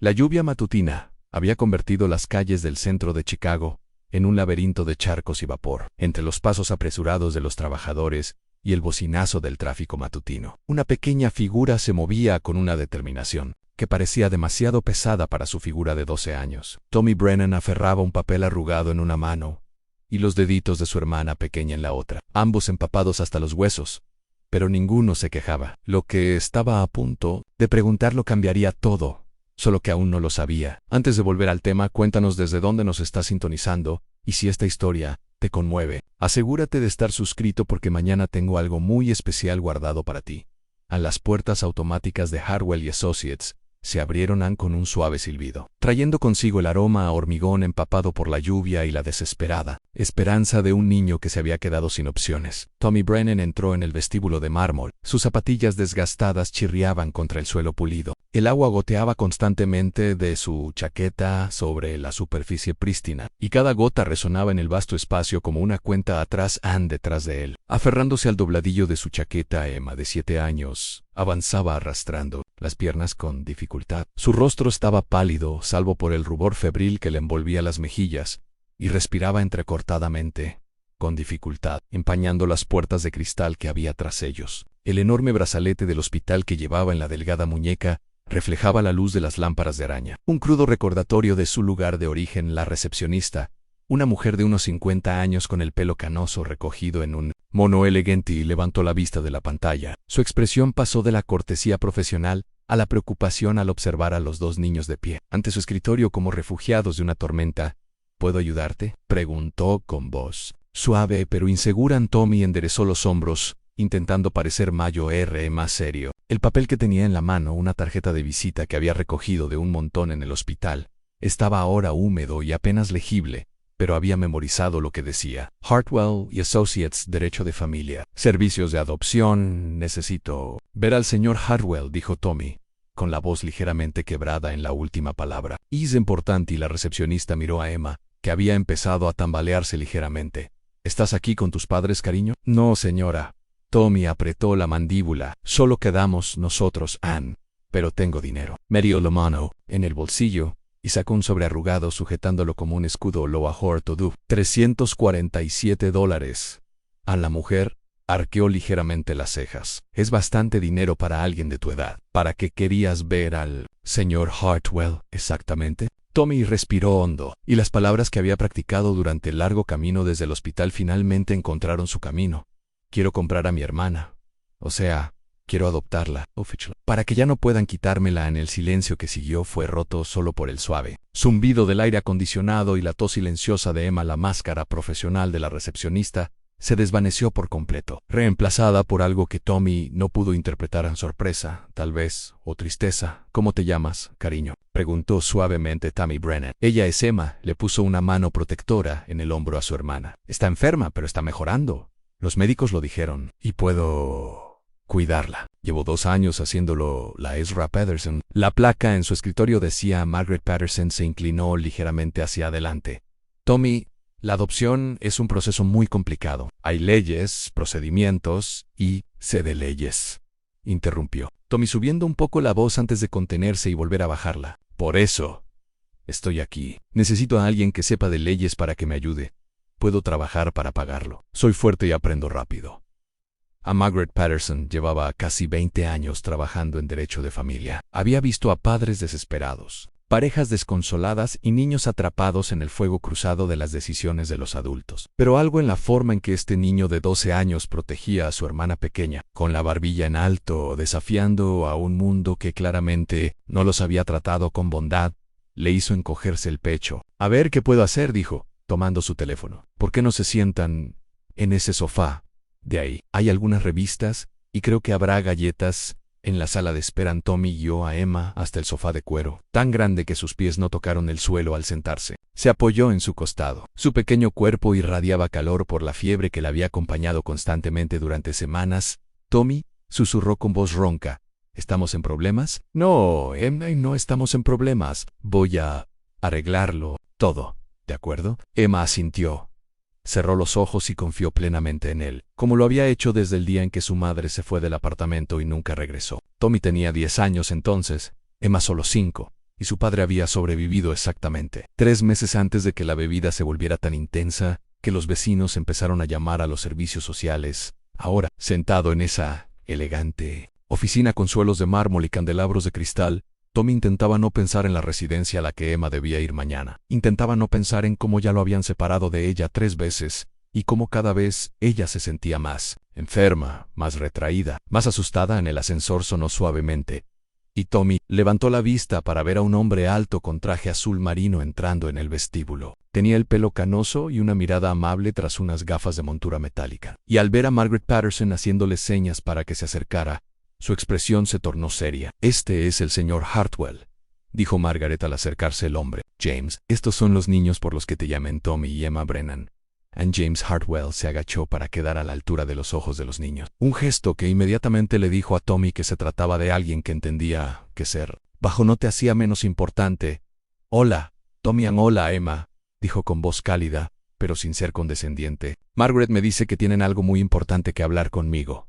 La lluvia matutina había convertido las calles del centro de Chicago en un laberinto de charcos y vapor, entre los pasos apresurados de los trabajadores y el bocinazo del tráfico matutino. Una pequeña figura se movía con una determinación que parecía demasiado pesada para su figura de 12 años. Tommy Brennan aferraba un papel arrugado en una mano y los deditos de su hermana pequeña en la otra, ambos empapados hasta los huesos, pero ninguno se quejaba. Lo que estaba a punto de preguntar lo cambiaría todo, solo que aún no lo sabía. Antes de volver al tema, cuéntanos desde dónde nos estás sintonizando y si esta historia te conmueve. Asegúrate de estar suscrito porque mañana tengo algo muy especial guardado para ti. A las puertas automáticas de Hardwell y Associates se abrieron con un suave silbido, trayendo consigo el aroma a hormigón empapado por la lluvia y la desesperada esperanza de un niño que se había quedado sin opciones. Tommy Brennan entró en el vestíbulo de mármol. Sus zapatillas desgastadas chirriaban contra el suelo pulido. El agua goteaba constantemente de su chaqueta sobre la superficie prístina, y cada gota resonaba en el vasto espacio como una cuenta atrás detrás de él. Aferrándose al dobladillo de su chaqueta, Emma, de 7 años, avanzaba arrastrando las piernas con dificultad. Su rostro estaba pálido, salvo por el rubor febril que le envolvía las mejillas, y respiraba entrecortadamente, con dificultad, empañando las puertas de cristal que había tras ellos. El enorme brazalete del hospital que llevaba en la delgada muñeca reflejaba la luz de las lámparas de araña. Un crudo recordatorio de su lugar de origen, la recepcionista, una mujer de unos 50 años con el pelo canoso recogido en un mono elegante, y levantó la vista de la pantalla. Su expresión pasó de la cortesía profesional a la preocupación al observar a los dos niños de pie ante su escritorio como refugiados de una tormenta. ¿Puedo ayudarte?, preguntó con voz suave pero insegura. Tommy enderezó los hombros, intentando parecer más serio. El papel que tenía en la mano, una tarjeta de visita que había recogido de un montón en el hospital, estaba ahora húmedo y apenas legible, pero había memorizado lo que decía. Hardwell y Associates, derecho de familia, servicios de adopción. Necesito ver al señor Hardwell, dijo Tommy, con la voz ligeramente quebrada en la última palabra. Es importante. Y la recepcionista miró a Emma, que había empezado a tambalearse ligeramente. ¿Estás aquí con tus padres, cariño? No, señora. Tommy apretó la mandíbula. Solo quedamos nosotros, Ann. Pero tengo dinero. Metió la mano en el bolsillo y sacó un sobre arrugado sujetándolo como un escudo. Lo bajó todo. $347. A la mujer arqueó ligeramente las cejas. Es bastante dinero para alguien de tu edad. ¿Para qué querías ver al señor Hartwell exactamente? Tommy respiró hondo, y las palabras que había practicado durante el largo camino desde el hospital finalmente encontraron su camino. Quiero comprar a mi hermana. O sea, quiero adoptarla, para que ya no puedan quitármela. En el silencio que siguió fue roto solo por el suave zumbido del aire acondicionado y la tos silenciosa de Emma. La máscara profesional de la recepcionista se desvaneció por completo, reemplazada por algo que Tommy no pudo interpretar en sorpresa, tal vez, o tristeza. ¿Cómo te llamas, cariño?, preguntó suavemente Tommy Brennan. Ella es Emma. Le puso una mano protectora en el hombro a su hermana. Está enferma, pero está mejorando. Los médicos lo dijeron, y puedo cuidarla. Llevo 2 años haciéndolo. La Ezra Patterson. La placa en su escritorio decía Margaret Patterson. Se inclinó ligeramente hacia adelante. Tommy, la adopción es un proceso muy complicado. Hay leyes, procedimientos y sé de leyes, interrumpió Tommy, subiendo un poco la voz antes de contenerse y volver a bajarla. Por eso estoy aquí. Necesito a alguien que sepa de leyes para que me ayude. Puedo trabajar para pagarlo. Soy fuerte y aprendo rápido. A Margaret Patterson llevaba casi 20 años trabajando en derecho de familia. Había visto a padres desesperados, parejas desconsoladas y niños atrapados en el fuego cruzado de las decisiones de los adultos. Pero algo en la forma en que este niño de 12 años protegía a su hermana pequeña, con la barbilla en alto, desafiando a un mundo que claramente no los había tratado con bondad, le hizo encogerse el pecho. A ver qué puedo hacer, dijo, tomando su teléfono. ¿Por qué no se sientan en ese sofá de ahí? Hay algunas revistas y creo que habrá galletas en la sala de espera. Tommy guió a Emma hasta el sofá de cuero, tan grande que sus pies no tocaron el suelo al sentarse. Se apoyó en su costado. Su pequeño cuerpo irradiaba calor por la fiebre que la había acompañado constantemente durante semanas. Tommy susurró con voz ronca. ¿Estamos en problemas? No, Emma, no estamos en problemas. Voy a arreglarlo todo, ¿de acuerdo? Emma asintió. Cerró los ojos y confió plenamente en él, como lo había hecho desde el día en que su madre se fue del apartamento y nunca regresó. Tommy tenía 10 años entonces, Emma solo 5. y su padre había sobrevivido exactamente 3 meses antes de que la bebida se volviera tan intensa que los vecinos empezaron a llamar a los servicios sociales. Ahora, sentado en esa elegante oficina con suelos de mármol y candelabros de cristal, Tommy intentaba no pensar en la residencia a la que Emma debía ir mañana. Intentaba no pensar en cómo ya lo habían separado de ella 3 veces y cómo cada vez ella se sentía más enferma, más retraída, más asustada. En el ascensor sonó suavemente, y Tommy levantó la vista para ver a un hombre alto con traje azul marino entrando en el vestíbulo. Tenía el pelo canoso y una mirada amable tras unas gafas de montura metálica. Y al ver a Margaret Patterson haciéndole señas para que se acercara, su expresión se tornó seria. «Este es el señor Hartwell», dijo Margaret al acercarse el hombre. «James, estos son los niños por los que te llaman Tommy y Emma Brennan». James Hartwell se agachó para quedar a la altura de los ojos de los niños. Un gesto que inmediatamente le dijo a Tommy que se trataba de alguien que entendía que ser bajo no te hacía menos importante. «Hola, Tommy, hola, Emma», dijo con voz cálida, pero sin ser condescendiente. «Margaret me dice que tienen algo muy importante que hablar conmigo».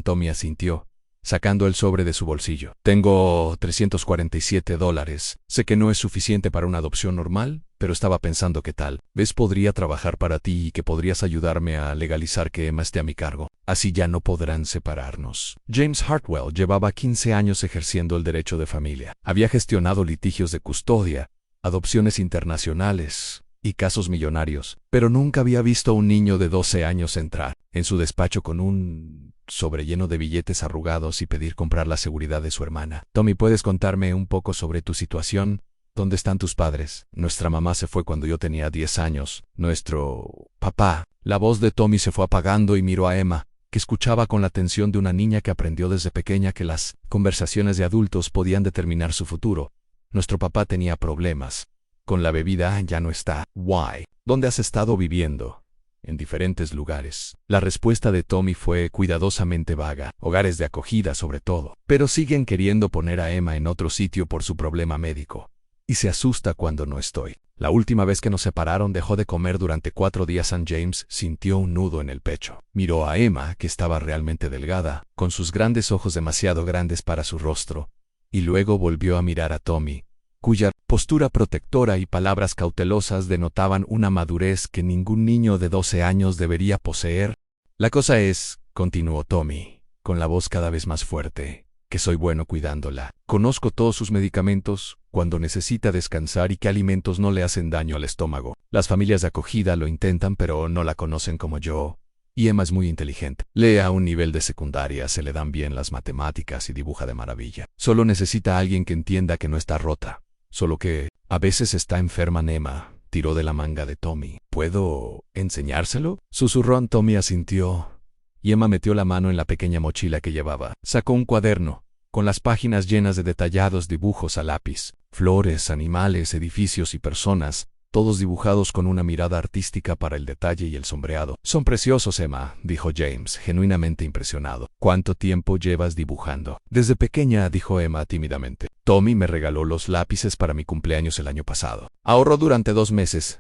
Tommy asintió, sacando el sobre de su bolsillo. «Tengo $347. Sé que no es suficiente para una adopción normal, pero estaba pensando qué tal. ¿Ves? Podría trabajar para ti y que podrías ayudarme a legalizar que Emma esté a mi cargo. Así ya no podrán separarnos». James Hartwell llevaba 15 años ejerciendo el derecho de familia. Había gestionado litigios de custodia, adopciones internacionales y casos millonarios, pero nunca había visto a un niño de 12 años entrar en su despacho con un sobre lleno de billetes arrugados y pedir comprar la seguridad de su hermana. «Tommy, ¿puedes contarme un poco sobre tu situación? ¿Dónde están tus padres? Nuestra mamá se fue cuando yo tenía 10 años. Nuestro papá». La voz de Tommy se fue apagando y miró a Emma, que escuchaba con la atención de una niña que aprendió desde pequeña que las conversaciones de adultos podían determinar su futuro. «Nuestro papá tenía problemas. Con la bebida ya no está». «Why? ¿Dónde has estado viviendo?» «En diferentes lugares». La respuesta de Tommy fue cuidadosamente vaga. «Hogares de acogida sobre todo. Pero siguen queriendo poner a Emma en otro sitio por su problema médico. Y se asusta cuando no estoy. La última vez que nos separaron dejó de comer durante 4 días». James sintió un nudo en el pecho. Miró a Emma, que estaba realmente delgada, con sus grandes ojos demasiado grandes para su rostro, y luego volvió a mirar a Tommy, cuya postura protectora y palabras cautelosas denotaban una madurez que ningún niño de 12 años debería poseer. «La cosa es», continuó Tommy, con la voz cada vez más fuerte, «que soy bueno cuidándola. Conozco todos sus medicamentos, cuando necesita descansar y qué alimentos no le hacen daño al estómago. Las familias de acogida lo intentan pero no la conocen como yo. Y Emma es muy inteligente. Lee a un nivel de secundaria, se le dan bien las matemáticas y dibuja de maravilla. Solo necesita a alguien que entienda que no está rota. Solo que a veces está enferma». Emma tiró de la manga de Tommy. «¿Puedo enseñárselo?», susurró. Tommy asintió, y Emma metió la mano en la pequeña mochila que llevaba. Sacó un cuaderno, con las páginas llenas de detallados dibujos a lápiz. Flores, animales, edificios y personas, todos dibujados con una mirada artística para el detalle y el sombreado. «Son preciosos, Emma», dijo James, genuinamente impresionado. «¿Cuánto tiempo llevas dibujando?» «Desde pequeña», dijo Emma tímidamente. «Tommy me regaló los lápices para mi cumpleaños el año pasado. Ahorró durante 2 meses».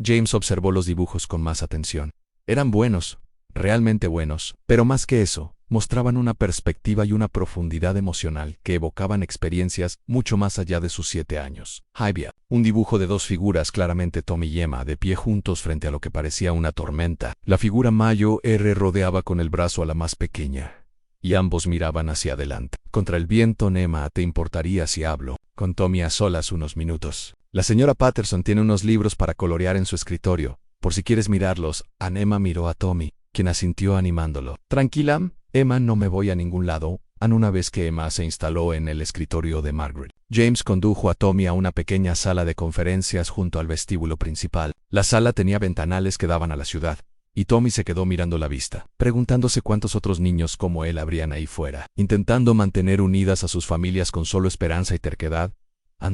James observó los dibujos con más atención. Eran buenos, realmente buenos, pero más que eso, mostraban una perspectiva y una profundidad emocional que evocaban experiencias mucho más allá de sus 7 años. Había un dibujo de 2 figuras, claramente Tommy y Emma, de pie juntos frente a lo que parecía una tormenta. La figura mayor rodeaba con el brazo a la más pequeña, y ambos miraban hacia adelante. «Contra el viento, Emma, ¿te importaría si hablo con Tommy a solas unos minutos? La señora Patterson tiene unos libros para colorear en su escritorio, por si quieres mirarlos». Emma miró a Tommy, quien asintió animándolo. «Tranquila, Emma, no me voy a ningún lado». Una vez que Emma se instaló en el escritorio de Margaret, James condujo a Tommy a una pequeña sala de conferencias junto al vestíbulo principal. La sala tenía ventanales que daban a la ciudad, y Tommy se quedó mirando la vista, preguntándose cuántos otros niños como él habrían ahí fuera, intentando mantener unidas a sus familias con solo esperanza y terquedad.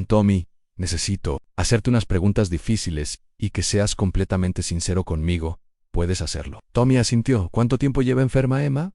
«Tommy, necesito hacerte unas preguntas difíciles y que seas completamente sincero conmigo. ¿Puedes hacerlo?» Tommy asintió. «¿Cuánto tiempo lleva enferma Emma?»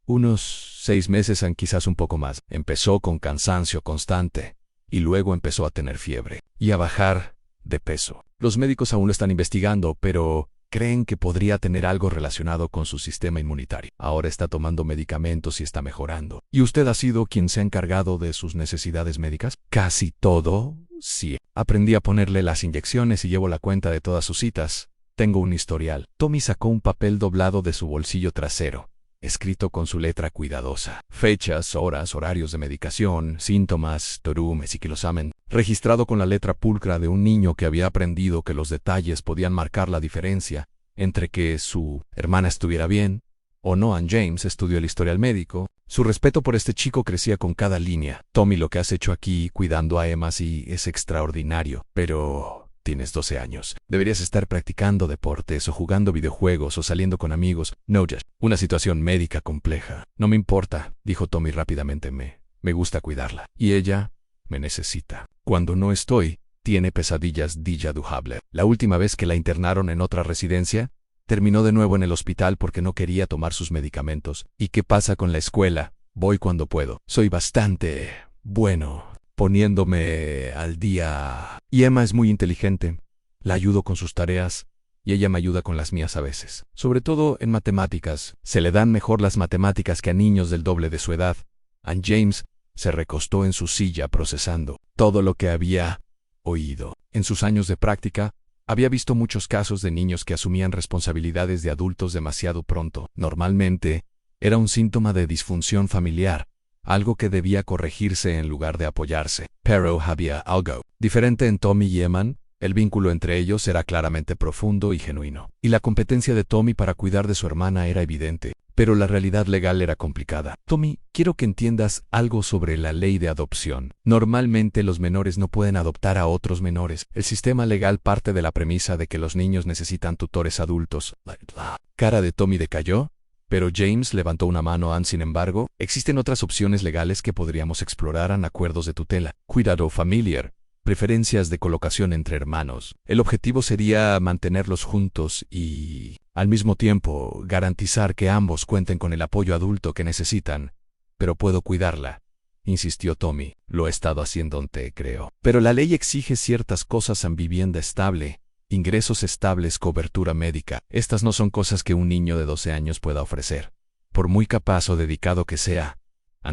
«Unos 6 meses, quizás un poco más. Empezó con cansancio constante, y luego empezó a tener fiebre y a bajar de peso. Los médicos aún lo están investigando, pero Creen que podría tener algo relacionado con su sistema inmunitario. Ahora está tomando medicamentos y está mejorando. ¿Y usted ha sido quien se ha encargado de sus necesidades médicas? Casi todo, sí. Aprendí a ponerle las inyecciones y llevo la cuenta de todas sus citas. Tengo un historial. Tommy sacó un papel doblado de su bolsillo trasero, escrito con su letra cuidadosa. Fechas, horas, horarios de medicación, síntomas, torum, esquilosamen. Registrado con la letra pulcra de un niño que había aprendido que los detalles podían marcar la diferencia entre que su hermana estuviera bien o no. Ann James estudió el historial médico. Su respeto por este chico crecía con cada línea. Tommy, lo que has hecho aquí cuidando a Emma sí es extraordinario, pero tienes 12 años. Deberías estar practicando deportes o jugando videojuegos o saliendo con amigos. No, Josh. Una situación médica compleja. No me importa, dijo Tommy rápidamente. Me gusta cuidarla. Y ella me necesita. Cuando no estoy, tiene pesadillas déjà vu. La última vez que la internaron en otra residencia, terminó de nuevo en el hospital porque no quería tomar sus medicamentos. ¿Y qué pasa con la escuela? Voy cuando puedo. Soy bastante bueno poniéndome al día. Y Emma es muy inteligente. La ayudo con sus tareas y ella me ayuda con las mías a veces. Sobre todo en matemáticas. Se le dan mejor las matemáticas que a niños del doble de su edad. Ann James se recostó en su silla procesando todo lo que había oído. En sus años de práctica, había visto muchos casos de niños que asumían responsabilidades de adultos demasiado pronto. Normalmente, era un síntoma de disfunción familiar, algo que debía corregirse en lugar de apoyarse. Pero había algo diferente en Tommy y Emma. El vínculo entre ellos era claramente profundo y genuino. Y la competencia de Tommy para cuidar de su hermana era evidente. Pero la realidad legal era complicada. Tommy, quiero que entiendas algo sobre la ley de adopción. Normalmente los menores no pueden adoptar a otros menores. El sistema legal parte de la premisa de que los niños necesitan tutores adultos. La cara de Tommy decayó, pero James levantó una mano. Sin embargo, existen otras opciones legales que podríamos explorar. Acuerdos de tutela, cuidado familiar, preferencias de colocación entre hermanos. El objetivo sería mantenerlos juntos y, al mismo tiempo, garantizar que ambos cuenten con el apoyo adulto que necesitan. Pero puedo cuidarla, insistió Tommy. Lo he estado haciendo, te creo. Pero la ley exige ciertas cosas: vivienda estable, ingresos estables, cobertura médica. Estas no son cosas que un niño de 12 años pueda ofrecer, por muy capaz o dedicado que sea.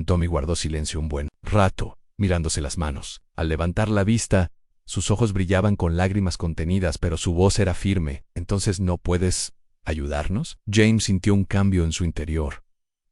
Tommy guardó silencio un buen rato, mirándose las manos. Al levantar la vista, sus ojos brillaban con lágrimas contenidas, pero su voz era firme. ¿Entonces no puedes ayudarnos? James sintió un cambio en su interior.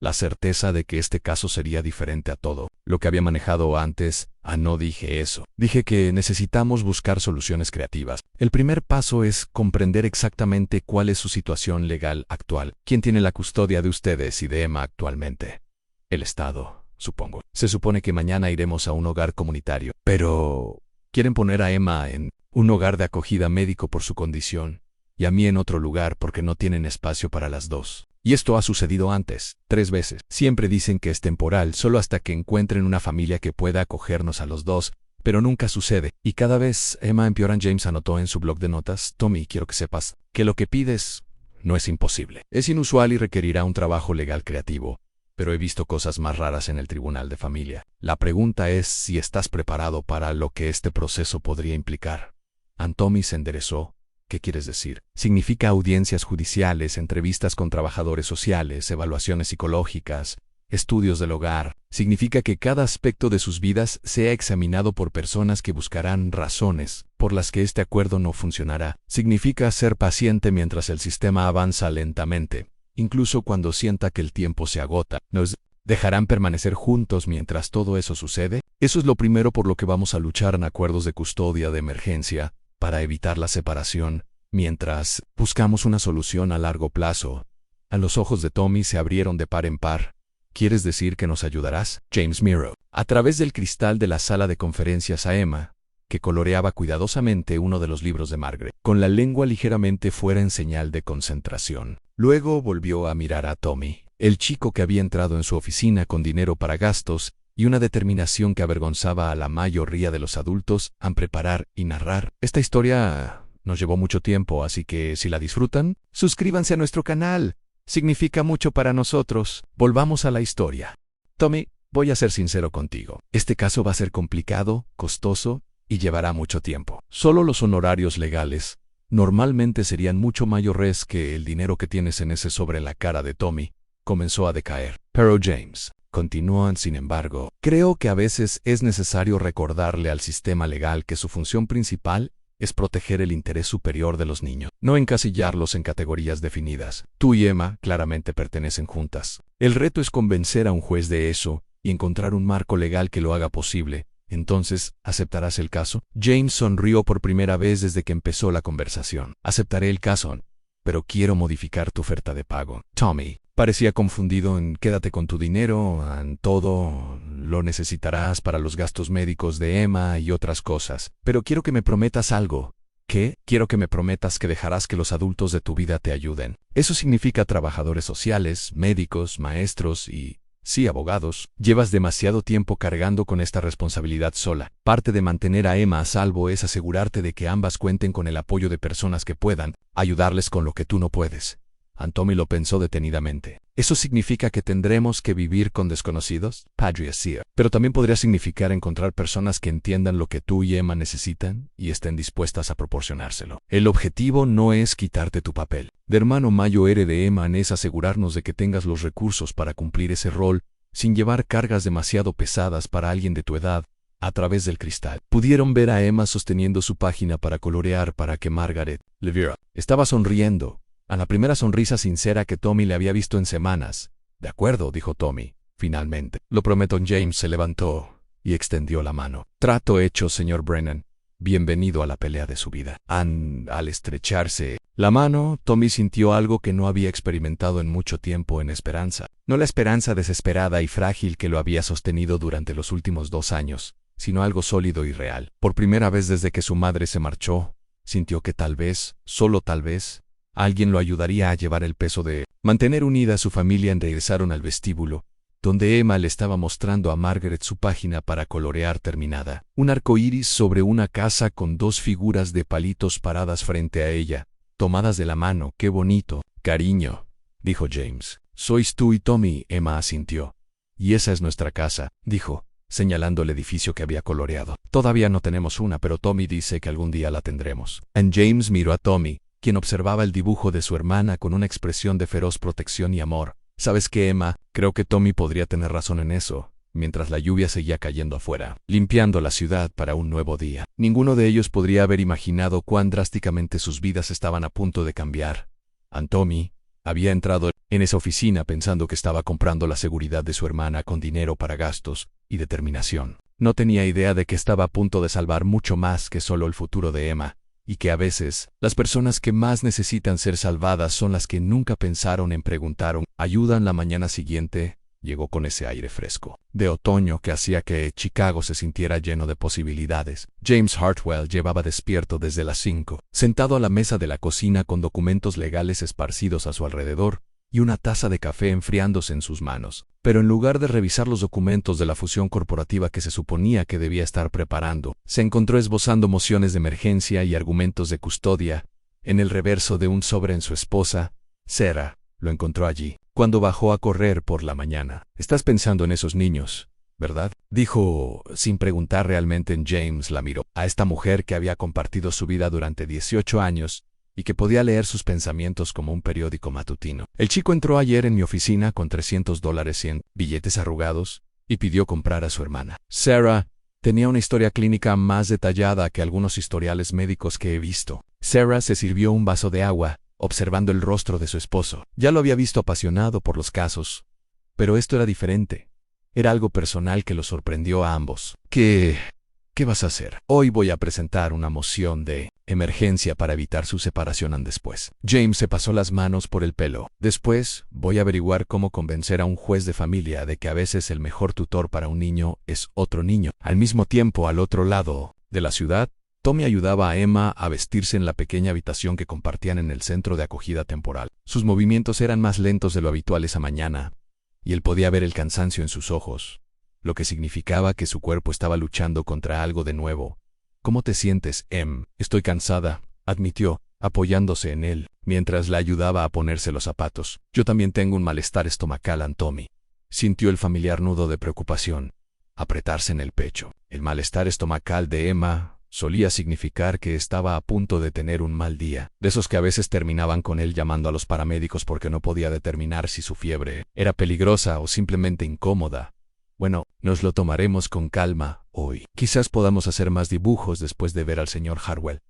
La certeza de que este caso sería diferente a todo lo que había manejado antes. No dije eso. Dije que necesitamos buscar soluciones creativas. El primer paso es comprender exactamente cuál es su situación legal actual. ¿Quién tiene la custodia de ustedes y de Emma actualmente? El Estado, supongo. Se supone que mañana iremos a un hogar comunitario. Pero quieren poner a Emma en un hogar de acogida médico por su condición, y a mí en otro lugar porque no tienen espacio para las dos. Y esto ha sucedido antes, 3 veces. Siempre dicen que es temporal, solo hasta que encuentren una familia que pueda acogernos a los dos, pero nunca sucede. Y cada vez Emma empeora. James anotó en su blog de notas: Tommy, quiero que sepas que lo que pides no es imposible. Es inusual y requerirá un trabajo legal creativo, pero he visto cosas más raras en el tribunal de familia. La pregunta es si estás preparado para lo que este proceso podría implicar. Tommy se enderezó. ¿Qué quieres decir? Significa audiencias judiciales, entrevistas con trabajadores sociales, evaluaciones psicológicas, estudios del hogar. Significa que cada aspecto de sus vidas sea examinado por personas que buscarán razones por las que este acuerdo no funcionará. Significa ser paciente mientras el sistema avanza lentamente, incluso cuando sienta que el tiempo se agota. ¿Nos dejarán permanecer juntos mientras todo eso sucede? Eso es lo primero por lo que vamos a luchar en acuerdos de custodia de emergencia, para evitar la separación, mientras buscamos una solución a largo plazo. Los ojos de Tommy se abrieron de par en par. ¿Quieres decir que nos ayudarás? James miró a través del cristal de la sala de conferencias a Emma, que coloreaba cuidadosamente uno de los libros de Margaret, con la lengua ligeramente fuera en señal de concentración. Luego volvió a mirar a Tommy, el chico que había entrado en su oficina con dinero para gastos y una determinación que avergonzaba a la mayoría de los adultos en preparar y narrar. Esta historia nos llevó mucho tiempo, así que si la disfrutan, suscríbanse a nuestro canal. Significa mucho para nosotros. Volvamos a la historia. Tommy, voy a ser sincero contigo. Este caso va a ser complicado, costoso y llevará mucho tiempo. Solo los honorarios legales normalmente serían mucho mayores que el dinero que tienes en ese sobre. En la cara de Tommy comenzó a decaer. Pero James, continuó, sin embargo, creo que a veces es necesario recordarle al sistema legal que su función principal es proteger el interés superior de los niños, no encasillarlos en categorías definidas. Tú y Emma claramente pertenecen juntas. El reto es convencer a un juez de eso y encontrar un marco legal que lo haga posible. Entonces, ¿aceptarás el caso? James sonrió por primera vez desde que empezó la conversación. Aceptaré el caso, pero quiero modificar tu oferta de pago. Tommy parecía confundido. Quédate con tu dinero, todo lo necesitarás para los gastos médicos de Emma y otras cosas. Pero quiero que me prometas algo. ¿Qué? Quiero que me prometas que dejarás que los adultos de tu vida te ayuden. Eso significa trabajadores sociales, médicos, maestros y, sí, abogados. Llevas demasiado tiempo cargando con esta responsabilidad sola. Parte de mantener a Emma a salvo es asegurarte de que ambas cuenten con el apoyo de personas que puedan ayudarles con lo que tú no puedes. Tommy lo pensó detenidamente. ¿Eso significa que tendremos que vivir con desconocidos? Padre Sear. Pero también podría significar encontrar personas que entiendan lo que tú y Emma necesitan y estén dispuestas a proporcionárselo. El objetivo no es quitarte tu papel de hermano mayor de Emma, es asegurarnos de que tengas los recursos para cumplir ese rol sin llevar cargas demasiado pesadas para alguien de tu edad. A través del cristal, pudieron ver a Emma sosteniendo su página para colorear para que Margaret le viera. Estaba sonriendo, a la primera sonrisa sincera que Tommy le había visto en semanas. De acuerdo, dijo Tommy, finalmente. Lo prometo. James se levantó y extendió la mano. Trato hecho, señor Brennan. Bienvenido a la pelea de su vida. Al estrecharse la mano, Tommy sintió algo que no había experimentado en mucho tiempo: en esperanza. No la esperanza desesperada y frágil que lo había sostenido durante los últimos 2 años, sino algo sólido y real. Por primera vez desde que su madre se marchó, sintió que tal vez, solo tal vez, alguien lo ayudaría a llevar el peso de mantener unida a su familia. Regresaron al vestíbulo, donde Emma le estaba mostrando a Margaret su página para colorear terminada. Un arco iris sobre una casa con 2 figuras de palitos paradas frente a ella, tomadas de la mano. «Qué bonito, cariño», dijo James. «Sois tú y Tommy», Emma asintió. «Y esa es nuestra casa», dijo, señalando el edificio que había coloreado. «Todavía no tenemos una, pero Tommy dice que algún día la tendremos». James miró a Tommy, quien observaba el dibujo de su hermana con una expresión de feroz protección y amor. «¿Sabes qué, Emma? Creo que Tommy podría tener razón en eso», mientras la lluvia seguía cayendo afuera, limpiando la ciudad para un nuevo día. Ninguno de ellos podría haber imaginado cuán drásticamente sus vidas estaban a punto de cambiar. Tommy había entrado en esa oficina pensando que estaba comprando la seguridad de su hermana con dinero para gastos y determinación. No tenía idea de que estaba a punto de salvar mucho más que solo el futuro de Emma, y que a veces las personas que más necesitan ser salvadas son las que nunca pensaron en preguntar ayuda. La mañana siguiente llegó con ese aire fresco de otoño que hacía que Chicago se sintiera lleno de posibilidades. James Hartwell llevaba despierto desde las 5, sentado a la mesa de la cocina con documentos legales esparcidos a su alrededor y una taza de café enfriándose en sus manos. Pero en lugar de revisar los documentos de la fusión corporativa que se suponía que debía estar preparando, se encontró esbozando mociones de emergencia y argumentos de custodia. En el reverso de un sobre en su esposa, Sarah, lo encontró allí, cuando bajó a correr por la mañana. «Estás pensando en esos niños, ¿verdad?», dijo, sin preguntar realmente. James la miró. A esta mujer que había compartido su vida durante 18 años, y que podía leer sus pensamientos como un periódico matutino. «El chico entró ayer en mi oficina con $300 en billetes arrugados y pidió comprar a su hermana». Sarah tenía una historia clínica más detallada que algunos historiales médicos que he visto. Sarah se sirvió un vaso de agua, observando el rostro de su esposo. Ya lo había visto apasionado por los casos, pero esto era diferente. Era algo personal que los sorprendió a ambos. ¿Qué vas a hacer? «Hoy voy a presentar una moción de emergencia para evitar su separación después». James se pasó las manos por el pelo. «Después, voy a averiguar cómo convencer a un juez de familia de que a veces el mejor tutor para un niño es otro niño». Al mismo tiempo, al otro lado de la ciudad, Tommy ayudaba a Emma a vestirse en la pequeña habitación que compartían en el centro de acogida temporal. Sus movimientos eran más lentos de lo habitual esa mañana, y él podía ver el cansancio en sus ojos, lo que significaba que su cuerpo estaba luchando contra algo de nuevo. «¿Cómo te sientes, Em?» «Estoy cansada», admitió, apoyándose en él, mientras la ayudaba a ponerse los zapatos. «Yo también tengo un malestar estomacal», Tommy sintió el familiar nudo de preocupación apretarse en el pecho. El malestar estomacal de Emma solía significar que estaba a punto de tener un mal día, de esos que a veces terminaban con él llamando a los paramédicos porque no podía determinar si su fiebre era peligrosa o simplemente incómoda. Bueno, nos lo tomaremos con calma hoy. Quizás podamos hacer más dibujos después de ver al señor Hartwell.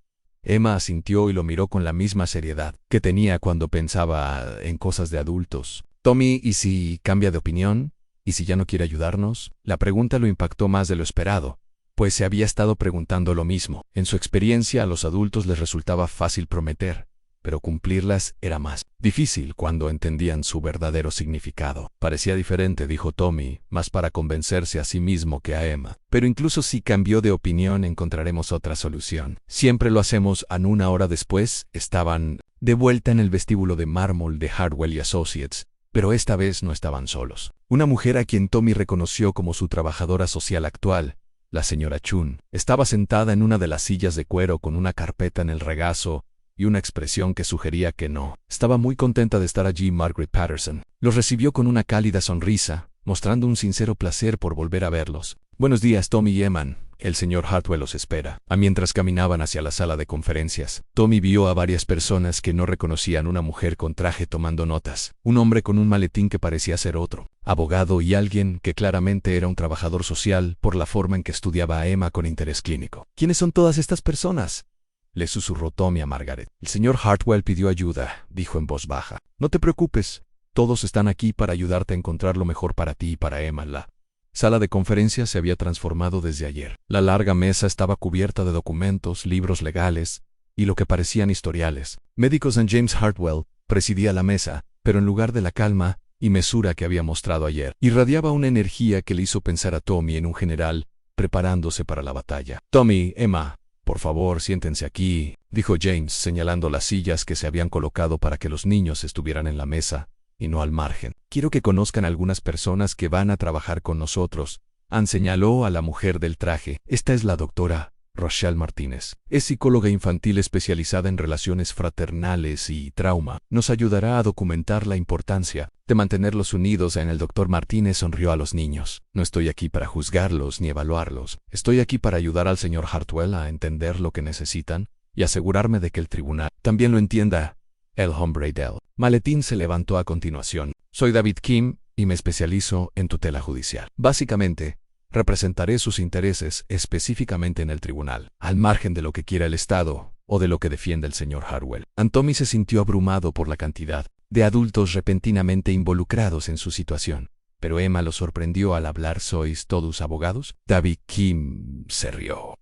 Emma asintió y lo miró con la misma seriedad que tenía cuando pensaba en cosas de adultos. Tommy, ¿y si cambia de opinión? ¿Y si ya no quiere ayudarnos? La pregunta lo impactó más de lo esperado, pues se había estado preguntando lo mismo. En su experiencia, a los adultos les resultaba fácil prometer, pero cumplirlas era más difícil cuando entendían su verdadero significado. Parecía diferente, dijo Tommy, más para convencerse a sí mismo que a Emma. Pero incluso si cambió de opinión, encontraremos otra solución. Siempre lo hacemos. Una hora después, estaban de vuelta en el vestíbulo de mármol de Hartwell y Associates, pero esta vez no estaban solos. Una mujer a quien Tommy reconoció como su trabajadora social actual, la señora Chun, estaba sentada en una de las sillas de cuero con una carpeta en el regazo y una expresión que sugería que no estaba muy contenta de estar allí. Margaret Patterson los recibió con una cálida sonrisa, mostrando un sincero placer por volver a verlos. Buenos días, Tommy y Emma. El señor Hartwell los espera. Mientras caminaban hacia la sala de conferencias, Tommy vio a varias personas que no reconocían, una mujer con traje tomando notas, un hombre con un maletín que parecía ser otro abogado y alguien que claramente era un trabajador social por la forma en que estudiaba a Emma con interés clínico. ¿Quiénes son todas estas personas?, le susurró Tommy a Margaret. El señor Hartwell pidió ayuda, dijo en voz baja. No te preocupes, todos están aquí para ayudarte a encontrar lo mejor para ti y para Emma. La sala de conferencias se había transformado desde ayer. La larga mesa estaba cubierta de documentos, libros legales y lo que parecían historiales médicos. James Hartwell presidía la mesa, pero en lugar de la calma y mesura que había mostrado ayer, irradiaba una energía que le hizo pensar a Tommy en un general preparándose para la batalla. Tommy, Emma, por favor, siéntense aquí, dijo James, señalando las sillas que se habían colocado para que los niños estuvieran en la mesa y no al margen. Quiero que conozcan algunas personas que van a trabajar con nosotros. Señaló a la mujer del traje. Esta es la doctora Rochelle Martínez. Es psicóloga infantil especializada en relaciones fraternales y trauma. Nos ayudará a documentar la importancia de mantenerlos unidos. El doctor Martínez sonrió a los niños. No estoy aquí para juzgarlos ni evaluarlos. Estoy aquí para ayudar al señor Hartwell a entender lo que necesitan y asegurarme de que el tribunal también lo entienda. El hombre del maletín se levantó a continuación. Soy David Kim y me especializo en tutela judicial. Básicamente, representaré sus intereses específicamente en el tribunal, al margen de lo que quiera el Estado o de lo que defienda el señor Hartwell. Tommy se sintió abrumado por la cantidad de adultos repentinamente involucrados en su situación. Pero Emma lo sorprendió al hablar. ¿Sois todos abogados? David Kim se rió.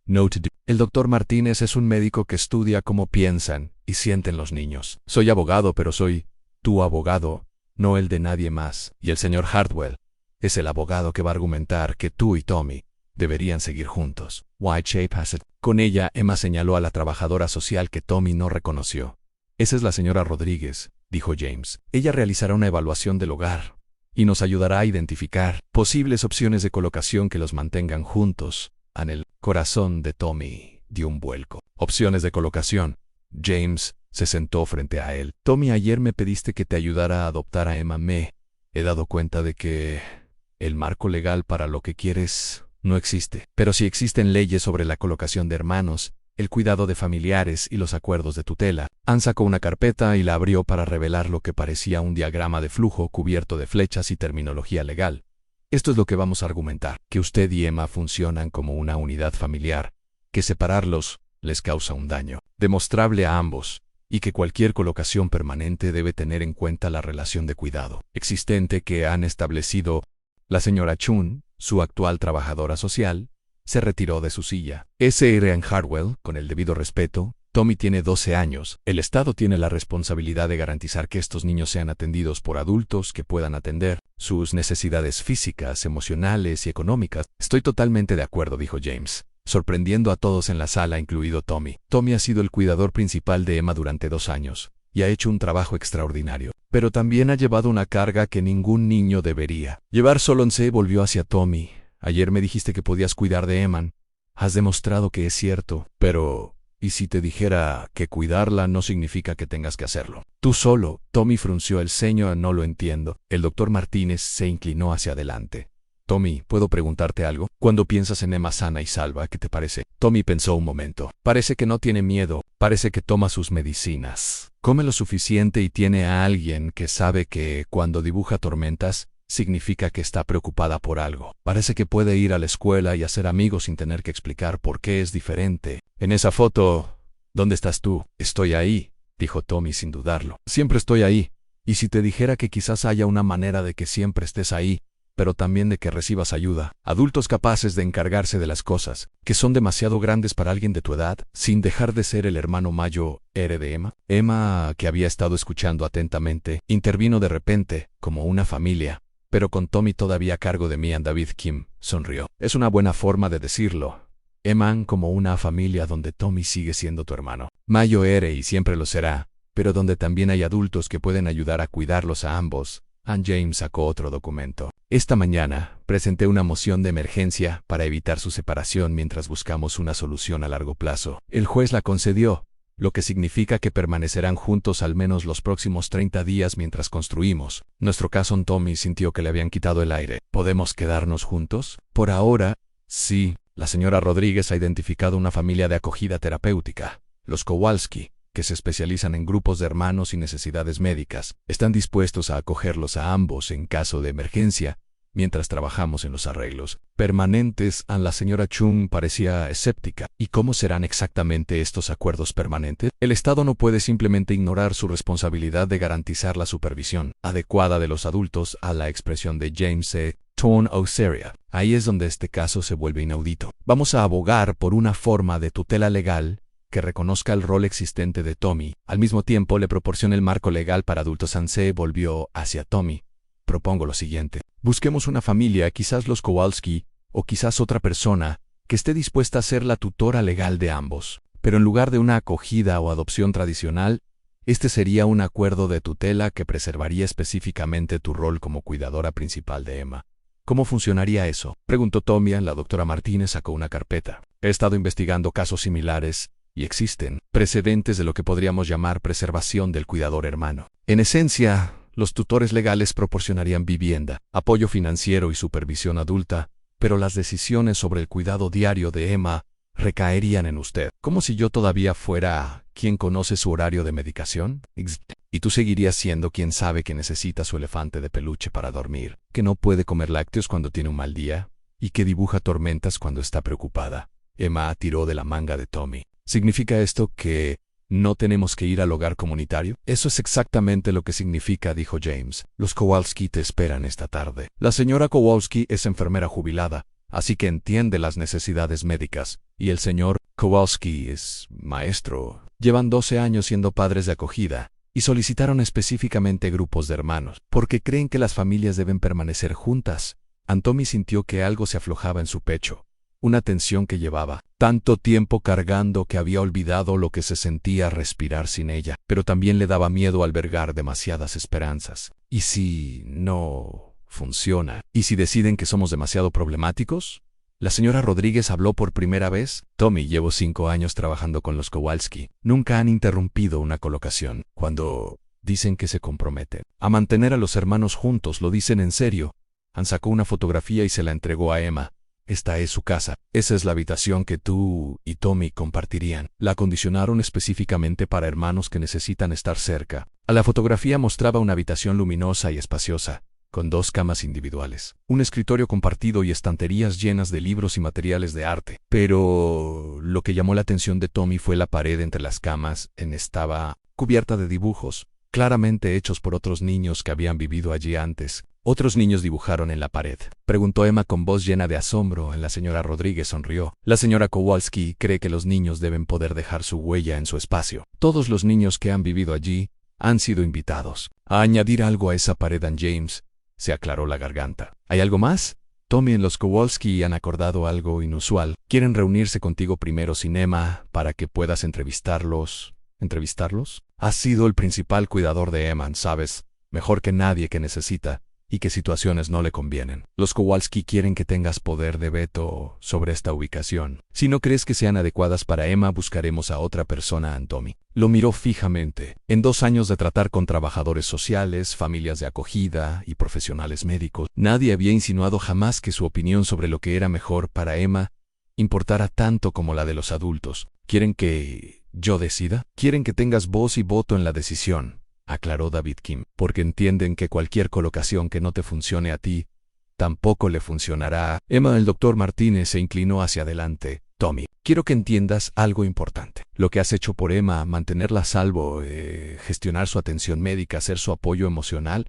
El doctor Martínez es un médico que estudia cómo piensan y sienten los niños. Soy abogado, pero soy tu abogado, no el de nadie más. Y el señor Hartwell es el abogado que va a argumentar que tú y Tommy deberían seguir juntos. White Shape. Con ella, Emma señaló a la trabajadora social que Tommy no reconoció. Esa es la señora Rodríguez, dijo James. Ella realizará una evaluación del hogar y nos ayudará a identificar posibles opciones de colocación que los mantengan juntos. El corazón de Tommy dio un vuelco. Opciones de colocación. James se sentó frente a él. Tommy, ayer me pediste que te ayudara a adoptar a Emma. Me he dado cuenta de que el marco legal para lo que quieres no existe. Pero sí existen leyes sobre la colocación de hermanos, el cuidado de familiares y los acuerdos de tutela. Anne sacó una carpeta y la abrió para revelar lo que parecía un diagrama de flujo cubierto de flechas y terminología legal. Esto es lo que vamos a argumentar, que usted y Emma funcionan como una unidad familiar, que separarlos les causa un daño demostrable a ambos, y que cualquier colocación permanente debe tener en cuenta la relación de cuidado existente que han establecido. La señora Chun, su actual trabajadora social, se retiró de su silla. Ese era en Hartwell, con el debido respeto. Tommy tiene 12 años. El Estado tiene la responsabilidad de garantizar que estos niños sean atendidos por adultos que puedan atender sus necesidades físicas, emocionales y económicas. Estoy totalmente de acuerdo, dijo James, sorprendiendo a todos en la sala, incluido Tommy. Tommy ha sido el cuidador principal de Emma durante 2 años y ha hecho un trabajo extraordinario. Pero también ha llevado una carga que ningún niño debería llevar solo. Se volvió hacia Tommy. Ayer me dijiste que podías cuidar de Emma. Has demostrado que es cierto, pero ¿y si te dijera que cuidarla no significa que tengas que hacerlo tú solo? Tommy frunció el ceño. No lo entiendo. El doctor Martínez se inclinó hacia adelante. Tommy, ¿puedo preguntarte algo? Cuando piensas en Emma sana y salva, ¿qué te parece? Tommy pensó un momento. Parece que no tiene miedo, parece que toma sus medicinas. Come lo suficiente y tiene a alguien que sabe que, cuando dibuja tormentas, significa que está preocupada por algo. Parece que puede ir a la escuela y hacer amigos sin tener que explicar por qué es diferente. En esa foto, ¿dónde estás tú? Estoy ahí, dijo Tommy sin dudarlo. Siempre estoy ahí. Y si te dijera que quizás haya una manera de que siempre estés ahí, pero también de que recibas ayuda. Adultos capaces de encargarse de las cosas, que son demasiado grandes para alguien de tu edad, sin dejar de ser el hermano mayor de Emma. Emma, que había estado escuchando atentamente, intervino de repente, como una familia. Pero con Tommy todavía a cargo de Mian David Kim, sonrió. Es una buena forma de decirlo. Emma, como una familia donde Tommy sigue siendo tu hermano. Mayo y siempre lo será, pero donde también hay adultos que pueden ayudar a cuidarlos a ambos. Ann James sacó otro documento. Esta mañana, presenté una moción de emergencia para evitar su separación mientras buscamos una solución a largo plazo. El juez la concedió, lo que significa que permanecerán juntos al menos los próximos 30 días mientras construimos. Nuestro caso, Tommy sintió que le habían quitado el aire. ¿Podemos quedarnos juntos? Por ahora, sí. La señora Rodríguez ha identificado una familia de acogida terapéutica, los Kowalski, que se especializan en grupos de hermanos y necesidades médicas. Están dispuestos a acogerlos a ambos en caso de emergencia, mientras trabajamos en los arreglos permanentes. A la señora Chung parecía escéptica. ¿Y cómo serán exactamente estos acuerdos permanentes? El Estado no puede simplemente ignorar su responsabilidad de garantizar la supervisión adecuada de los adultos, a la expresión de James C. Tone Oseria. Ahí es donde este caso se vuelve inaudito. Vamos a abogar por una forma de tutela legal que reconozca el rol existente de Tommy. Al mismo tiempo le proporciona el marco legal para adultos. Anse volvió hacia Tommy. Propongo lo siguiente. Busquemos una familia, quizás los Kowalski, o quizás otra persona, que esté dispuesta a ser la tutora legal de ambos. Pero en lugar de una acogida o adopción tradicional, este sería un acuerdo de tutela que preservaría específicamente tu rol como cuidadora principal de Emma. ¿Cómo funcionaría eso?, preguntó Tommy. La doctora Martínez sacó una carpeta. He estado investigando casos similares, y existen precedentes de lo que podríamos llamar preservación del cuidador hermano. En esencia, los tutores legales proporcionarían vivienda, apoyo financiero y supervisión adulta, pero las decisiones sobre el cuidado diario de Emma recaerían en usted. ¿Como si yo todavía fuera quien conoce su horario de medicación? Y tú seguirías siendo quien sabe que necesita su elefante de peluche para dormir, que no puede comer lácteos cuando tiene un mal día, y que dibuja tormentas cuando está preocupada. Emma tiró de la manga de Tommy. ¿Significa esto que no tenemos que ir al hogar comunitario? Eso es exactamente lo que significa, dijo James. Los Kowalski te esperan esta tarde. La señora Kowalski es enfermera jubilada, así que entiende las necesidades médicas, y el señor Kowalski es maestro. Llevan 12 años siendo padres de acogida, y solicitaron específicamente grupos de hermanos, porque creen que las familias deben permanecer juntas. Tommy sintió que algo se aflojaba en su pecho. Una tensión que llevaba tanto tiempo cargando que había olvidado lo que se sentía respirar sin ella, pero también le daba miedo albergar demasiadas esperanzas. ¿Y si no funciona? ¿Y si deciden que somos demasiado problemáticos? La señora Rodríguez habló por primera vez. Tommy, llevo 5 años trabajando con los Kowalski. Nunca han interrumpido una colocación. Cuando dicen que se comprometen a mantener a los hermanos juntos, lo dicen en serio. Ann sacó una fotografía y se la entregó a Emma. Esta es su casa. Esa es la habitación que tú y Tommy compartirían. La acondicionaron específicamente para hermanos que necesitan estar cerca. A la fotografía mostraba una habitación luminosa y espaciosa, con 2 camas individuales, un escritorio compartido y estanterías llenas de libros y materiales de arte. Pero lo que llamó la atención de Tommy fue la pared entre las camas. Estaba cubierta de dibujos, claramente hechos por otros niños que habían vivido allí antes. ¿Otros niños dibujaron en la pared?, preguntó Emma con voz llena de asombro. La señora Rodríguez sonrió. La señora Kowalski cree que los niños deben poder dejar su huella en su espacio. Todos los niños que han vivido allí han sido invitados a añadir algo a esa pared. Ann James se aclaró la garganta. ¿Hay algo más? Tommy y los Kowalski han acordado algo inusual. Quieren reunirse contigo primero sin Emma para que puedas entrevistarlos. ¿Entrevistarlos? Has sido el principal cuidador de Emma, ¿sabes? Mejor que nadie que necesita y qué situaciones no le convienen. Los Kowalski quieren que tengas poder de veto sobre esta ubicación. Si no crees que sean adecuadas para Emma, buscaremos a otra persona, Tommy. Lo miró fijamente. En 2 años de tratar con trabajadores sociales, familias de acogida y profesionales médicos, nadie había insinuado jamás que su opinión sobre lo que era mejor para Emma importara tanto como la de los adultos. ¿Quieren que yo decida? Quieren que tengas voz y voto en la decisión, aclaró David Kim, porque entienden que cualquier colocación que no te funcione a ti, tampoco le funcionará a Emma. El doctor Martínez se inclinó hacia adelante. Tommy, quiero que entiendas algo importante. Lo que has hecho por Emma, mantenerla a salvo, gestionar su atención médica, ser su apoyo emocional,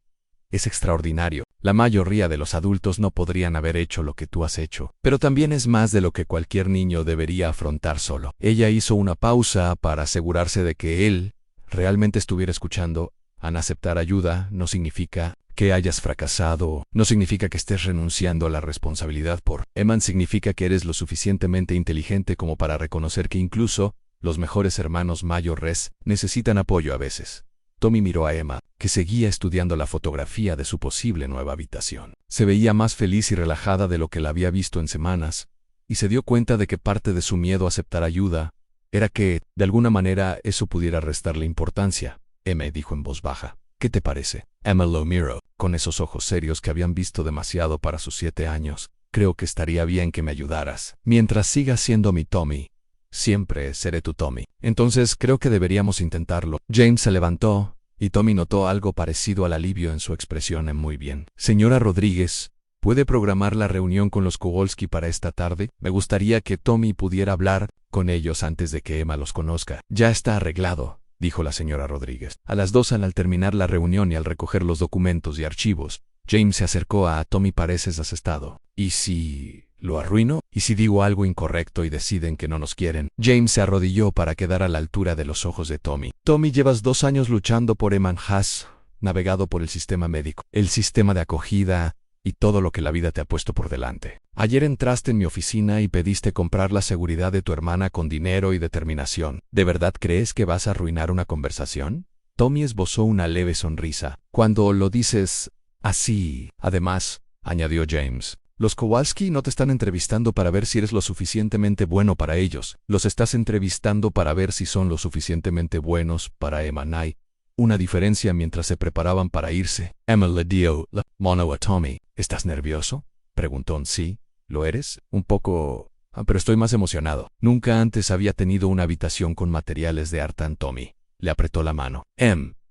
es extraordinario. La mayoría de los adultos no podrían haber hecho lo que tú has hecho, pero también es más de lo que cualquier niño debería afrontar solo. Ella hizo una pausa para asegurarse de que él realmente estuviera escuchando. Aceptar ayuda no significa que hayas fracasado, no significa que estés renunciando a la responsabilidad por Emma, significa que eres lo suficientemente inteligente como para reconocer que incluso los mejores hermanos mayores necesitan apoyo a veces. Tommy miró a Emma, que seguía estudiando la fotografía de su posible nueva habitación. Se veía más feliz y relajada de lo que la había visto en semanas, y se dio cuenta de que parte de su miedo a aceptar ayuda era que, de alguna manera, eso pudiera restarle importancia. Emma dijo en voz baja, ¿qué te parece? Emma lo miró, con esos ojos serios que habían visto demasiado para sus 7 años. Creo que estaría bien que me ayudaras. Mientras sigas siendo mi Tommy, siempre seré tu Tommy. Entonces creo que deberíamos intentarlo. James se levantó, y Tommy notó algo parecido al alivio en su expresión. Muy bien. Señora Rodríguez, ¿puede programar la reunión con los Kowalski para esta tarde? Me gustaría que Tommy pudiera hablar con ellos antes de que Emma los conozca. Ya está arreglado, dijo la señora Rodríguez. A las 2 al terminar la reunión y al recoger los documentos y archivos, James se acercó a Tommy. Pareces asustado. ¿Y si lo arruino? ¿Y si digo algo incorrecto y deciden que no nos quieren? James se arrodilló para quedar a la altura de los ojos de Tommy. Tommy, llevas 2 años luchando por Emma. Has navegado por el sistema médico, el sistema de acogida y todo lo que la vida te ha puesto por delante. Ayer entraste en mi oficina y pediste comprar la seguridad de tu hermana con dinero y determinación. ¿De verdad crees que vas a arruinar una conversación? Tommy esbozó una leve sonrisa. Cuando lo dices así. Además, añadió James, los Kowalski no te están entrevistando para ver si eres lo suficientemente bueno para ellos. Los estás entrevistando para ver si son lo suficientemente buenos para Emma. Hay una diferencia. Mientras se preparaban para irse, Emma le dio la mano a Tommy. ¿Estás nervioso?, preguntó. Sí, lo eres. Un poco, pero estoy más emocionado. Nunca antes había tenido una habitación con materiales de arte. Tommy le apretó la mano.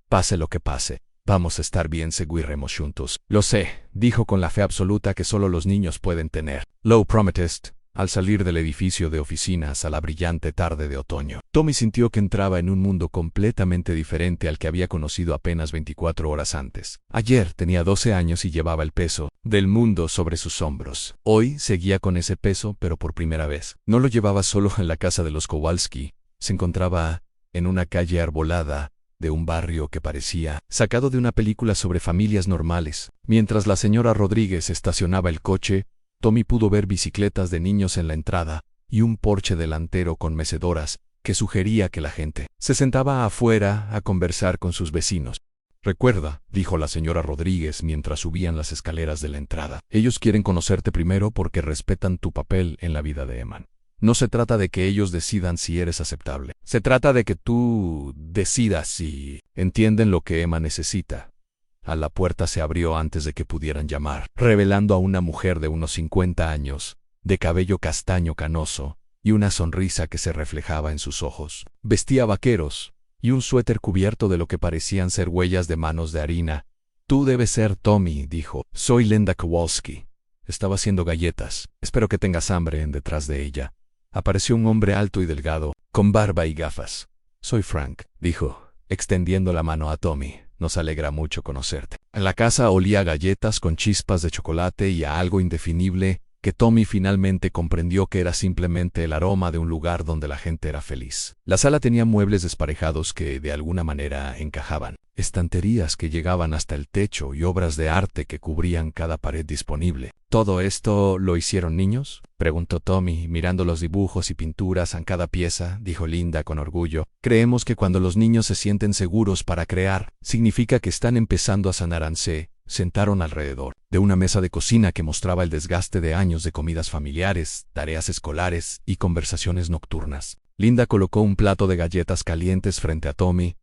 Pase lo que pase, vamos a estar bien, seguiremos juntos. Lo sé, dijo con la fe absoluta que solo los niños pueden tener. Lo prometiste. Al salir del edificio de oficinas a la brillante tarde de otoño, Tommy sintió que entraba en un mundo completamente diferente al que había conocido apenas 24 horas antes. Ayer tenía 12 años y llevaba el peso del mundo sobre sus hombros. Hoy seguía con ese peso, pero por primera vez. No lo llevaba solo en la casa de los Kowalski. Se encontraba en una calle arbolada de un barrio que parecía sacado de una película sobre familias normales. Mientras la señora Rodríguez estacionaba el coche, Tommy pudo ver bicicletas de niños en la entrada y un porche delantero con mecedoras que sugería que la gente se sentaba afuera a conversar con sus vecinos. Recuerda, dijo la señora Rodríguez mientras subían las escaleras de la entrada, ellos quieren conocerte primero porque respetan tu papel en la vida de Emma. No se trata de que ellos decidan si eres aceptable. Se trata de que tú decidas si entienden lo que Emma necesita. La puerta se abrió antes de que pudieran llamar, revelando a una mujer de unos 50 años, de cabello castaño canoso, y una sonrisa que se reflejaba en sus ojos. Vestía vaqueros y un suéter cubierto de lo que parecían ser huellas de manos de harina. Tú debes ser Tommy, dijo. Soy Linda Kowalski. Estaba haciendo galletas. Espero que tengas hambre. Detrás de ella apareció un hombre alto y delgado, con barba y gafas. Soy Frank, dijo, extendiendo la mano a Tommy. Nos alegra mucho conocerte. En la casa olía a galletas con chispas de chocolate y a algo indefinible que Tommy finalmente comprendió que era simplemente el aroma de un lugar donde la gente era feliz. La sala tenía muebles desparejados que de alguna manera encajaban, estanterías que llegaban hasta el techo y obras de arte que cubrían cada pared disponible. ¿Todo esto lo hicieron niños?, preguntó Tommy, mirando los dibujos y pinturas en cada pieza. Dijo Linda con orgullo. Creemos que cuando los niños se sienten seguros para crear, significa que están empezando a sanarse sentaron alrededor de una mesa de cocina que mostraba el desgaste de años de comidas familiares, tareas escolares y conversaciones nocturnas. Linda colocó un plato de galletas calientes frente a Tommy,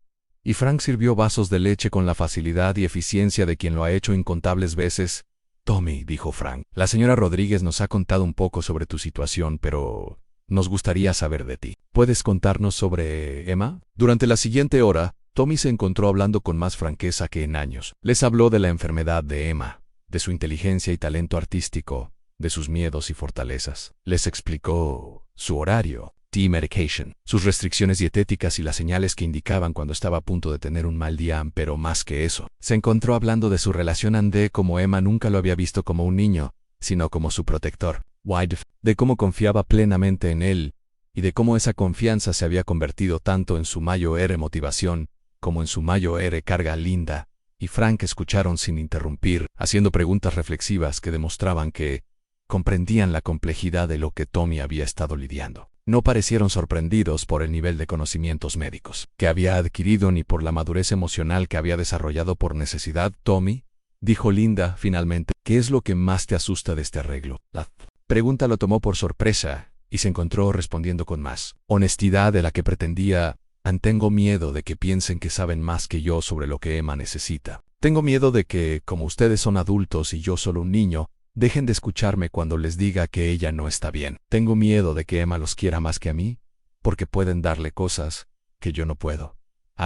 y Frank sirvió vasos de leche con la facilidad y eficiencia de quien lo ha hecho incontables veces. Tommy, dijo Frank, la señora Rodríguez nos ha contado un poco sobre tu situación, pero nos gustaría saber de ti. ¿Puedes contarnos sobre Emma? Durante la siguiente hora, Tommy se encontró hablando con más franqueza que en años. Les habló de la enfermedad de Emma, de su inteligencia y talento artístico, de sus miedos y fortalezas. Les explicó su horario, tea medication, sus restricciones dietéticas y las señales que indicaban cuando estaba a punto de tener un mal día, pero más que eso. Se encontró hablando de su relación Andé, como Emma nunca lo había visto como un niño, sino como su protector. White, de cómo confiaba plenamente en él, y de cómo esa confianza se había convertido tanto en su mayor motivación, como en su mayor carga. Linda y Frank escucharon sin interrumpir, haciendo preguntas reflexivas que demostraban que comprendían la complejidad de lo que Tommy había estado lidiando. No parecieron sorprendidos por el nivel de conocimientos médicos que había adquirido ni por la madurez emocional que había desarrollado por necesidad. Tommy, dijo Linda finalmente, ¿qué es lo que más te asusta de este arreglo? La pregunta lo tomó por sorpresa y se encontró respondiendo con más honestidad de la que pretendía. Tengo miedo de que piensen que saben más que yo sobre lo que Emma necesita. Tengo miedo de que, como ustedes son adultos y yo solo un niño, dejen de escucharme cuando les diga que ella no está bien. Tengo miedo de que Emma los quiera más que a mí, porque pueden darle cosas que yo no puedo.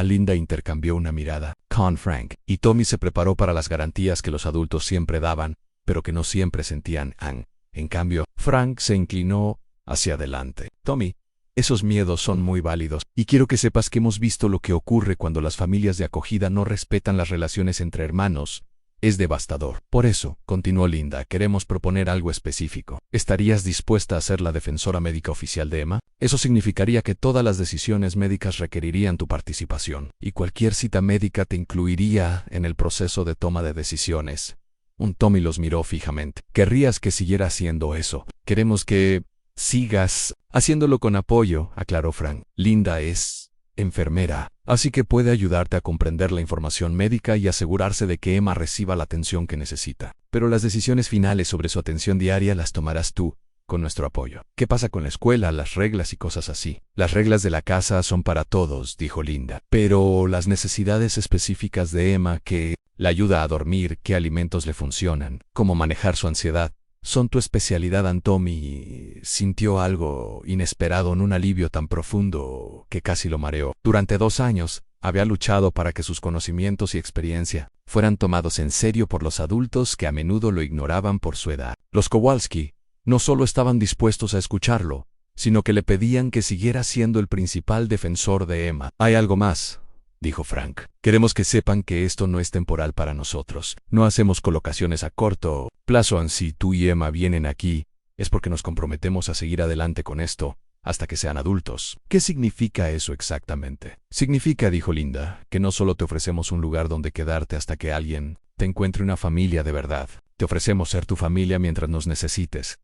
Linda intercambió una mirada con Frank, y Tommy se preparó para las garantías que los adultos siempre daban, pero que no siempre sentían. En cambio, Frank se inclinó hacia adelante. Tommy, esos miedos son muy válidos, y quiero que sepas que hemos visto lo que ocurre cuando las familias de acogida no respetan las relaciones entre hermanos. Es devastador. Por eso, continuó Linda, queremos proponer algo específico. ¿Estarías dispuesta a ser la defensora médica oficial de Emma? Eso significaría que todas las decisiones médicas requerirían tu participación, y cualquier cita médica te incluiría en el proceso de toma de decisiones. Tommy los miró fijamente. ¿Querrías que siguiera haciendo eso? Queremos que sigas haciéndolo con apoyo, aclaró Frank. Linda es enfermera, así que puede ayudarte a comprender la información médica y asegurarse de que Emma reciba la atención que necesita. Pero las decisiones finales sobre su atención diaria las tomarás tú, con nuestro apoyo. ¿Qué pasa con la escuela, las reglas y cosas así? Las reglas de la casa son para todos, dijo Linda. Pero las necesidades específicas de Emma, que la ayuda a dormir, qué alimentos le funcionan, cómo manejar su ansiedad, son tu especialidad. Tommy sintió algo inesperado, en un alivio tan profundo que casi lo mareó. Durante 2 años, había luchado para que sus conocimientos y experiencia fueran tomados en serio por los adultos que a menudo lo ignoraban por su edad. Los Kowalski no solo estaban dispuestos a escucharlo, sino que le pedían que siguiera siendo el principal defensor de Emma. Hay algo más, dijo Frank. Queremos que sepan que esto no es temporal para nosotros. No hacemos colocaciones a corto plazo. Si tú y Emma vienen aquí, es porque nos comprometemos a seguir adelante con esto hasta que sean adultos. ¿Qué significa eso exactamente? Significa, dijo Linda, que no solo te ofrecemos un lugar donde quedarte hasta que alguien te encuentre una familia de verdad. Te ofrecemos ser tu familia mientras nos necesites.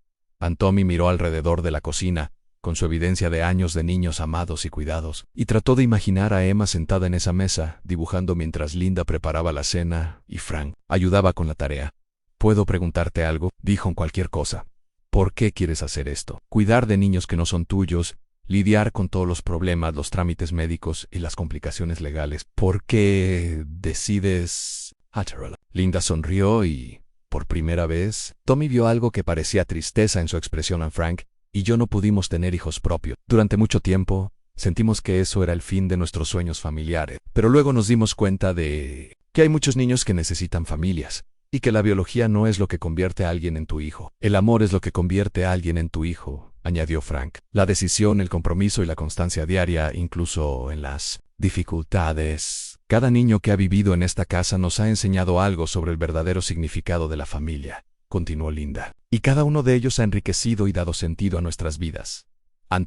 Tommy miró alrededor de la cocina, con su evidencia de años de niños amados y cuidados, y trató de imaginar a Emma sentada en esa mesa, dibujando mientras Linda preparaba la cena y Frank ayudaba con la tarea. ¿Puedo preguntarte algo? Dijo cualquier cosa. ¿Por qué quieres hacer esto? Cuidar de niños que no son tuyos, lidiar con todos los problemas, los trámites médicos y las complicaciones legales. ¿Por qué decides hacerlo? Linda sonrió y, por primera vez, Tommy vio algo que parecía tristeza en su expresión. Frank y yo no pudimos tener hijos propios. Durante mucho tiempo, sentimos que eso era el fin de nuestros sueños familiares. Pero luego nos dimos cuenta de que hay muchos niños que necesitan familias, y que la biología no es lo que convierte a alguien en tu hijo. El amor es lo que convierte a alguien en tu hijo, añadió Frank. La decisión, el compromiso y la constancia diaria, incluso en las dificultades. Cada niño que ha vivido en esta casa nos ha enseñado algo sobre el verdadero significado de la familia, continuó Linda. Y cada uno de ellos ha enriquecido y dado sentido a nuestras vidas.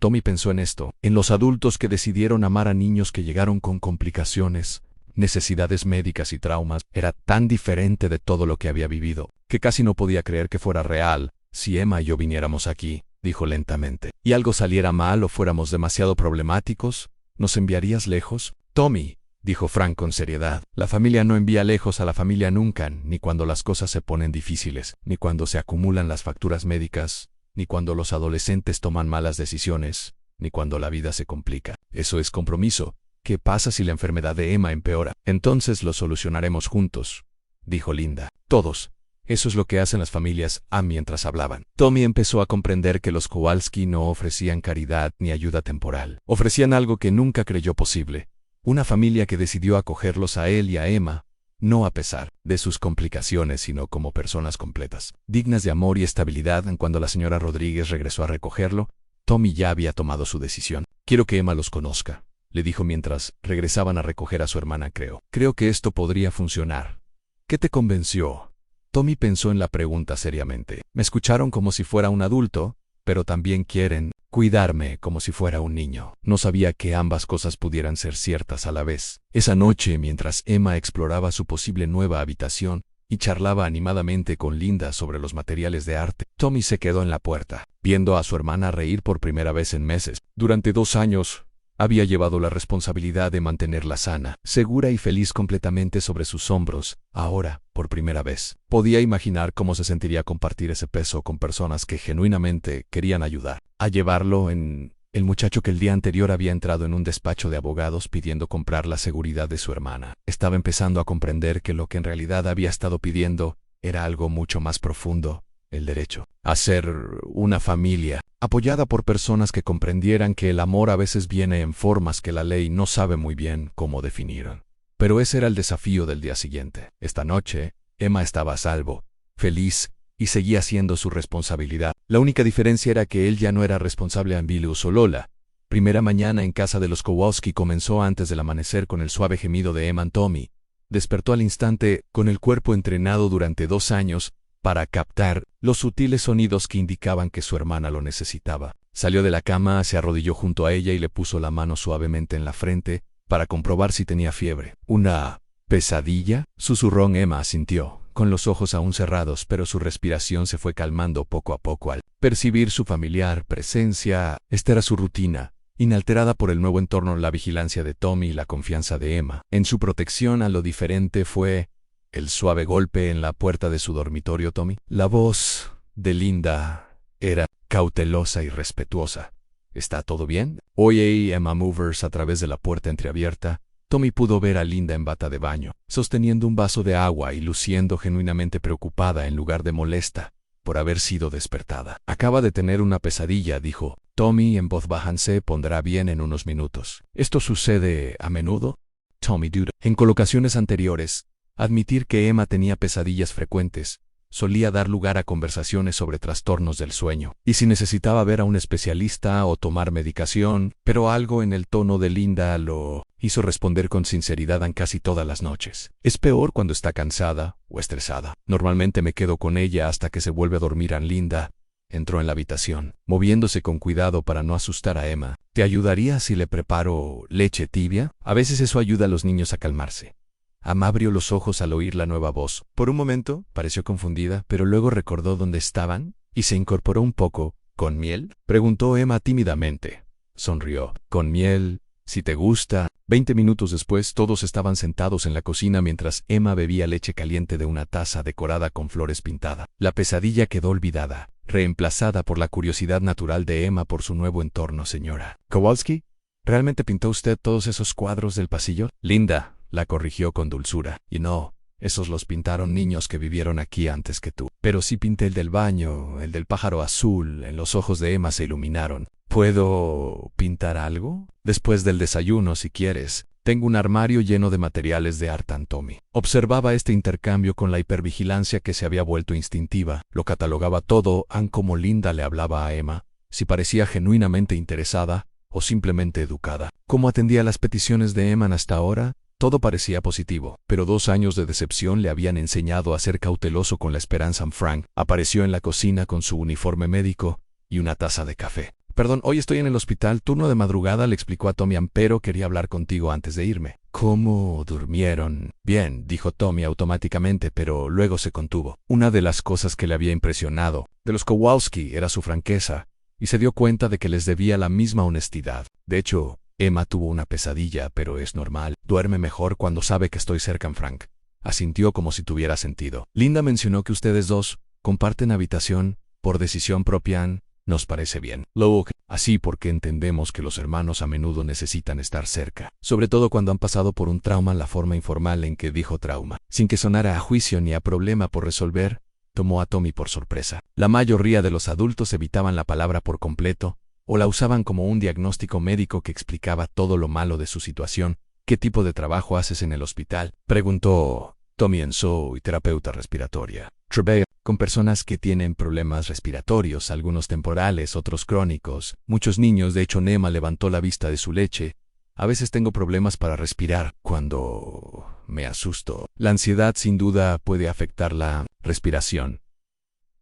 Tommy pensó en esto, en los adultos que decidieron amar a niños que llegaron con complicaciones, necesidades médicas y traumas. Era tan diferente de todo lo que había vivido, que casi no podía creer que fuera real. Si Emma y yo viniéramos aquí, dijo lentamente, y algo saliera mal o fuéramos demasiado problemáticos, ¿nos enviarías lejos? Tommy, dijo Frank con seriedad. La familia no envía lejos a la familia nunca, ni cuando las cosas se ponen difíciles, ni cuando se acumulan las facturas médicas, ni cuando los adolescentes toman malas decisiones, ni cuando la vida se complica. Eso es compromiso. ¿Qué pasa si la enfermedad de Emma empeora? Entonces lo solucionaremos juntos, dijo Linda. Todos. Eso es lo que hacen las familias. Mientras hablaban, Tommy empezó a comprender que los Kowalski no ofrecían caridad ni ayuda temporal. Ofrecían algo que nunca creyó posible. Una familia que decidió acogerlos a él y a Emma, no a pesar de sus complicaciones, sino como personas completas, dignas de amor y estabilidad. Cuando la señora Rodríguez regresó a recogerlo, Tommy ya había tomado su decisión. Quiero que Emma los conozca, le dijo mientras regresaban a recoger a su hermana. Creo que esto podría funcionar. ¿Qué te convenció? Tommy pensó en la pregunta seriamente. Me escucharon como si fuera un adulto, pero también quieren cuidarme como si fuera un niño. No sabía que ambas cosas pudieran ser ciertas a la vez. Esa noche, mientras Emma exploraba su posible nueva habitación y charlaba animadamente con Linda sobre los materiales de arte, Tommy se quedó en la puerta, viendo a su hermana reír por primera vez en meses. Durante 2 años, había llevado la responsabilidad de mantenerla sana, segura y feliz completamente sobre sus hombros. Ahora, por primera vez, podía imaginar cómo se sentiría compartir ese peso con personas que genuinamente querían ayudar. A llevarlo en el muchacho que el día anterior había entrado en un despacho de abogados pidiendo comprar la seguridad de su hermana. Estaba empezando a comprender que lo que en realidad había estado pidiendo era algo mucho más profundo: el derecho a ser una familia, apoyada por personas que comprendieran que el amor a veces viene en formas que la ley no sabe muy bien cómo definir. Pero ese era el desafío del día siguiente. Esta noche, Emma estaba a salvo, feliz, y seguía siendo su responsabilidad. La única diferencia era que él ya no era responsable en Billy o Lola. Primera mañana en casa de los Kowalski comenzó antes del amanecer con el suave gemido de Emma. Tommy despertó al instante, con el cuerpo entrenado durante 2 años, para captar los sutiles sonidos que indicaban que su hermana lo necesitaba. Salió de la cama, se arrodilló junto a ella y le puso la mano suavemente en la frente para comprobar si tenía fiebre. ¿Una pesadilla?, susurró. Emma asintió, con los ojos aún cerrados, pero su respiración se fue calmando poco a poco al percibir su familiar presencia. Esta era su rutina, inalterada por el nuevo entorno, la vigilancia de Tommy y la confianza de Emma en su protección. A lo diferente fue el suave golpe en la puerta de su dormitorio. Tommy. La voz de Linda era cautelosa y respetuosa. ¿Está todo bien? Oye, Emma Movers. A través de la puerta entreabierta, Tommy pudo ver a Linda en bata de baño, sosteniendo un vaso de agua y luciendo genuinamente preocupada en lugar de molesta por haber sido despertada. Acaba de tener una pesadilla, dijo Tommy en voz baja. Se pondrá bien en unos minutos. ¿Esto sucede a menudo? Tommy dudó. En colocaciones anteriores, admitir que Emma tenía pesadillas frecuentes solía dar lugar a conversaciones sobre trastornos del sueño y si necesitaba ver a un especialista o tomar medicación, pero algo en el tono de Linda lo hizo responder con sinceridad en casi todas las noches. Es peor cuando está cansada o estresada. Normalmente me quedo con ella hasta que se vuelve a dormir. Linda entró en la habitación, moviéndose con cuidado para no asustar a Emma. ¿Te ayudaría si le preparo leche tibia? A veces eso ayuda a los niños a calmarse. Emma abrió los ojos al oír la nueva voz. Por un momento pareció confundida, pero luego recordó dónde estaban y se incorporó un poco. ¿Con miel?, preguntó Emma tímidamente. Sonrió. ¿Con miel? Si te gusta. 20 minutos después, todos estaban sentados en la cocina mientras Emma bebía leche caliente de una taza decorada con flores pintadas. La pesadilla quedó olvidada, reemplazada por la curiosidad natural de Emma por su nuevo entorno. Señora Kowalski, ¿realmente pintó usted todos esos cuadros del pasillo? Linda la corrigió con dulzura. Y no, esos los pintaron niños que vivieron aquí antes que tú. Pero sí pinté el del baño, el del pájaro azul. En los ojos de Emma se iluminaron. ¿Puedo pintar algo? Después del desayuno, si quieres. Tengo un armario lleno de materiales de arte. Tommy observaba este intercambio con la hipervigilancia que se había vuelto instintiva. Lo catalogaba todo, como Linda le hablaba a Emma, si parecía genuinamente interesada o simplemente educada. ¿Cómo atendía las peticiones de Emma hasta ahora? Todo parecía positivo, pero 2 años de decepción le habían enseñado a ser cauteloso con la esperanza. Frank apareció en la cocina con su uniforme médico y una taza de café. Perdón, hoy estoy en el hospital, turno de madrugada, le explicó a Tommy, pero quería hablar contigo antes de irme. ¿Cómo durmieron? Bien, dijo Tommy automáticamente, pero luego se contuvo. Una de las cosas que le había impresionado de los Kowalski era su franqueza, y se dio cuenta de que les debía la misma honestidad. De hecho, Emma tuvo una pesadilla, pero es normal. Duerme mejor cuando sabe que estoy cerca. Frank asintió como si tuviera sentido. Linda mencionó que ustedes dos comparten habitación por decisión propia. Nos parece bien. Luego, así porque entendemos que los hermanos a menudo necesitan estar cerca, sobre todo cuando han pasado por un trauma. La forma informal en que dijo trauma, sin que sonara a juicio ni a problema por resolver, tomó a Tommy por sorpresa. La mayoría de los adultos evitaban la palabra por completo, o la usaban como un diagnóstico médico que explicaba todo lo malo de su situación. ¿Qué tipo de trabajo haces en el hospital?, preguntó Tommy. Soy terapeuta respiratoria. Trabajo con personas que tienen problemas respiratorios, algunos temporales, otros crónicos. Muchos niños. De hecho, Emma levantó la vista de su leche. A veces tengo problemas para respirar cuando me asusto. La ansiedad sin duda puede afectar la respiración,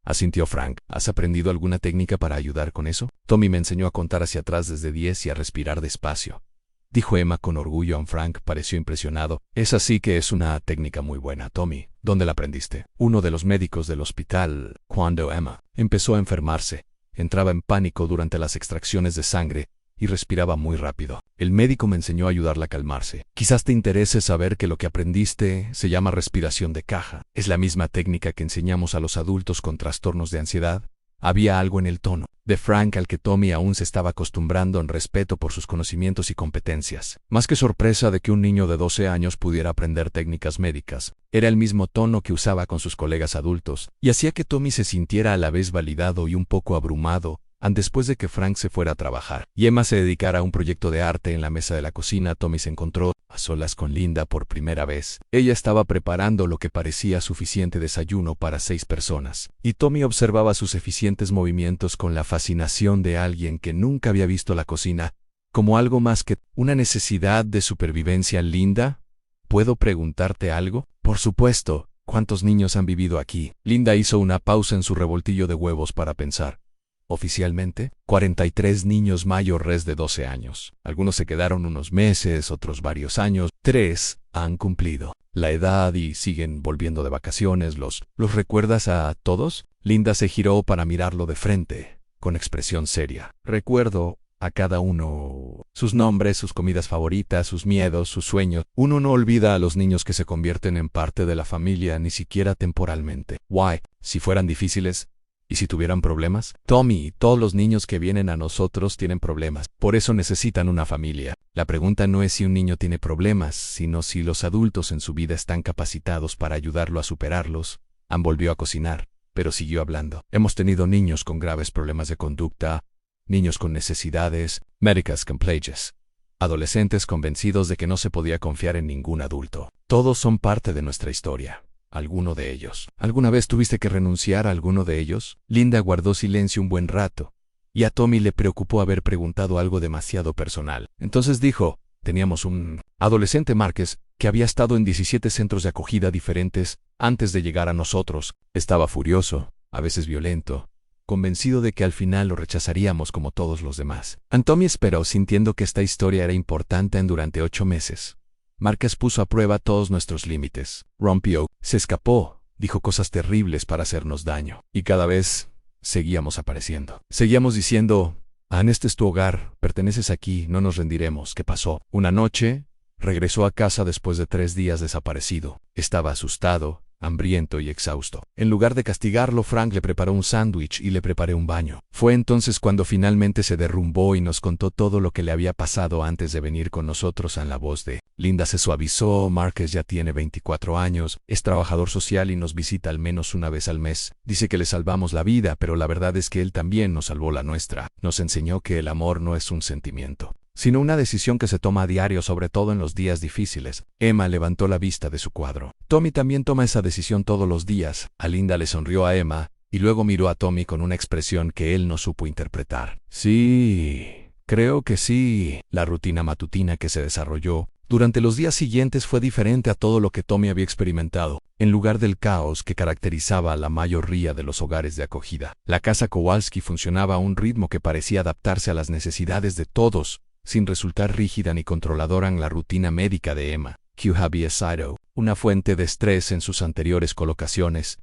asintió Frank. ¿Has aprendido alguna técnica para ayudar con eso? Tommy me enseñó a contar hacia atrás desde 10 y a respirar despacio, dijo Emma con orgullo. Frank pareció impresionado. Es así que es una técnica muy buena, Tommy. ¿Dónde la aprendiste? Uno de los médicos del hospital. Cuando Emma empezó a enfermarse, entraba en pánico durante las extracciones de sangre y respiraba muy rápido. El médico me enseñó a ayudarla a calmarse. Quizás te interese saber que lo que aprendiste se llama respiración de caja. Es la misma técnica que enseñamos a los adultos con trastornos de ansiedad. Había algo en el tono de Frank al que Tommy aún se estaba acostumbrando, en respeto por sus conocimientos y competencias. Más que sorpresa de que un niño de 12 años pudiera aprender técnicas médicas, era el mismo tono que usaba con sus colegas adultos, y hacía que Tommy se sintiera a la vez validado y un poco abrumado. Después de que Frank se fuera a trabajar y Emma se dedicara a un proyecto de arte en la mesa de la cocina, Tommy se encontró a solas con Linda por primera vez. Ella estaba preparando lo que parecía suficiente desayuno para 6 personas, y Tommy observaba sus eficientes movimientos con la fascinación de alguien que nunca había visto la cocina como algo más que una necesidad de supervivencia. Linda, ¿puedo preguntarte algo? Por supuesto. ¿Cuántos niños han vivido aquí? Linda hizo una pausa en su revoltillo de huevos para pensar. Oficialmente, 43 niños mayores de 12 años. Algunos se quedaron unos meses, otros varios años. 3 han cumplido la edad y siguen volviendo de vacaciones. ¿Los recuerdas a todos? Linda se giró para mirarlo de frente, con expresión seria. Recuerdo a cada uno. Sus nombres, sus comidas favoritas, sus miedos, sus sueños. Uno no olvida a los niños que se convierten en parte de la familia, ni siquiera temporalmente. Why, si fueran difíciles, ¿y si tuvieran problemas? Tommy, todos los niños que vienen a nosotros tienen problemas. Por eso necesitan una familia. La pregunta no es si un niño tiene problemas, sino si los adultos en su vida están capacitados para ayudarlo a superarlos. Ann volvió a cocinar, pero siguió hablando. Hemos tenido niños con graves problemas de conducta, niños con necesidades médicas complejas, adolescentes convencidos de que no se podía confiar en ningún adulto. Todos son parte de nuestra historia. ¿Alguno de ellos? ¿Alguna vez tuviste que renunciar a alguno de ellos? Linda guardó silencio un buen rato, y a Tommy le preocupó haber preguntado algo demasiado personal. Entonces dijo, teníamos un adolescente, Márquez, que había estado en 17 centros de acogida diferentes antes de llegar a nosotros. Estaba furioso, a veces violento, convencido de que al final lo rechazaríamos como todos los demás. Tommy esperó, sintiendo que esta historia era importante. Durante 8 meses. Márquez puso a prueba todos nuestros límites. Rompió, se escapó, dijo cosas terribles para hacernos daño. Y cada vez seguíamos apareciendo. Seguíamos diciendo, Ann, este es tu hogar, perteneces aquí, no nos rendiremos. ¿Qué pasó? Una noche, regresó a casa después de 3 días desaparecido. Estaba asustado, hambriento y exhausto. En lugar de castigarlo, Frank le preparó un sándwich y le preparé un baño. Fue entonces cuando finalmente se derrumbó y nos contó todo lo que le había pasado antes de venir con nosotros. En la voz de Linda se suavizó. Márquez ya tiene 24 años, es trabajador social y nos visita al menos una vez al mes. Dice que le salvamos la vida, pero la verdad es que él también nos salvó la nuestra. Nos enseñó que el amor no es un sentimiento, sino una decisión que se toma a diario, sobre todo en los días difíciles. Emma levantó la vista de su cuadro. Tommy también toma esa decisión todos los días. A Linda le sonrió a Emma, y luego miró a Tommy con una expresión que él no supo interpretar. Sí, creo que sí. La rutina matutina que se desarrolló durante los días siguientes fue diferente a todo lo que Tommy había experimentado. En lugar del caos que caracterizaba a la mayoría de los hogares de acogida, la casa Kowalski funcionaba a un ritmo que parecía adaptarse a las necesidades de todos, sin resultar rígida ni controladora. En la rutina médica de Emma, que había sido una fuente de estrés en sus anteriores colocaciones,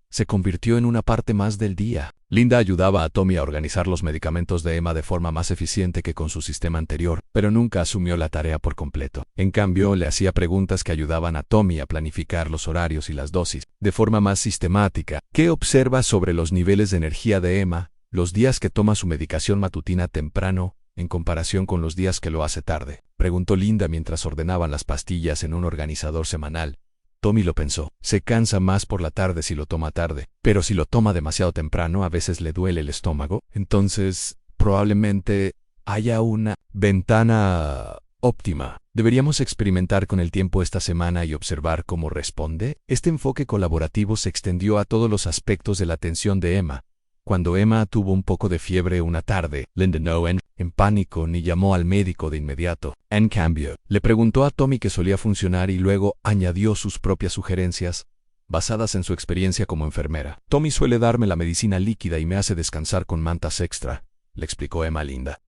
se convirtió en una parte más del día. Linda ayudaba a Tommy a organizar los medicamentos de Emma de forma más eficiente que con su sistema anterior, pero nunca asumió la tarea por completo. En cambio, le hacía preguntas que ayudaban a Tommy a planificar los horarios y las dosis de forma más sistemática. ¿Qué observa sobre los niveles de energía de Emma los días que toma su medicación matutina temprano en comparación con los días que lo hace tarde? Preguntó Linda mientras ordenaban las pastillas en un organizador semanal. Tommy lo pensó. Se cansa más por la tarde si lo toma tarde, pero si lo toma demasiado temprano a veces le duele el estómago. Entonces, probablemente haya una ventana óptima. Deberíamos experimentar con el tiempo esta semana y observar cómo responde. Este enfoque colaborativo se extendió a todos los aspectos de la atención de Emma. Cuando Emma tuvo un poco de fiebre una tarde, Linda no entró en pánico ni llamó al médico de inmediato. En cambio, le preguntó a Tommy qué solía funcionar y luego añadió sus propias sugerencias, basadas en su experiencia como enfermera. Tommy suele darme la medicina líquida y me hace descansar con mantas extra, le explicó Emma a Linda.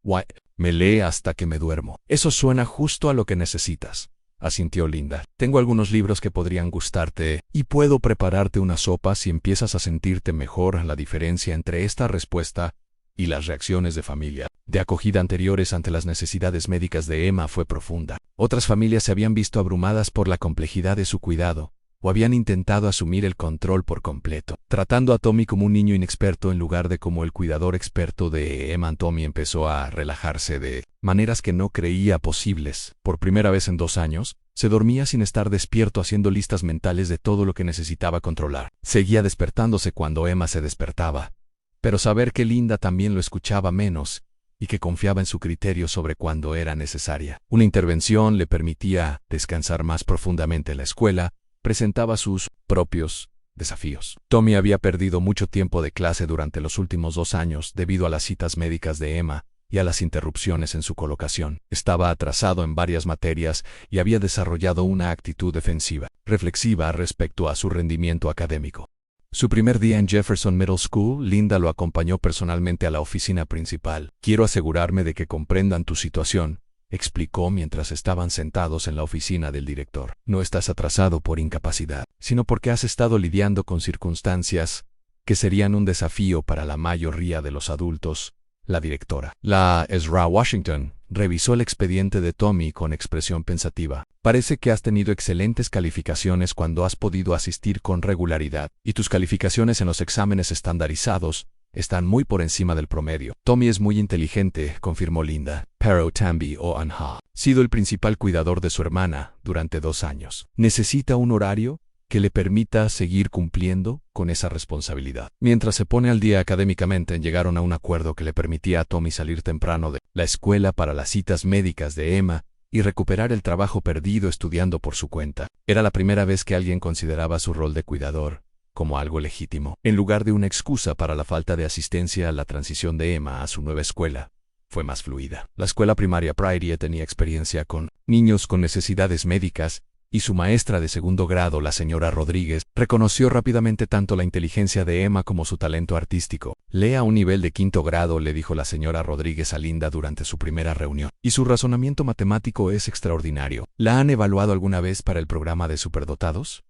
Me lee hasta que me duermo. Eso suena justo a lo que necesitas, asintió Linda. Tengo algunos libros que podrían gustarte y puedo prepararte una sopa si empiezas a sentirte mejor. La diferencia entre esta respuesta y las reacciones de familia de acogida anteriores ante las necesidades médicas de Emma fue profunda. Otras familias se habían visto abrumadas por la complejidad de su cuidado o habían intentado asumir el control por completo, tratando a Tommy como un niño inexperto en lugar de como el cuidador experto de Emma. Tommy empezó a relajarse de maneras que no creía posibles. Por primera vez en 2 años, se dormía sin estar despierto haciendo listas mentales de todo lo que necesitaba controlar. Seguía despertándose cuando Emma se despertaba, pero saber que Linda también lo escuchaba menos y que confiaba en su criterio sobre cuándo era necesaria. Una intervención le permitía descansar más profundamente en la escuela, presentaba sus propios desafíos. Tommy había perdido mucho tiempo de clase durante los últimos 2 años debido a las citas médicas de Emma y a las interrupciones en su colocación. Estaba atrasado en varias materias y había desarrollado una actitud defensiva, reflexiva respecto a su rendimiento académico. Su primer día en Jefferson Middle School, Linda lo acompañó personalmente a la oficina principal. Quiero asegurarme de que comprendan tu situación, explicó mientras estaban sentados en la oficina del director. No estás atrasado por incapacidad, sino porque has estado lidiando con circunstancias que serían un desafío para la mayoría de los adultos. La directora, la Ezra Washington, revisó el expediente de Tommy con expresión pensativa. Parece que has tenido excelentes calificaciones cuando has podido asistir con regularidad, y tus calificaciones en los exámenes estandarizados están muy por encima del promedio. Tommy es muy inteligente, confirmó Linda, pero también ha sido el principal cuidador de su hermana durante 2 años. Necesita un horario que le permita seguir cumpliendo con esa responsabilidad. Mientras se pone al día académicamente, llegaron a un acuerdo que le permitía a Tommy salir temprano de la escuela para las citas médicas de Emma y recuperar el trabajo perdido estudiando por su cuenta. Era la primera vez que alguien consideraba su rol de cuidador como algo legítimo, en lugar de una excusa para la falta de asistencia. La transición de Emma a su nueva escuela fue más fluida. La escuela primaria Prairie tenía experiencia con niños con necesidades médicas, y su maestra de 2º grado, la señora Rodríguez, reconoció rápidamente tanto la inteligencia de Emma como su talento artístico. Lee a un nivel de 5º grado, le dijo la señora Rodríguez a Linda durante su primera reunión, y su razonamiento matemático es extraordinario. ¿La han evaluado alguna vez para el programa de superdotados?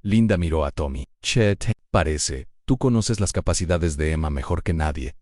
Linda miró a Tommy. Chet, parece, tú conoces las capacidades de Emma mejor que nadie.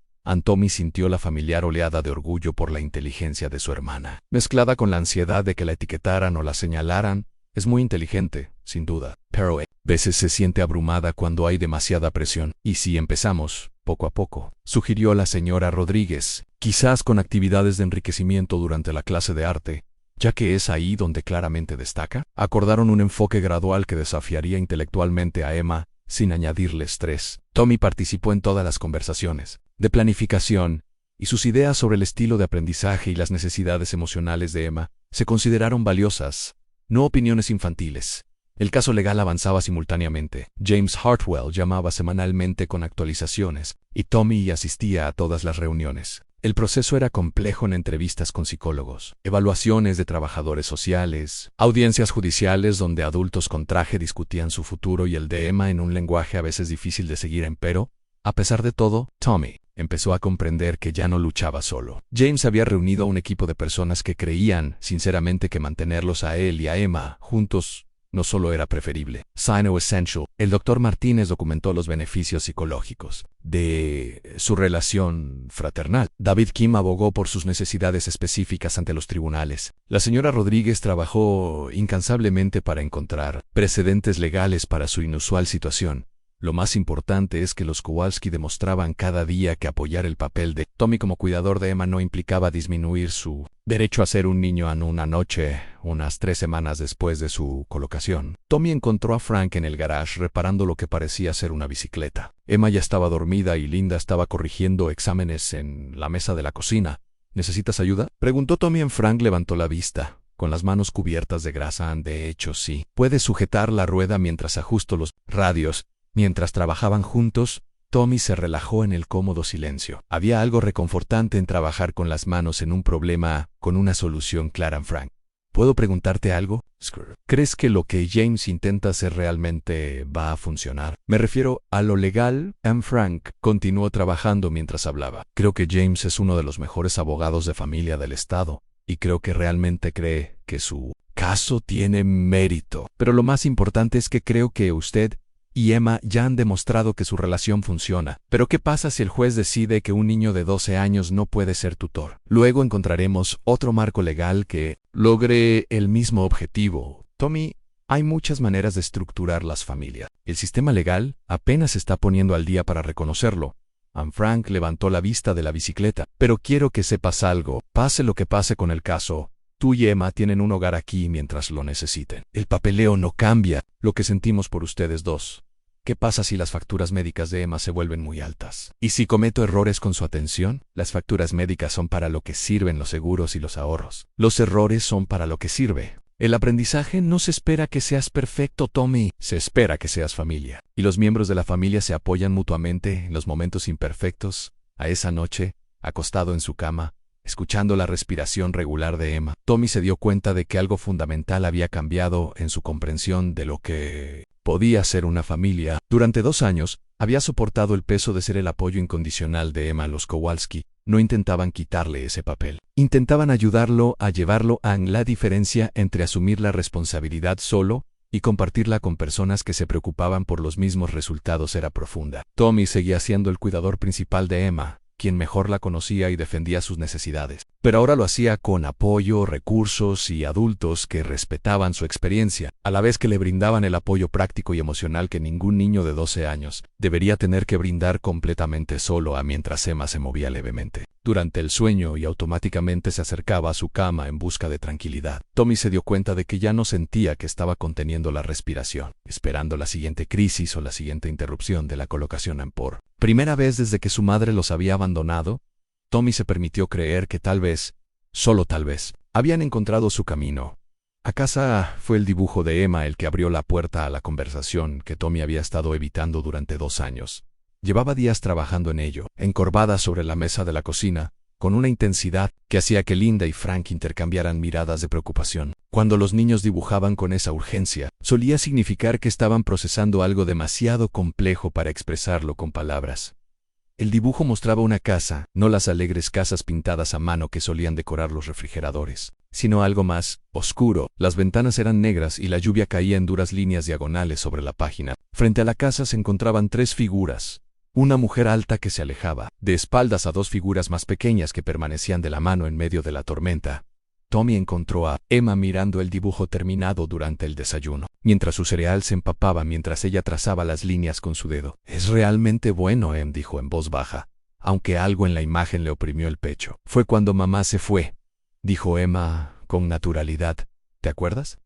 Tommy sintió la familiar oleada de orgullo por la inteligencia de su hermana, mezclada con la ansiedad de que la etiquetaran o la señalaran. Es muy inteligente, sin duda, pero a veces se siente abrumada cuando hay demasiada presión. ¿Y si empezamos, poco a poco?, sugirió la señora Rodríguez, quizás con actividades de enriquecimiento durante la clase de arte, ya que es ahí donde claramente destaca. Acordaron un enfoque gradual que desafiaría intelectualmente a Emma, sin añadirle estrés. Tommy participó en todas las conversaciones de planificación, y sus ideas sobre el estilo de aprendizaje y las necesidades emocionales de Emma se consideraron valiosas, no opiniones infantiles. El caso legal avanzaba simultáneamente. James Hartwell llamaba semanalmente con actualizaciones, y Tommy asistía a todas las reuniones. El proceso era complejo en entrevistas con psicólogos, evaluaciones de trabajadores sociales, audiencias judiciales donde adultos con traje discutían su futuro y el de Emma en un lenguaje a veces difícil de seguir. Pero, a pesar de todo, Tommy empezó a comprender que ya no luchaba solo. James había reunido a un equipo de personas que creían, sinceramente, que mantenerlos a él y a Emma juntos no solo era preferible, sino essential. El doctor Martínez documentó los beneficios psicológicos de su relación fraternal. David Kim abogó por sus necesidades específicas ante los tribunales. La señora Rodríguez trabajó incansablemente para encontrar precedentes legales para su inusual situación. Lo más importante es que los Kowalski demostraban cada día que apoyar el papel de Tommy como cuidador de Emma no implicaba disminuir su derecho a ser un niño en una noche, unas 3 semanas después de su colocación. Tommy encontró a Frank en el garage reparando lo que parecía ser una bicicleta. Emma ya estaba dormida y Linda estaba corrigiendo exámenes en la mesa de la cocina. ¿Necesitas ayuda?, preguntó Tommy. Frank levantó la vista, con las manos cubiertas de grasa. De hecho, sí. ¿Puedes sujetar la rueda mientras ajusto los radios? Mientras trabajaban juntos, Tommy se relajó en el cómodo silencio. Había algo reconfortante en trabajar con las manos en un problema con una solución clara. Frank, ¿puedo preguntarte algo? ¿Crees que lo que James intenta hacer realmente va a funcionar? Me refiero a lo legal. Frank continuó trabajando mientras hablaba. Creo que James es uno de los mejores abogados de familia del estado, y creo que realmente cree que su caso tiene mérito. Pero lo más importante es que creo que usted y Emma ya han demostrado que su relación funciona. Pero ¿qué pasa si el juez decide que un niño de 12 años no puede ser tutor? Luego encontraremos otro marco legal que logre el mismo objetivo. Tommy, hay muchas maneras de estructurar las familias. El sistema legal apenas se está poniendo al día para reconocerlo. Frank levantó la vista de la bicicleta. Pero quiero que sepas algo. Pase lo que pase con el caso, tú y Emma tienen un hogar aquí mientras lo necesiten. El papeleo no cambia lo que sentimos por ustedes dos. ¿Qué pasa si las facturas médicas de Emma se vuelven muy altas? ¿Y si cometo errores con su atención? Las facturas médicas son para lo que sirven los seguros y los ahorros. Los errores son para lo que sirve el aprendizaje. No se espera que seas perfecto, Tommy. Se espera que seas familia. Y los miembros de la familia se apoyan mutuamente en los momentos imperfectos. A esa noche, acostado en su cama, escuchando la respiración regular de Emma, Tommy se dio cuenta de que algo fundamental había cambiado en su comprensión de lo que podía ser una familia. Durante 2 años, había soportado el peso de ser el apoyo incondicional de Emma. Los Kowalski no intentaban quitarle ese papel. Intentaban ayudarlo a llevarlo a la diferencia entre asumir la responsabilidad solo y compartirla con personas que se preocupaban por los mismos resultados era profunda. Tommy seguía siendo el cuidador principal de Emma, quien mejor la conocía y defendía sus necesidades. Pero ahora lo hacía con apoyo, recursos y adultos que respetaban su experiencia, a la vez que le brindaban el apoyo práctico y emocional que ningún niño de 12 años debería tener que brindar completamente solo mientras Emma se movía levemente durante el sueño y automáticamente se acercaba a su cama en busca de tranquilidad. Tommy se dio cuenta de que ya no sentía que estaba conteniendo la respiración, esperando la siguiente crisis o la siguiente interrupción de la colocación. Por primera vez desde que su madre los había abandonado, Tommy se permitió creer que tal vez, solo tal vez, habían encontrado su camino. A casa fue el dibujo de Emma el que abrió la puerta a la conversación que Tommy había estado evitando durante 2 años. Llevaba días trabajando en ello, encorvada sobre la mesa de la cocina, con una intensidad que hacía que Linda y Frank intercambiaran miradas de preocupación. Cuando los niños dibujaban con esa urgencia, solía significar que estaban procesando algo demasiado complejo para expresarlo con palabras. El dibujo mostraba una casa, no las alegres casas pintadas a mano que solían decorar los refrigeradores, sino algo más oscuro. Las ventanas eran negras y la lluvia caía en duras líneas diagonales sobre la página. Frente a la casa se encontraban 3 figuras. Una mujer alta que se alejaba, de espaldas a 2 figuras más pequeñas que permanecían de la mano en medio de la tormenta. Tommy encontró a Emma mirando el dibujo terminado durante el desayuno, mientras su cereal se empapaba mientras ella trazaba las líneas con su dedo. «Es realmente bueno», dijo en voz baja, aunque algo en la imagen le oprimió el pecho. «Fue cuando mamá se fue», dijo Emma con naturalidad. «¿Te acuerdas?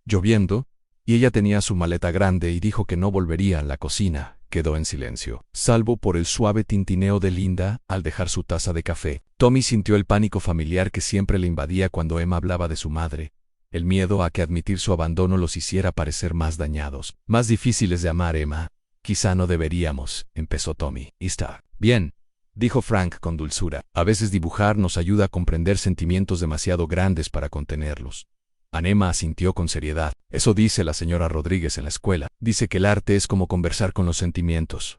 Lloviendo, y ella tenía su maleta grande y dijo que no volvería a la cocina». Quedó en silencio, salvo por el suave tintineo de Linda al dejar su taza de café. Tommy sintió el pánico familiar que siempre le invadía cuando Emma hablaba de su madre, el miedo a que admitir su abandono los hiciera parecer más dañados, más difíciles de amar. «Emma, quizá no deberíamos», empezó Tommy. «Está bien», dijo Frank con dulzura. «A veces dibujar nos ayuda a comprender sentimientos demasiado grandes para contenerlos». Emma asintió con seriedad. «Eso dice la señora Rodríguez en la escuela. Dice que el arte es como conversar con los sentimientos».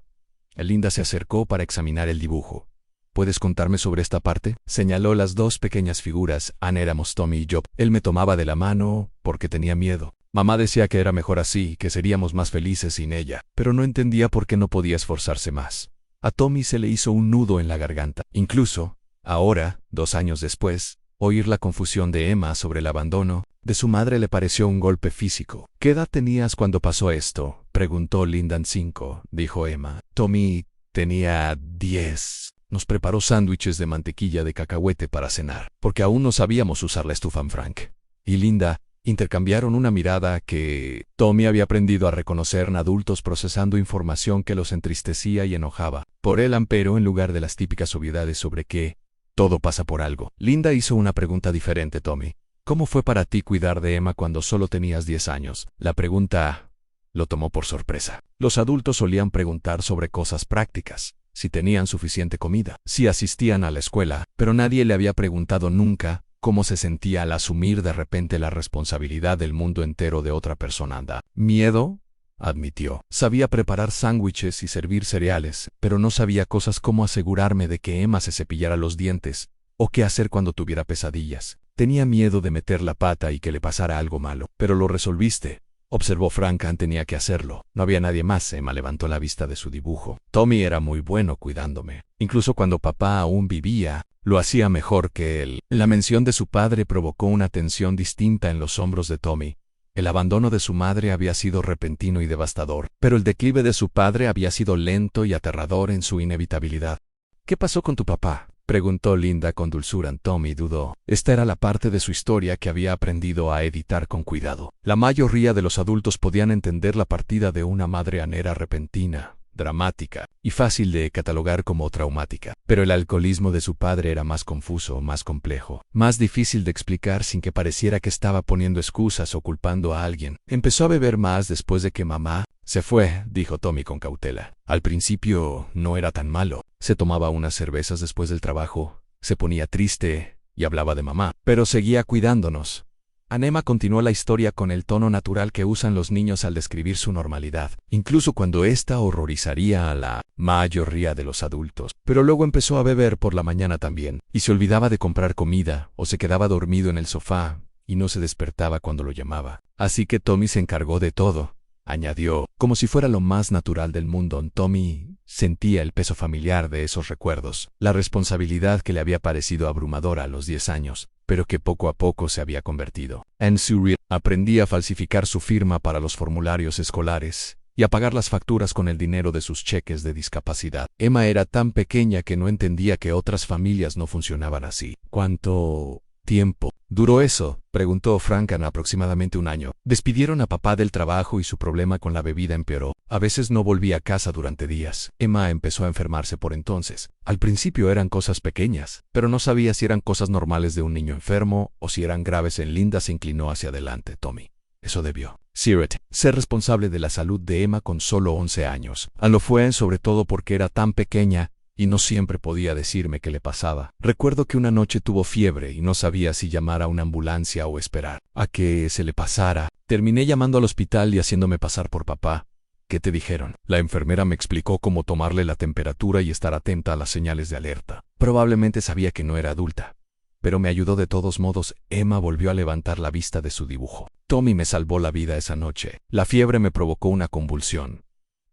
Linda se acercó para examinar el dibujo. «¿Puedes contarme sobre esta parte?», señaló las 2 pequeñas figuras. Éramos Tommy y yo. Él me tomaba de la mano porque tenía miedo. Mamá decía que era mejor así, que seríamos más felices sin ella, pero no entendía por qué no podía esforzarse más. A Tommy se le hizo un nudo en la garganta. Incluso, ahora, 2 años después, oír la confusión de Emma sobre el abandono de su madre le pareció un golpe físico. ¿Qué edad tenías cuando pasó esto?, preguntó Linda. 5, dijo Emma. Tommy tenía 10. Nos preparó sándwiches de mantequilla de cacahuete para cenar, porque aún no sabíamos usar la estufa Frank. Y Linda intercambiaron una mirada que Tommy había aprendido a reconocer en adultos procesando información que los entristecía y enojaba por él, pero en lugar de las típicas obviedades sobre que todo pasa por algo. Linda hizo una pregunta diferente. Tommy, ¿cómo fue para ti cuidar de Emma cuando solo tenías 10 años? La pregunta lo tomó por sorpresa. Los adultos solían preguntar sobre cosas prácticas, si tenían suficiente comida, si asistían a la escuela, pero nadie le había preguntado nunca cómo se sentía al asumir de repente la responsabilidad del mundo entero de otra persona. ¿Miedo?, admitió. Sabía preparar sándwiches y servir cereales, pero no sabía cosas como asegurarme de que Emma se cepillara los dientes, o qué hacer cuando tuviera pesadillas. Tenía miedo de meter la pata y que le pasara algo malo. Pero lo resolviste, observó Frank. Tenía que hacerlo. No había nadie más. Emma levantó la vista de su dibujo. Tommy era muy bueno cuidándome. Incluso cuando papá aún vivía, lo hacía mejor que él. La mención de su padre provocó una tensión distinta en los hombros de Tommy. El abandono de su madre había sido repentino y devastador, pero el declive de su padre había sido lento y aterrador en su inevitabilidad. ¿Qué pasó con tu papá?, preguntó Linda con dulzura. Tommy dudó. Esta era la parte de su historia que había aprendido a editar con cuidado. La mayoría de los adultos podían entender la partida de una madre era repentina, dramática y fácil de catalogar como traumática. Pero el alcoholismo de su padre era más confuso, más complejo, más difícil de explicar sin que pareciera que estaba poniendo excusas o culpando a alguien. Empezó a beber más después de que mamá se fue, dijo Tommy con cautela. Al principio no era tan malo. Se tomaba unas cervezas después del trabajo, se ponía triste y hablaba de mamá, pero seguía cuidándonos. Emma continuó la historia con el tono natural que usan los niños al describir su normalidad, incluso cuando ésta horrorizaría a la mayoría de los adultos. Pero luego empezó a beber por la mañana también, y se olvidaba de comprar comida, o se quedaba dormido en el sofá, y no se despertaba cuando lo llamaba. Así que Tommy se encargó de todo, añadió, como si fuera lo más natural del mundo. Tommy sentía el peso familiar de esos recuerdos, la responsabilidad que le había parecido abrumadora a los 10 años, pero que poco a poco se había convertido en surreal. Aprendí a falsificar su firma para los formularios escolares y a pagar las facturas con el dinero de sus cheques de discapacidad. Emma era tan pequeña que no entendía que otras familias no funcionaban así. ¿Cuánto tiempo duró eso?, preguntó Frank. En aproximadamente 1 año. Despidieron a papá del trabajo y su problema con la bebida empeoró. A veces no volvía a casa durante días. Emma empezó a enfermarse por entonces. Al principio eran cosas pequeñas, pero no sabía si eran cosas normales de un niño enfermo o si eran graves. Linda se inclinó hacia adelante. Tommy, eso debió ser responsable de la salud de Emma con solo 11 años. Lo fue sobre todo porque era tan pequeña y no siempre podía decirme qué le pasaba. Recuerdo que una noche tuvo fiebre y no sabía si llamar a una ambulancia o esperar a que se le pasara. Terminé llamando al hospital y haciéndome pasar por papá. ¿Qué te dijeron? La enfermera me explicó cómo tomarle la temperatura y estar atenta a las señales de alerta. Probablemente sabía que no era adulta, pero me ayudó de todos modos. Emma volvió a levantar la vista de su dibujo. Tommy me salvó la vida esa noche. La fiebre me provocó una convulsión,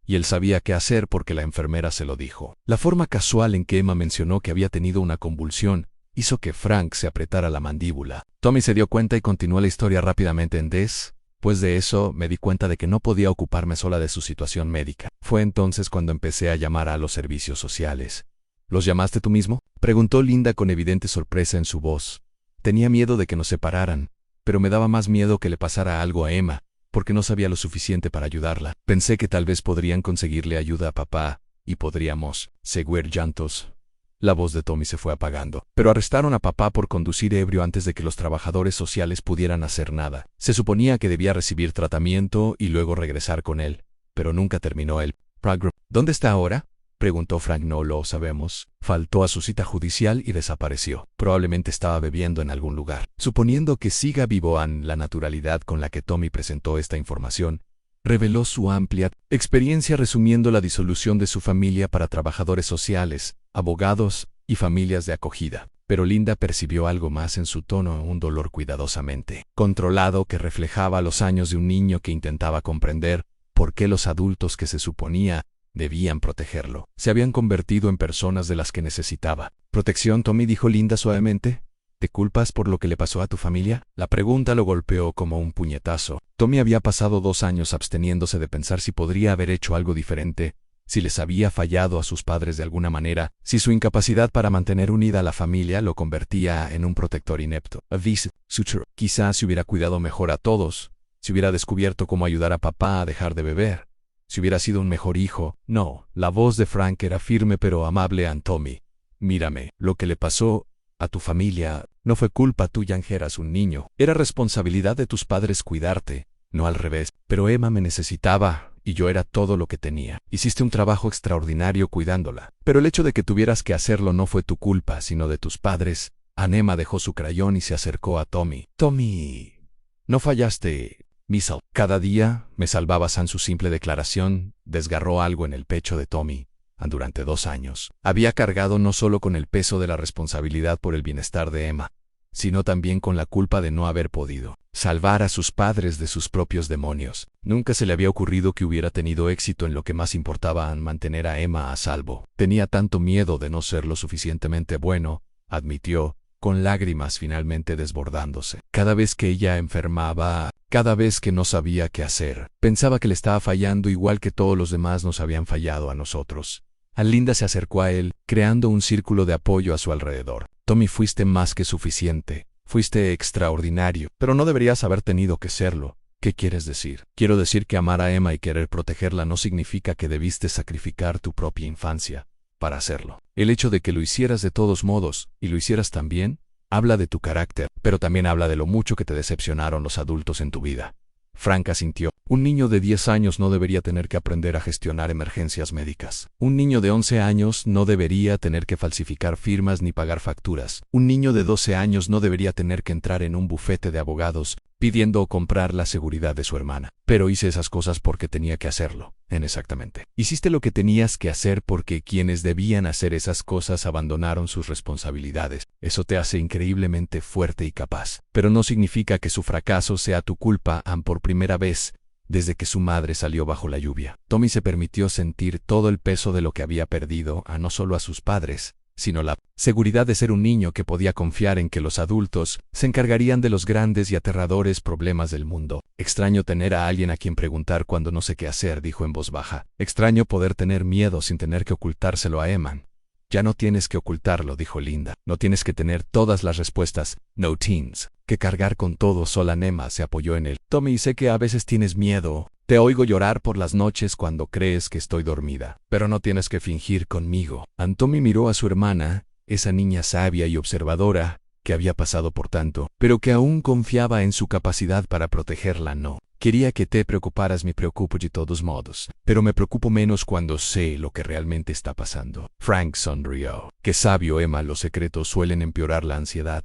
y él sabía qué hacer porque la enfermera se lo dijo. La forma casual en que Emma mencionó que había tenido una convulsión hizo que Frank se apretara la mandíbula. Tommy se dio cuenta y continuó la historia rápidamente. Después de eso, me di cuenta de que no podía ocuparme sola de su situación médica. Fue entonces cuando empecé a llamar a los servicios sociales. ¿Los llamaste tú mismo?, preguntó Linda con evidente sorpresa en su voz. Tenía miedo de que nos separaran, pero me daba más miedo que le pasara algo a Emma, porque no sabía lo suficiente para ayudarla. Pensé que tal vez podrían conseguirle ayuda a papá, y podríamos seguir llantos. La voz de Tommy se fue apagando. Pero arrestaron a papá por conducir ebrio antes de que los trabajadores sociales pudieran hacer nada. Se suponía que debía recibir tratamiento y luego regresar con él, pero nunca terminó el programa. ¿Dónde está ahora?, preguntó Frank. No lo sabemos. Faltó a su cita judicial y desapareció. Probablemente estaba bebiendo en algún lugar. Suponiendo que siga vivo. La naturalidad con la que Tommy presentó esta información reveló su amplia experiencia resumiendo la disolución de su familia para trabajadores sociales, abogados y familias de acogida. pero Linda percibió algo más en su tono, un dolor cuidadosamente controlado que reflejaba los años de un niño que intentaba comprender por qué los adultos que se suponía debían protegerlo se habían convertido en personas de las que necesitaba protección. Tommy, dijo Linda suavemente, ¿te culpas por lo que le pasó a tu familia? La pregunta lo golpeó como un puñetazo. Tommy había pasado 2 años absteniéndose de pensar si podría haber hecho algo diferente, si les había fallado a sus padres de alguna manera, si su incapacidad para mantener unida a la familia lo convertía en un protector inepto. Quizás si hubiera cuidado mejor a todos, si hubiera descubierto cómo ayudar a papá a dejar de beber, si hubiera sido un mejor hijo. No, la voz de Frank era firme pero amable ante Tommy. Mírame, lo que le pasó a tu familia no fue culpa tuya, eras un niño. Era responsabilidad de tus padres cuidarte, no al revés. Pero Emma me necesitaba y yo era todo lo que tenía. Hiciste un trabajo extraordinario cuidándola. Pero el hecho de que tuvieras que hacerlo no fue tu culpa, sino de tus padres. Emma dejó su crayón y se acercó a Tommy. Tommy, no fallaste, Missile. Cada día me salvabas. Su simple declaración desgarró algo en el pecho de Tommy. Durante 2 años, había cargado no solo con el peso de la responsabilidad por el bienestar de Emma, sino también con la culpa de no haber podido salvar a sus padres de sus propios demonios. Nunca se le había ocurrido que hubiera tenido éxito en lo que más importaba, mantener a Emma a salvo. Tenía tanto miedo de no ser lo suficientemente bueno, admitió, con lágrimas finalmente desbordándose. Cada vez que ella enfermaba, cada vez que no sabía qué hacer, pensaba que le estaba fallando igual que todos los demás nos habían fallado a nosotros. Linda se acercó a él, creando un círculo de apoyo a su alrededor. Tommy, fuiste más que suficiente. Fuiste extraordinario, pero no deberías haber tenido que serlo. ¿Qué quieres decir? Quiero decir que amar a Emma y querer protegerla no significa que debiste sacrificar tu propia infancia para hacerlo. El hecho de que lo hicieras de todos modos, y lo hicieras también, habla de tu carácter, pero también habla de lo mucho que te decepcionaron los adultos en tu vida. Frank asintió. Un niño de 10 años no debería tener que aprender a gestionar emergencias médicas. Un niño de 11 años no debería tener que falsificar firmas ni pagar facturas. Un niño de 12 años no debería tener que entrar en un bufete de abogados pidiendo o comprar la seguridad de su hermana. Pero hice esas cosas porque tenía que hacerlo. Exactamente. Hiciste lo que tenías que hacer porque quienes debían hacer esas cosas abandonaron sus responsabilidades. Eso te hace increíblemente fuerte y capaz. Pero no significa que su fracaso sea tu culpa. Por primera vez, desde que su madre salió bajo la lluvia, Tommy se permitió sentir todo el peso de lo que había perdido, no solo a sus padres, sino la seguridad de ser un niño que podía confiar en que los adultos se encargarían de los grandes y aterradores problemas del mundo. Extraño tener a alguien a quien preguntar cuando no sé qué hacer, dijo en voz baja. Extraño poder tener miedo sin tener que ocultárselo a Emma. Ya no tienes que ocultarlo, dijo Linda. No tienes que tener todas las respuestas. No teens que cargar con todo sola. Emma se apoyó en él. Tommy, sé que a veces tienes miedo. Te oigo llorar por las noches cuando crees que estoy dormida. Pero no tienes que fingir conmigo. Tommy miró a su hermana, esa niña sabia y observadora, que había pasado por tanto, pero que aún confiaba en su capacidad para protegerla. No quería que te preocuparas. Me preocupo de todos modos, pero me preocupo menos cuando sé lo que realmente está pasando. Frank sonrió. Qué sabio, Emma, los secretos suelen empeorar la ansiedad,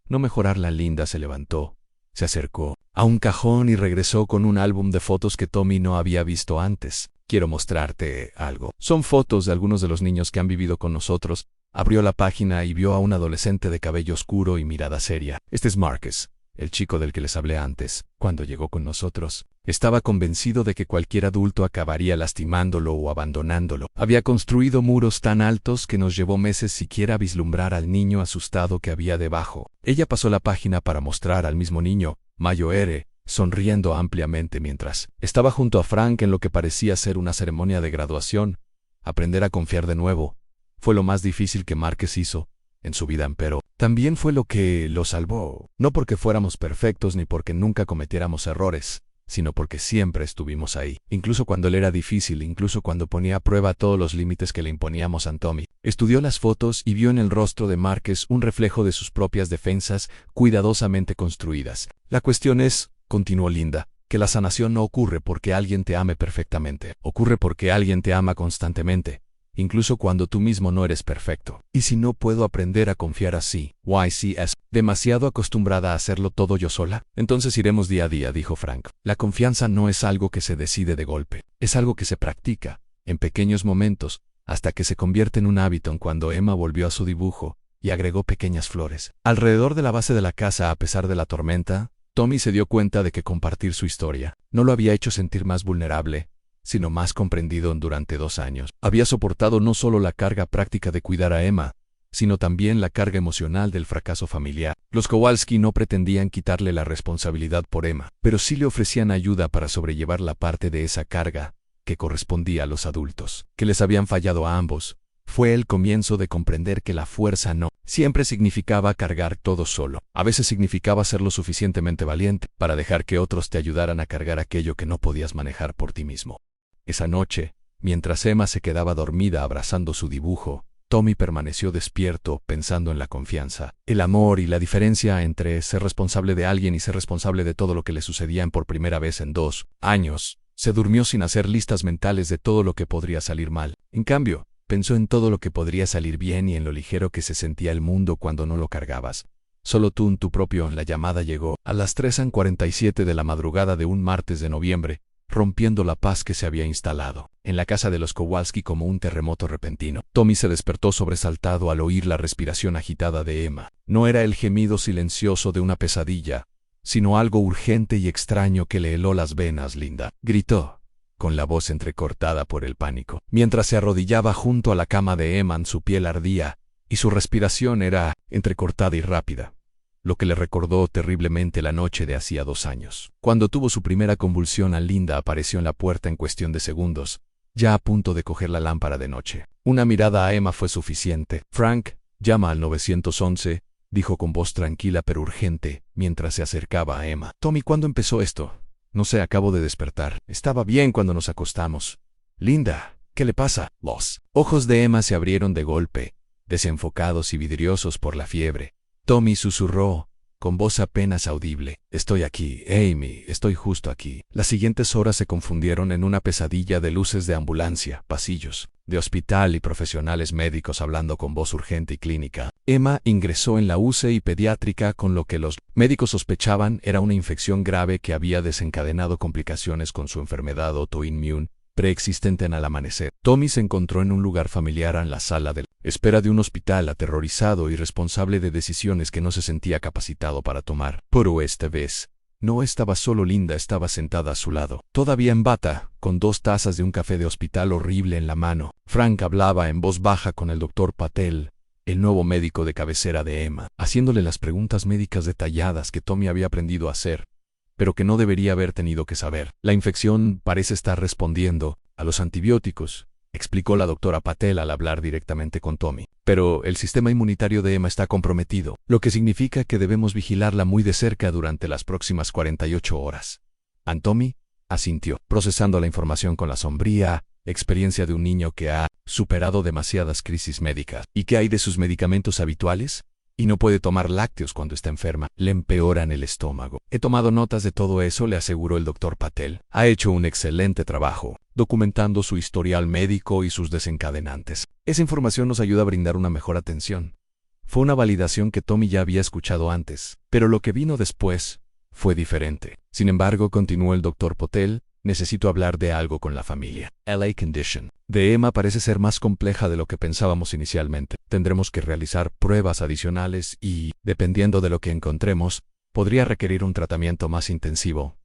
no mejorarla. Linda se levantó, se acercó a un cajón y regresó con un álbum de fotos que Tommy no había visto antes. Quiero mostrarte algo. Son fotos de algunos de los niños que han vivido con nosotros. Abrió la página y vio a un adolescente de cabello oscuro y mirada seria. Este es Marcus, el chico del que les hablé antes. Cuando llegó con nosotros, estaba convencido de que cualquier adulto acabaría lastimándolo o abandonándolo. Había construido muros tan altos que nos llevó meses siquiera vislumbrar al niño asustado que había debajo. Ella pasó la página para mostrar al mismo niño, Mayo R., sonriendo ampliamente mientras estaba junto a Frank en lo que parecía ser una ceremonia de graduación. Aprender a confiar de nuevo fue lo más difícil que Marcus hizo en su vida, pero también fue lo que lo salvó. No porque fuéramos perfectos ni porque nunca cometiéramos errores, sino porque siempre estuvimos ahí. Incluso cuando él era difícil, incluso cuando ponía a prueba todos los límites que le imponíamos a Tommy. Estudió las fotos y vio en el rostro de Marcus un reflejo de sus propias defensas cuidadosamente construidas. La cuestión es, continuó Linda, que la sanación no ocurre porque alguien te ame perfectamente. Ocurre porque alguien te ama constantemente, incluso cuando tú mismo no eres perfecto. ¿Y si no puedo aprender a confiar así? ¿YCS? ¿Demasiado acostumbrada a hacerlo todo yo sola? Entonces iremos día a día, dijo Frank. La confianza no es algo que se decide de golpe. Es algo que se practica, en pequeños momentos, hasta que se convierte en un hábito. Cuando Emma volvió a su dibujo, y agregó pequeñas flores. Alrededor de la base de la casa, a pesar de la tormenta, Tommy se dio cuenta de que compartir su historia no lo había hecho sentir más vulnerable, sino más comprendido durante 2 años. Había soportado no solo la carga práctica de cuidar a Emma, sino también la carga emocional del fracaso familiar. Los Kowalski no pretendían quitarle la responsabilidad por Emma, pero sí le ofrecían ayuda para sobrellevar la parte de esa carga que correspondía a los adultos, que les habían fallado a ambos. Fue el comienzo de comprender que la fuerza no siempre significaba cargar todo solo. A veces significaba ser lo suficientemente valiente para dejar que otros te ayudaran a cargar aquello que no podías manejar por ti mismo. Esa noche, mientras Emma se quedaba dormida abrazando su dibujo, Tommy permaneció despierto pensando en la confianza, el amor y la diferencia entre ser responsable de alguien y ser responsable de todo lo que le sucedía por primera vez en 2 años. Se durmió sin hacer listas mentales de todo lo que podría salir mal. En cambio, pensó en todo lo que podría salir bien y en lo ligero que se sentía el mundo cuando no lo cargabas. Solo tú en tu propio. La llamada llegó a las 3:47 de la madrugada de un martes de noviembre, rompiendo la paz que se había instalado en la casa de los Kowalski como un terremoto repentino. Tommy se despertó sobresaltado al oír la respiración agitada de Emma. No era el gemido silencioso de una pesadilla, sino algo urgente y extraño que le heló las venas. Linda, gritó, con la voz entrecortada por el pánico. Mientras se arrodillaba junto a la cama de Emma, su piel ardía, y su respiración era entrecortada y rápida, lo que le recordó terriblemente la noche de hacía 2 años. Cuando tuvo su primera convulsión, Linda apareció en la puerta en cuestión de segundos, ya a punto de coger la lámpara de noche. Una mirada a Emma fue suficiente. Frank, llama al 911, dijo con voz tranquila pero urgente, mientras se acercaba a Emma. Tommy, ¿cuándo empezó esto? No sé, acabo de despertar. Estaba bien cuando nos acostamos. Linda, ¿qué le pasa? Los ojos de Emma se abrieron de golpe, desenfocados y vidriosos por la fiebre. Tommy susurró, con voz apenas audible. Estoy aquí, Amy, estoy justo aquí. Las siguientes horas se confundieron en una pesadilla de luces de ambulancia, pasillos de hospital y profesionales médicos hablando con voz urgente y clínica. Emma ingresó en la UCI pediátrica con lo que los médicos sospechaban era una infección grave que había desencadenado complicaciones con su enfermedad autoinmune preexistente al amanecer. Tommy se encontró en un lugar familiar en la sala de espera de un hospital, aterrorizado y responsable de decisiones que no se sentía capacitado para tomar. Pero esta vez no estaba solo. Linda estaba sentada a su lado, todavía en bata, con 2 tazas de un café de hospital horrible en la mano. Frank hablaba en voz baja con el doctor Patel, el nuevo médico de cabecera de Emma, haciéndole las preguntas médicas detalladas que Tommy había aprendido a hacer, pero que no debería haber tenido que saber. La infección parece estar respondiendo a los antibióticos, explicó la doctora Patel al hablar directamente con Tommy. Pero el sistema inmunitario de Emma está comprometido, lo que significa que debemos vigilarla muy de cerca durante las próximas 48 horas. Tommy asintió, procesando la información con la sombría experiencia de un niño que ha superado demasiadas crisis médicas. ¿Y qué hay de sus medicamentos habituales? Y no puede tomar lácteos cuando está enferma. Le empeoran el estómago. He tomado notas de todo eso, le aseguró el doctor Patel. Ha hecho un excelente trabajo, documentando su historial médico y sus desencadenantes. Esa información nos ayuda a brindar una mejor atención. Fue una validación que Tommy ya había escuchado antes, pero lo que vino después fue diferente. Sin embargo, continuó el doctor Patel, necesito hablar de algo con la familia. La condition de Emma parece ser más compleja de lo que pensábamos inicialmente. Tendremos que realizar pruebas adicionales y, dependiendo de lo que encontremos, podría requerir un tratamiento más intensivo.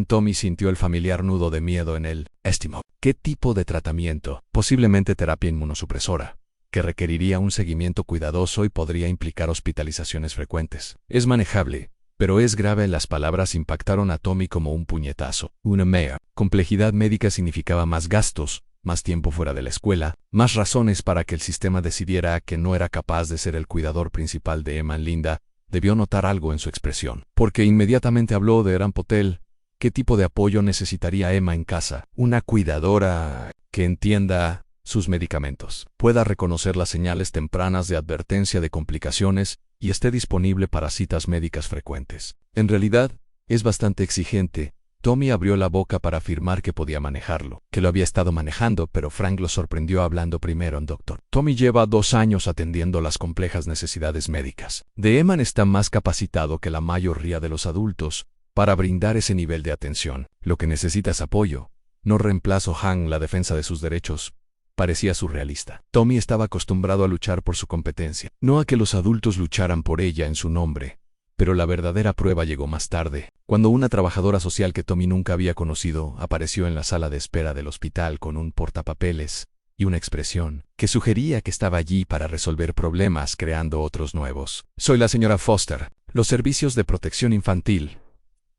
Tommy sintió el familiar nudo de miedo en él. Estimó. ¿Qué tipo de tratamiento? Posiblemente terapia inmunosupresora, que requeriría un seguimiento cuidadoso y podría implicar hospitalizaciones frecuentes. Es manejable, pero es grave. Las palabras impactaron a Tommy como un puñetazo. Una mayor complejidad médica significaba más gastos, más tiempo fuera de la escuela, más razones para que el sistema decidiera que no era capaz de ser el cuidador principal de Emma. Linda debió notar algo en su expresión, porque inmediatamente habló de Eran Potel. ¿Qué tipo de apoyo necesitaría Emma en casa? Una cuidadora que entienda sus medicamentos, pueda reconocer las señales tempranas de advertencia de complicaciones y esté disponible para citas médicas frecuentes. En realidad, es bastante exigente. Tommy abrió la boca para afirmar que podía manejarlo, que lo había estado manejando, pero Frank lo sorprendió hablando primero en doctor. Tommy lleva 2 años atendiendo las complejas necesidades médicas de Emma. Está más capacitado que la mayoría de los adultos para brindar ese nivel de atención. Lo que necesita es apoyo, no reemplazo. La defensa de sus derechos Parecía surrealista. Tommy estaba acostumbrado a luchar por su competencia, no a que los adultos lucharan por ella en su nombre. Pero la verdadera prueba llegó más tarde, cuando una trabajadora social que Tommy nunca había conocido apareció en la sala de espera del hospital con un portapapeles y una expresión que sugería que estaba allí para resolver problemas creando otros nuevos. «Soy la señora Foster, los servicios de protección infantil»,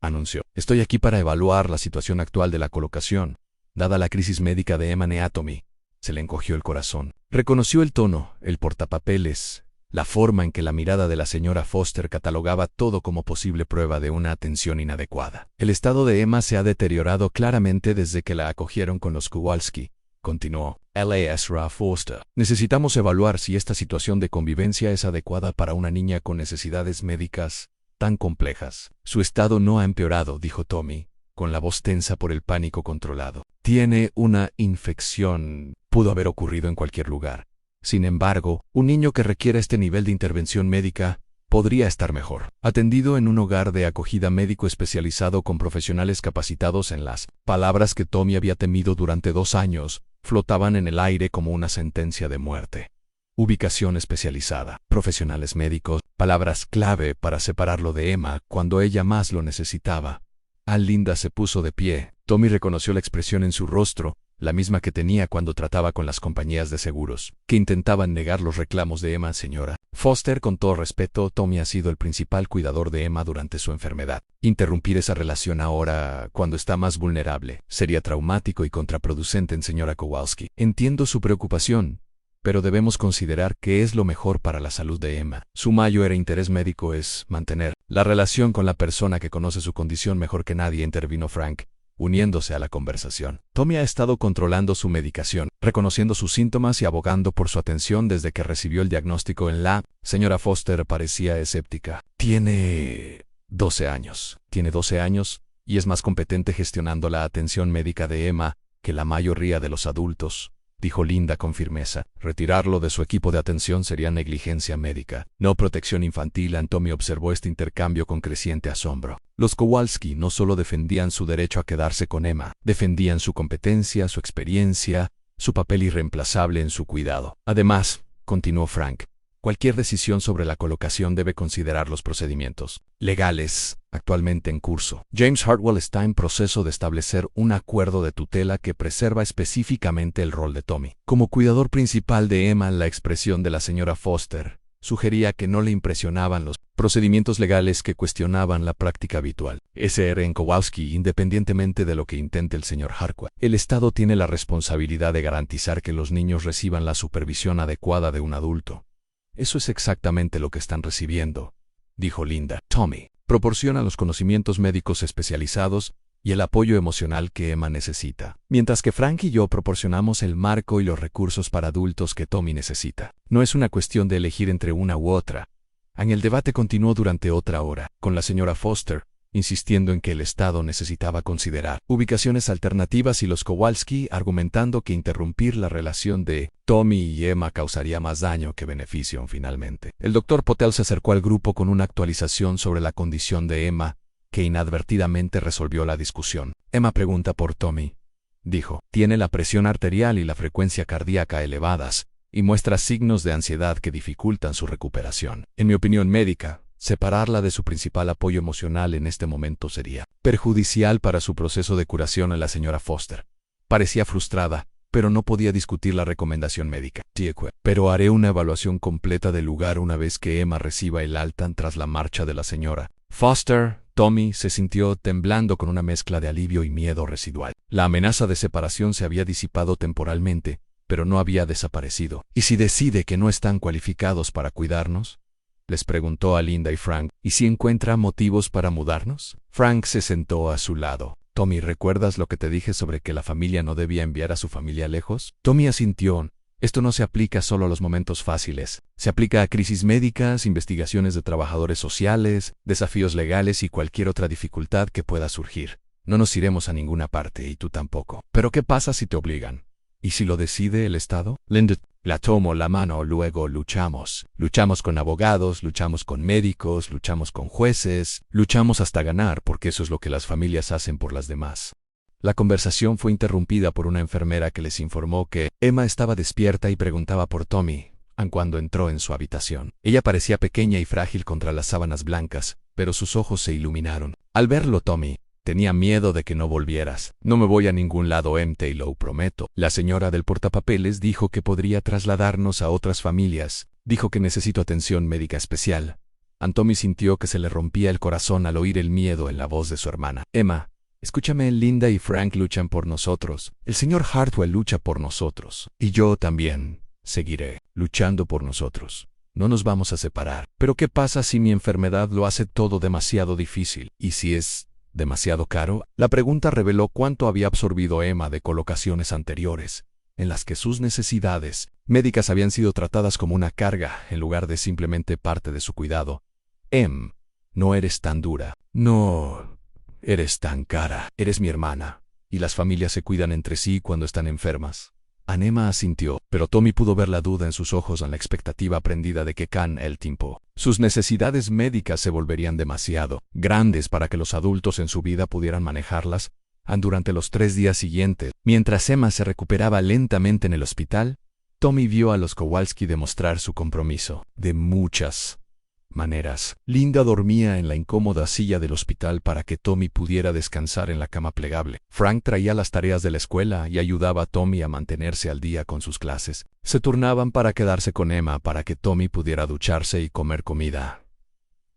anunció. «Estoy aquí para evaluar la situación actual de la colocación, dada la crisis médica de Emma Neatomy». Se le encogió el corazón. Reconoció el tono, el portapapeles, la forma en que la mirada de la señora Foster catalogaba todo como posible prueba de una atención inadecuada. «El estado de Emma se ha deteriorado claramente desde que la acogieron con los Kowalski», continuó Ezra Foster. «Necesitamos evaluar si esta situación de convivencia es adecuada para una niña con necesidades médicas tan complejas». «Su estado no ha empeorado», dijo Tommy, con la voz tensa por el pánico controlado. «Tiene una infección. Pudo haber ocurrido en cualquier lugar. Sin embargo, un niño que requiera este nivel de intervención médica podría estar mejor atendido en un hogar de acogida médico especializado con profesionales capacitados». En las palabras que Tommy había temido durante 2 años flotaban en el aire como una sentencia de muerte. Ubicación especializada, profesionales médicos, palabras clave para separarlo de Emma cuando ella más lo necesitaba. Linda se puso de pie. Tommy reconoció la expresión en su rostro, la misma que tenía cuando trataba con las compañías de seguros, que intentaban negar los reclamos de Emma. «Señora Foster, con todo respeto, Tommy ha sido el principal cuidador de Emma durante su enfermedad. Interrumpir esa relación ahora, cuando está más vulnerable, sería traumático y contraproducente en señora Kowalski. Entiendo su preocupación, pero debemos considerar que es lo mejor para la salud de Emma. Su mayor interés médico es mantener la relación con la persona que conoce su condición mejor que nadie», intervino Frank, uniéndose a la conversación. Tommy ha estado controlando su medicación, reconociendo sus síntomas y abogando por su atención desde que recibió el diagnóstico en la... Señora Foster parecía escéptica. «Tiene 12 años. Tiene 12 años y es más competente gestionando la atención médica de Emma que la mayoría de los adultos», dijo Linda con firmeza. «Retirarlo de su equipo de atención sería negligencia médica, no protección infantil». Tommy observó este intercambio con creciente asombro. Los Kowalski no solo defendían su derecho a quedarse con Emma, defendían su competencia, su experiencia, su papel irreemplazable en su cuidado. «Además», continuó Frank, «cualquier decisión sobre la colocación debe considerar los procedimientos legales actualmente en curso. James Hartwell está en proceso de establecer un acuerdo de tutela que preserva específicamente el rol de Tommy como cuidador principal de Emma». La expresión de la señora Foster sugería que no le impresionaban los procedimientos legales que cuestionaban la práctica habitual. «Sr. en Kowalski, independientemente de lo que intente el señor Hartwell, el Estado tiene la responsabilidad de garantizar que los niños reciban la supervisión adecuada de un adulto». «Eso es exactamente lo que están recibiendo», dijo Linda. «Tommy proporciona los conocimientos médicos especializados y el apoyo emocional que Emma necesita, mientras que Frank y yo proporcionamos el marco y los recursos para adultos que Tommy necesita. No es una cuestión de elegir entre una u otra». El debate continuó durante otra hora, con la señora Foster insistiendo en que el Estado necesitaba considerar ubicaciones alternativas y los Kowalski argumentando que interrumpir la relación de Tommy y Emma causaría más daño que beneficio. Finalmente, el Dr. Potel se acercó al grupo con una actualización sobre la condición de Emma, que inadvertidamente resolvió la discusión. «Emma pregunta por Tommy», dijo. «Tiene la presión arterial y la frecuencia cardíaca elevadas, y muestra signos de ansiedad que dificultan su recuperación. En mi opinión médica, separarla de su principal apoyo emocional en este momento sería perjudicial para su proceso de curación». La señora Foster parecía frustrada, pero no podía discutir la recomendación médica. «Pero haré una evaluación completa del lugar una vez que Emma reciba el alta». Tras la marcha de la señora Foster, Tommy se sintió temblando con una mezcla de alivio y miedo residual. La amenaza de separación se había disipado temporalmente, pero no había desaparecido. «¿Y si decide que no están cualificados para cuidarnos?», les preguntó a Linda y Frank. «¿Y si encuentra motivos para mudarnos?». Frank se sentó a su lado. «Tommy, ¿recuerdas lo que te dije sobre que la familia no debía enviar a su familia lejos?». Tommy asintió. «Esto no se aplica solo a los momentos fáciles. Se aplica a crisis médicas, investigaciones de trabajadores sociales, desafíos legales y cualquier otra dificultad que pueda surgir. No nos iremos a ninguna parte y tú tampoco». «¿Pero qué pasa si te obligan? ¿Y si lo decide el Estado?». Linda la tomó la mano. «Luego luchamos. Luchamos con abogados, luchamos con médicos, luchamos con jueces, luchamos hasta ganar, porque eso es lo que las familias hacen por las demás». La conversación fue interrumpida por una enfermera que les informó que Emma estaba despierta y preguntaba por Tommy, aun cuando entró en su habitación. Ella parecía pequeña y frágil contra las sábanas blancas, pero sus ojos se iluminaron. Al verlo, Tommy, tenía miedo de que no volvieras. No me voy a ningún lado, te lo prometo. La señora del portapapeles dijo que podría trasladarnos a otras familias. Dijo que necesito atención médica especial. Tommy sintió que se le rompía el corazón al oír el miedo en la voz de su hermana. Emma, escúchame, Linda y Frank luchan por nosotros. El señor Hartwell lucha por nosotros. Y yo también seguiré luchando por nosotros. No nos vamos a separar. Pero ¿qué pasa si mi enfermedad lo hace todo demasiado difícil? ¿Y si es demasiado caro? La pregunta reveló cuánto había absorbido Emma de colocaciones anteriores, en las que sus necesidades médicas habían sido tratadas como una carga en lugar de simplemente parte de su cuidado. No eres tan dura. No eres tan cara. Eres mi hermana, y las familias se cuidan entre sí cuando están enfermas. Emma asintió, pero Tommy pudo ver la duda en sus ojos en la expectativa aprendida de que el tiempo. Sus necesidades médicas se volverían demasiado grandes para que los adultos en su vida pudieran manejarlas. Durante los 3 días siguientes, mientras Emma se recuperaba lentamente en el hospital, Tommy vio a los Kowalski demostrar su compromiso. De muchas maneras. Linda dormía en la incómoda silla del hospital para que Tommy pudiera descansar en la cama plegable. Frank traía las tareas de la escuela y ayudaba a Tommy a mantenerse al día con sus clases. Se turnaban para quedarse con Emma para que Tommy pudiera ducharse y comer comida.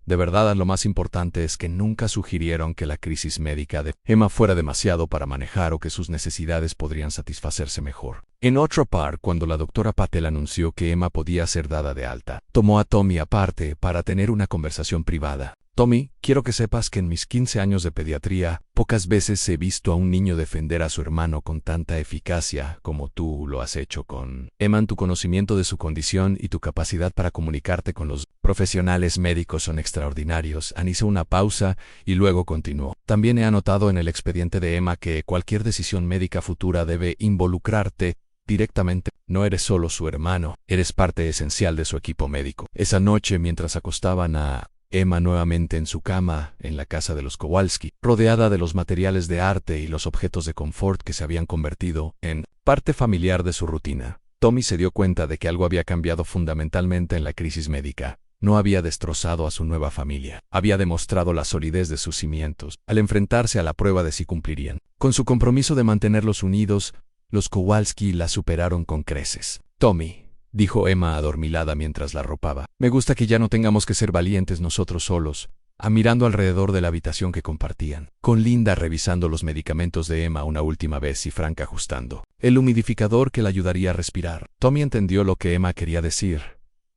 De verdad, lo más importante es que nunca sugirieron que la crisis médica de Emma fuera demasiado para manejar o que sus necesidades podrían satisfacerse mejor. En otro par, cuando la doctora Patel anunció que Emma podía ser dada de alta, tomó a Tommy aparte para tener una conversación privada. Tommy, quiero que sepas que en mis 15 años de pediatría, pocas veces he visto a un niño defender a su hermano con tanta eficacia como tú lo has hecho con Emma. Tu conocimiento de su condición y tu capacidad para comunicarte con los profesionales médicos son extraordinarios. Hizo una pausa y luego continuó. También he anotado en el expediente de Emma que cualquier decisión médica futura debe involucrarte directamente. No eres solo su hermano, eres parte esencial de su equipo médico. Esa noche, mientras acostaban a Emma nuevamente en su cama, en la casa de los Kowalski, rodeada de los materiales de arte y los objetos de confort que se habían convertido en parte familiar de su rutina, Tommy se dio cuenta de que algo había cambiado fundamentalmente en la crisis médica. No había destrozado a su nueva familia, había demostrado la solidez de sus cimientos, al enfrentarse a la prueba de si cumplirían. Con su compromiso de mantenerlos unidos, los Kowalski la superaron con creces. Tommy, dijo Emma adormilada mientras la arropaba, me gusta que ya no tengamos que ser valientes nosotros solos. Mirando alrededor de la habitación que compartían, con Linda revisando los medicamentos de Emma una última vez y Frank ajustando el humidificador que la ayudaría a respirar. Tommy entendió lo que Emma quería decir.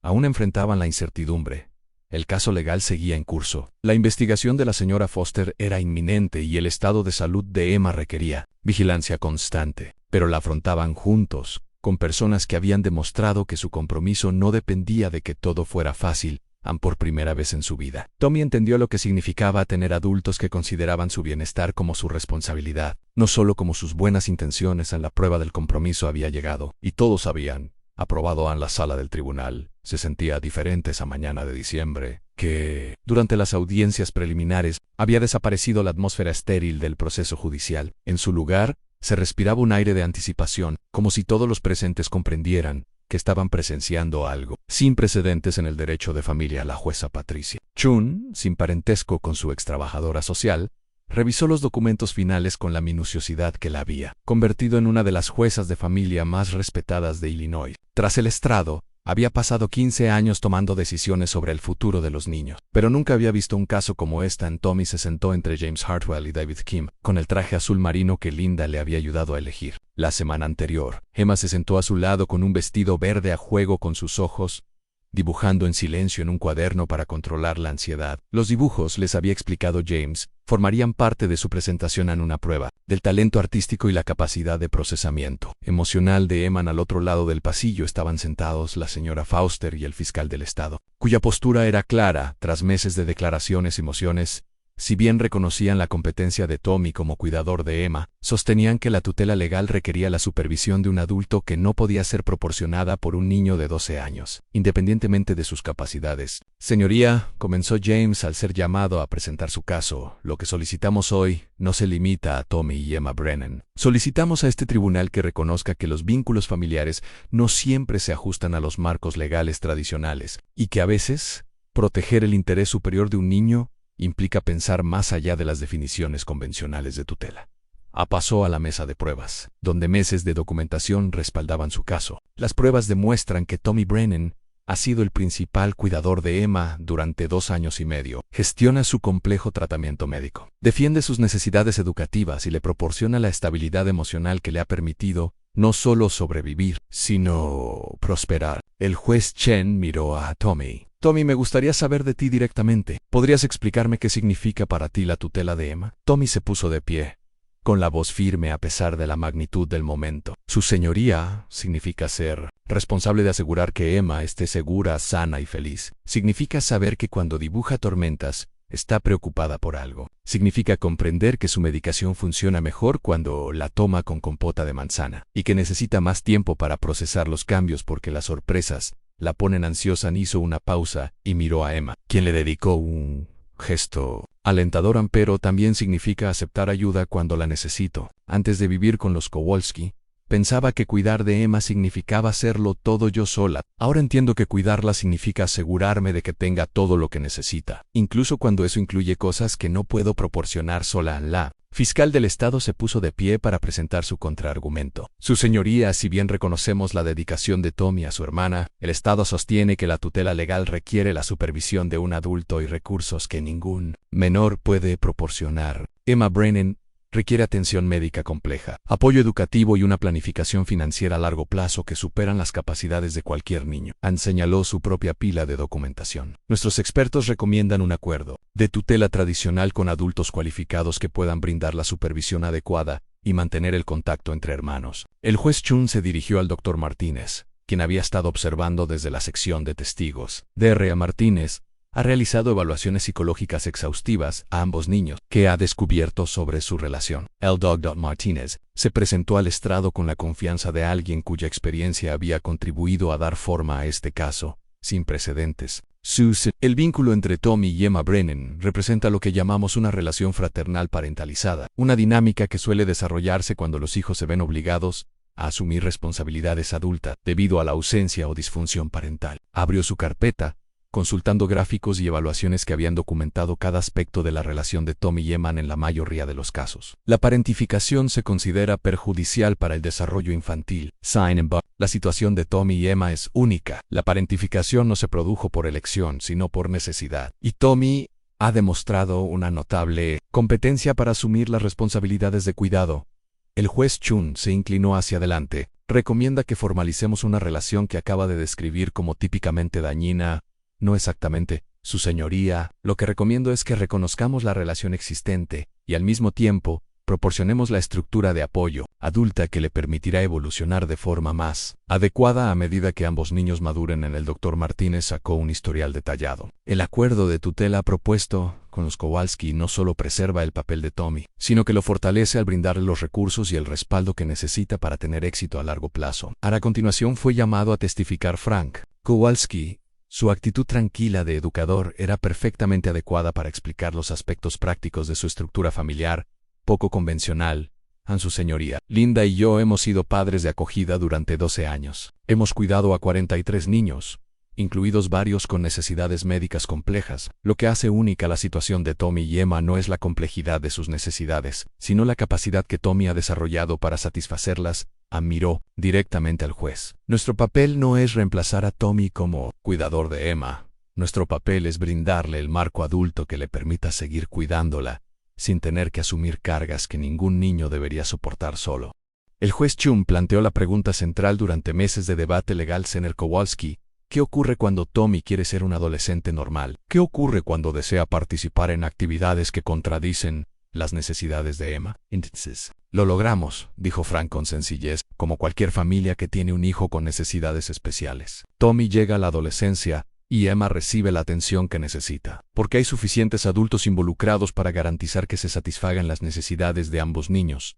Aún enfrentaban la incertidumbre. El caso legal seguía en curso. La investigación de la señora Foster era inminente y el estado de salud de Emma requería vigilancia constante, pero la afrontaban juntos, con personas que habían demostrado que su compromiso no dependía de que todo fuera fácil. Por primera vez en su vida, Tommy entendió lo que significaba tener adultos que consideraban su bienestar como su responsabilidad, no solo como sus buenas intenciones. En la prueba del compromiso había llegado, y todos habían aprobado en la sala del tribunal. Se sentía diferente esa mañana de diciembre, que, durante las audiencias preliminares, había desaparecido la atmósfera estéril del proceso judicial. En su lugar, se respiraba un aire de anticipación, como si todos los presentes comprendieran que estaban presenciando algo sin precedentes en el derecho de familia. La jueza Patricia Chun, sin parentesco con su extrabajadora social, revisó los documentos finales con la minuciosidad que la había convertido en una de las juezas de familia más respetadas de Illinois. Tras el estrado, había pasado 15 años tomando decisiones sobre el futuro de los niños, pero nunca había visto un caso como esta. Tommy se sentó entre James Hartwell y David Kim, con el traje azul marino que Linda le había ayudado a elegir. La semana anterior, Emma se sentó a su lado con un vestido verde a juego con sus ojos, dibujando en silencio en un cuaderno para controlar la ansiedad. Los dibujos, les había explicado James, formarían parte de su presentación en una prueba del talento artístico y la capacidad de procesamiento emocional de Emma. Al otro lado del pasillo estaban sentados la señora Foster y el fiscal del estado, cuya postura era clara. Tras meses de declaraciones y mociones, si bien reconocían la competencia de Tommy como cuidador de Emma, sostenían que la tutela legal requería la supervisión de un adulto que no podía ser proporcionada por un niño de 12 años, independientemente de sus capacidades. Señoría, comenzó James al ser llamado a presentar su caso, lo que solicitamos hoy no se limita a Tommy y Emma Brennan. Solicitamos a este tribunal que reconozca que los vínculos familiares no siempre se ajustan a los marcos legales tradicionales y que a veces proteger el interés superior de un niño implica pensar más allá de las definiciones convencionales de tutela. Pasó a la mesa de pruebas, donde meses de documentación respaldaban su caso. Las pruebas demuestran que Tommy Brennan ha sido el principal cuidador de Emma durante 2 años y medio. Gestiona su complejo tratamiento médico, defiende sus necesidades educativas y le proporciona la estabilidad emocional que le ha permitido no solo sobrevivir, sino prosperar. El juez Chen miró a Tommy. Tommy, me gustaría saber de ti directamente. ¿Podrías explicarme qué significa para ti la tutela de Emma? Tommy se puso de pie, con la voz firme a pesar de la magnitud del momento. Su señoría significa ser responsable de asegurar que Emma esté segura, sana y feliz. Significa saber que cuando dibuja tormentas, está preocupada por algo. Significa comprender que su medicación funciona mejor cuando la toma con compota de manzana, y que necesita más tiempo para procesar los cambios porque las sorpresas la ponen ansiosa. Hizo una pausa y miró a Emma, quien le dedicó un gesto alentador, pero también significa aceptar ayuda cuando la necesito. Antes de vivir con los Kowalski, pensaba que cuidar de Emma significaba hacerlo todo yo sola. Ahora entiendo que cuidarla significa asegurarme de que tenga todo lo que necesita, incluso cuando eso incluye cosas que no puedo proporcionar sola. La fiscal del estado se puso de pie para presentar su contraargumento. Su señoría, si bien reconocemos la dedicación de Tommy a su hermana, el estado sostiene que la tutela legal requiere la supervisión de un adulto y recursos que ningún menor puede proporcionar. Emma Brennan requiere atención médica compleja, apoyo educativo y una planificación financiera a largo plazo que superan las capacidades de cualquier niño. Señaló su propia pila de documentación. Nuestros expertos recomiendan un acuerdo de tutela tradicional con adultos cualificados que puedan brindar la supervisión adecuada y mantener el contacto entre hermanos. El juez Chun se dirigió al Dr. Martínez, quien había estado observando desde la sección de testigos. Dr. Martínez ha realizado evaluaciones psicológicas exhaustivas a ambos niños que ha descubierto sobre su relación. El Dr. Martínez se presentó al estrado con la confianza de alguien cuya experiencia había contribuido a dar forma a este caso, sin precedentes. El vínculo entre Tommy y Emma Brennan representa lo que llamamos una relación fraternal parentalizada, una dinámica que suele desarrollarse cuando los hijos se ven obligados a asumir responsabilidades adultas debido a la ausencia o disfunción parental. Abrió su carpeta, consultando gráficos y evaluaciones que habían documentado cada aspecto de la relación de Tommy y Emma en la mayoría de los casos. La parentificación se considera perjudicial para el desarrollo infantil. Sin embargo, la situación de Tommy y Emma es única. La parentificación no se produjo por elección, sino por necesidad. Y Tommy ha demostrado una notable competencia para asumir las responsabilidades de cuidado. El juez Chun se inclinó hacia adelante. Recomienda que formalicemos una relación que acaba de describir como típicamente dañina. No exactamente, su señoría. Lo que recomiendo es que reconozcamos la relación existente y al mismo tiempo proporcionemos la estructura de apoyo adulta que le permitirá evolucionar de forma más adecuada a medida que ambos niños maduren. El Dr. Martínez sacó un historial detallado. El acuerdo de tutela propuesto con los Kowalski no solo preserva el papel de Tommy, sino que lo fortalece al brindarle los recursos y el respaldo que necesita para tener éxito a largo plazo. A continuación fue llamado a testificar Frank Kowalski. Su actitud tranquila de educador era perfectamente adecuada para explicar los aspectos prácticos de su estructura familiar, poco convencional. Su señoría, Linda y yo hemos sido padres de acogida durante 12 años. Hemos cuidado a 43 niños, incluidos varios con necesidades médicas complejas. Lo que hace única la situación de Tommy y Emma no es la complejidad de sus necesidades, sino la capacidad que Tommy ha desarrollado para satisfacerlas. Miró directamente al juez. Nuestro papel no es reemplazar a Tommy como cuidador de Emma. Nuestro papel es brindarle el marco adulto que le permita seguir cuidándola, sin tener que asumir cargas que ningún niño debería soportar solo. El juez Chun planteó la pregunta central durante meses de debate legal. Señor Kowalski, ¿qué ocurre cuando Tommy quiere ser un adolescente normal? ¿Qué ocurre cuando desea participar en actividades que contradicen las necesidades de Emma? Entonces, lo logramos, dijo Frank con sencillez, como cualquier familia que tiene un hijo con necesidades especiales. Tommy llega a la adolescencia, y Emma recibe la atención que necesita, porque hay suficientes adultos involucrados para garantizar que se satisfagan las necesidades de ambos niños.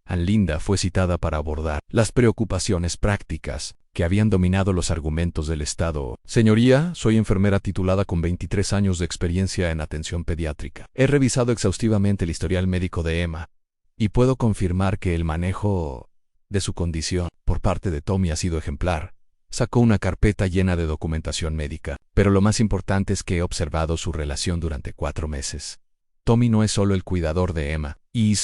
Linda fue citada para abordar las preocupaciones prácticas que habían dominado los argumentos del Estado. Señoría, soy enfermera titulada con 23 años de experiencia en atención pediátrica. He revisado exhaustivamente el historial médico de Emma y puedo confirmar que el manejo de su condición por parte de Tommy ha sido ejemplar. Sacó una carpeta llena de documentación médica, pero lo más importante es que he observado su relación durante 4 meses. Tommy no es solo el cuidador de Emma y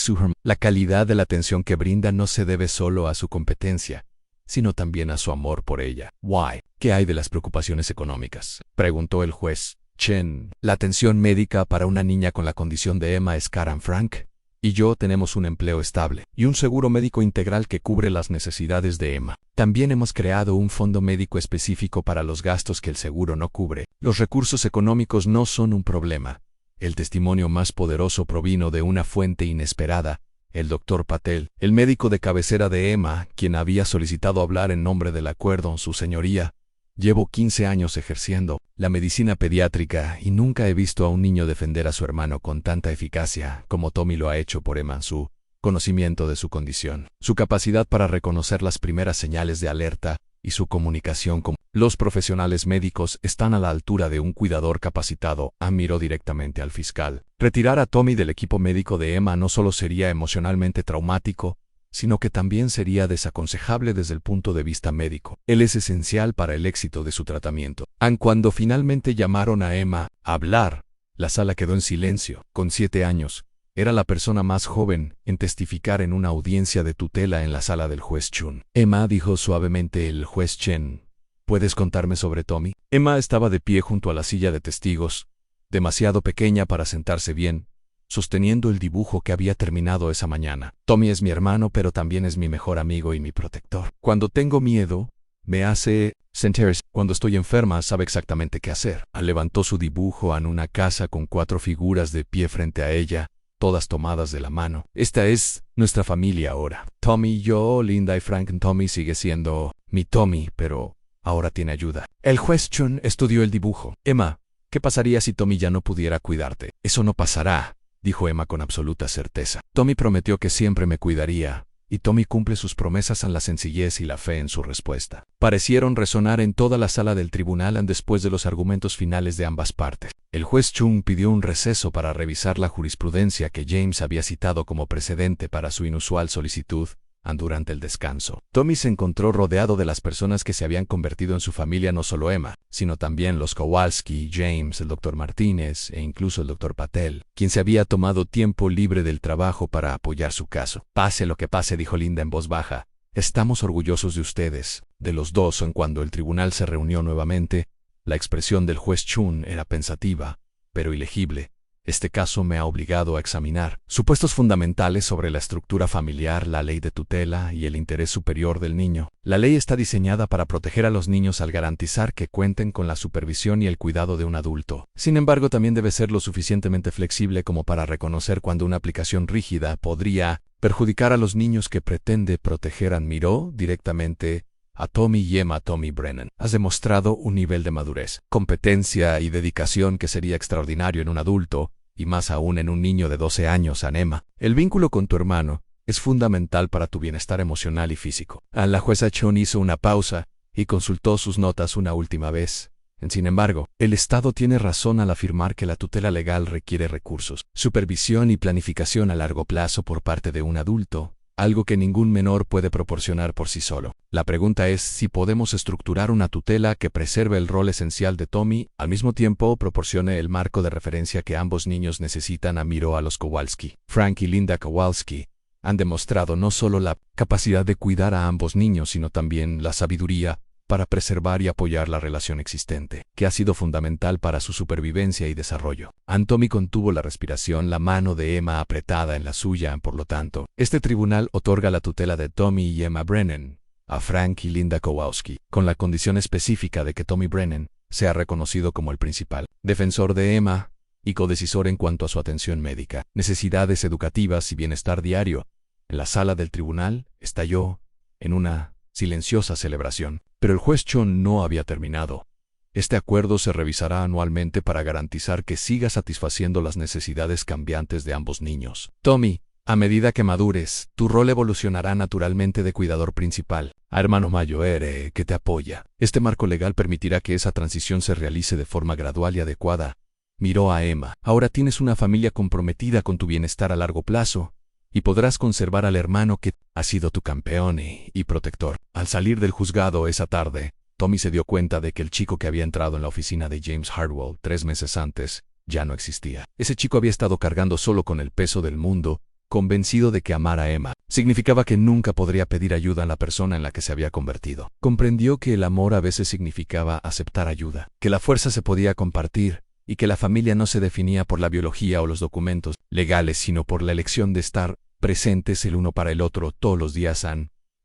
la calidad de la atención que brinda no se debe solo a su competencia, sino también a su amor por ella. Why? ¿Qué hay de las preocupaciones económicas?, preguntó el juez Chen. La atención médica para una niña con la condición de Emma es cara. Frank y yo tenemos un empleo estable y un seguro médico integral que cubre las necesidades de Emma. También hemos creado un fondo médico específico para los gastos que el seguro no cubre. Los recursos económicos no son un problema. El testimonio más poderoso provino de una fuente inesperada, el Dr. Patel, el médico de cabecera de Emma, quien había solicitado hablar en nombre del acuerdo. Su señoría, llevo 15 años ejerciendo la medicina pediátrica y nunca he visto a un niño defender a su hermano con tanta eficacia como Tommy lo ha hecho por Emma. Su conocimiento de su condición, su capacidad para reconocer las primeras señales de alerta y su comunicación con los profesionales médicos están a la altura de un cuidador capacitado. Miró directamente al fiscal. Retirar a Tommy del equipo médico de Emma no solo sería emocionalmente traumático, sino que también sería desaconsejable desde el punto de vista médico. Él es esencial para el éxito de su tratamiento. Cuando finalmente llamaron a Emma a hablar, la sala quedó en silencio. Con 7 años, era la persona más joven en testificar en una audiencia de tutela en la sala del juez Chun. Emma, dijo suavemente el juez Chen, ¿puedes contarme sobre Tommy? Emma estaba de pie junto a la silla de testigos, demasiado pequeña para sentarse bien, sosteniendo el dibujo que había terminado esa mañana. Tommy es mi hermano, pero también es mi mejor amigo y mi protector. Cuando tengo miedo, me hace sentir. Cuando estoy enferma, sabe exactamente qué hacer. Levantó su dibujo en una casa con 4 figuras de pie frente a ella, todas tomadas de la mano. Esta es nuestra familia ahora. Tommy, yo, Linda y Frank. Tommy sigue siendo mi Tommy, pero ahora tiene ayuda. El juez Chun estudió el dibujo. Emma, ¿qué pasaría si Tommy ya no pudiera cuidarte? Eso no pasará, dijo Emma con absoluta certeza. Tommy prometió que siempre me cuidaría, y Tommy cumple sus promesas. En la sencillez y la fe en su respuesta parecieron resonar en toda la sala del tribunal después de los argumentos finales de ambas partes. El juez Chung pidió un receso para revisar la jurisprudencia que James había citado como precedente para su inusual solicitud. Durante el descanso, Tommy se encontró rodeado de las personas que se habían convertido en su familia, no solo Emma, sino también los Kowalski, James, el Dr. Martínez e incluso el Dr. Patel, quien se había tomado tiempo libre del trabajo para apoyar su caso. Pase lo que pase, dijo Linda en voz baja, estamos orgullosos de ustedes, de los dos. Cuando el tribunal se reunió nuevamente, la expresión del juez Chun era pensativa, pero ilegible. Este caso me ha obligado a examinar supuestos fundamentales sobre la estructura familiar, la ley de tutela y el interés superior del niño. La ley está diseñada para proteger a los niños al garantizar que cuenten con la supervisión y el cuidado de un adulto. Sin embargo, también debe ser lo suficientemente flexible como para reconocer cuando una aplicación rígida podría perjudicar a los niños que pretende proteger. Miró directamente a Tommy y Emma. Tommy Brennan, has demostrado un nivel de madurez, competencia y dedicación que sería extraordinario en un adulto, y más aún en un niño de 12 años. Emma, el vínculo con tu hermano es fundamental para tu bienestar emocional y físico. La jueza Chun hizo una pausa y consultó sus notas una última vez. Sin embargo, el Estado tiene razón al afirmar que la tutela legal requiere recursos, supervisión y planificación a largo plazo por parte de un adulto, algo que ningún menor puede proporcionar por sí solo. La pregunta es si podemos estructurar una tutela que preserve el rol esencial de Tommy, al mismo tiempo proporcione el marco de referencia que ambos niños necesitan. Miró a los Kowalski. Frank y Linda Kowalski han demostrado no solo la capacidad de cuidar a ambos niños, sino también la sabiduría para preservar y apoyar la relación existente, que ha sido fundamental para su supervivencia y desarrollo. Tommy contuvo la respiración, la mano de Emma apretada en la suya. Por lo tanto, este tribunal otorga la tutela de Tommy y Emma Brennan a Frank y Linda Kowalski, con la condición específica de que Tommy Brennan sea reconocido como el principal defensor de Emma y codecisor en cuanto a su atención médica, necesidades educativas y bienestar diario. En la sala del tribunal estalló en una silenciosa celebración. Pero el juez Chun no había terminado. Este acuerdo se revisará anualmente para garantizar que siga satisfaciendo las necesidades cambiantes de ambos niños. Tommy, a medida que madures, tu rol evolucionará naturalmente de cuidador principal a hermano mayor que te apoya. Este marco legal permitirá que esa transición se realice de forma gradual y adecuada. Miró a Emma. Ahora tienes una familia comprometida con tu bienestar a largo plazo, y podrás conservar al hermano que ha sido tu campeón y protector. Al salir del juzgado esa tarde, Tommy se dio cuenta de que el chico que había entrado en la oficina de James Hartwell 3 meses antes ya no existía. Ese chico había estado cargando solo con el peso del mundo, convencido de que amar a Emma significaba que nunca podría pedir ayuda a la persona en la que se había convertido. Comprendió que el amor a veces significaba aceptar ayuda, que la fuerza se podía compartir, y que la familia no se definía por la biología o los documentos legales, sino por la elección de estar presentes el uno para el otro todos los días.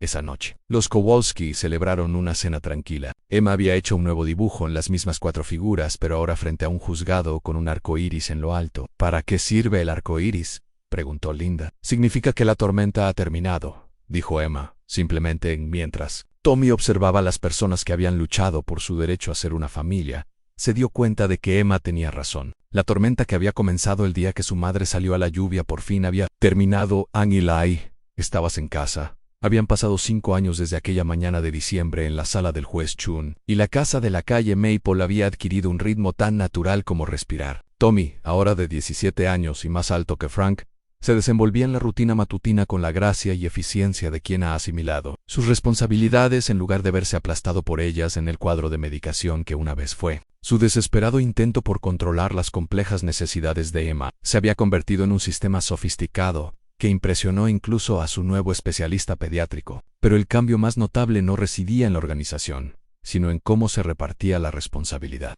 Esa noche, los Kowalski celebraron una cena tranquila. Emma había hecho un nuevo dibujo en las mismas 4 figuras, pero ahora frente a un juzgado con un arco iris en lo alto. ¿Para qué sirve el arco iris?, preguntó Linda. Significa que la tormenta ha terminado, dijo Emma, simplemente mientras Tommy observaba a las personas que habían luchado por su derecho a ser una familia. Se dio cuenta de que Emma tenía razón. La tormenta que había comenzado el día que su madre salió a la lluvia por fin había terminado. Ann y Lai, estabas en casa. Habían pasado 5 años desde aquella mañana de diciembre en la sala del juez Chun, y la casa de la calle Maple había adquirido un ritmo tan natural como respirar. Tommy, ahora de 17 años y más alto que Frank, se desenvolvía en la rutina matutina con la gracia y eficiencia de quien ha asimilado sus responsabilidades en lugar de verse aplastado por ellas en el cuadro de medicación que una vez fue. Su desesperado intento por controlar las complejas necesidades de Emma se había convertido en un sistema sofisticado que impresionó incluso a su nuevo especialista pediátrico. Pero el cambio más notable no residía en la organización, sino en cómo se repartía la responsabilidad.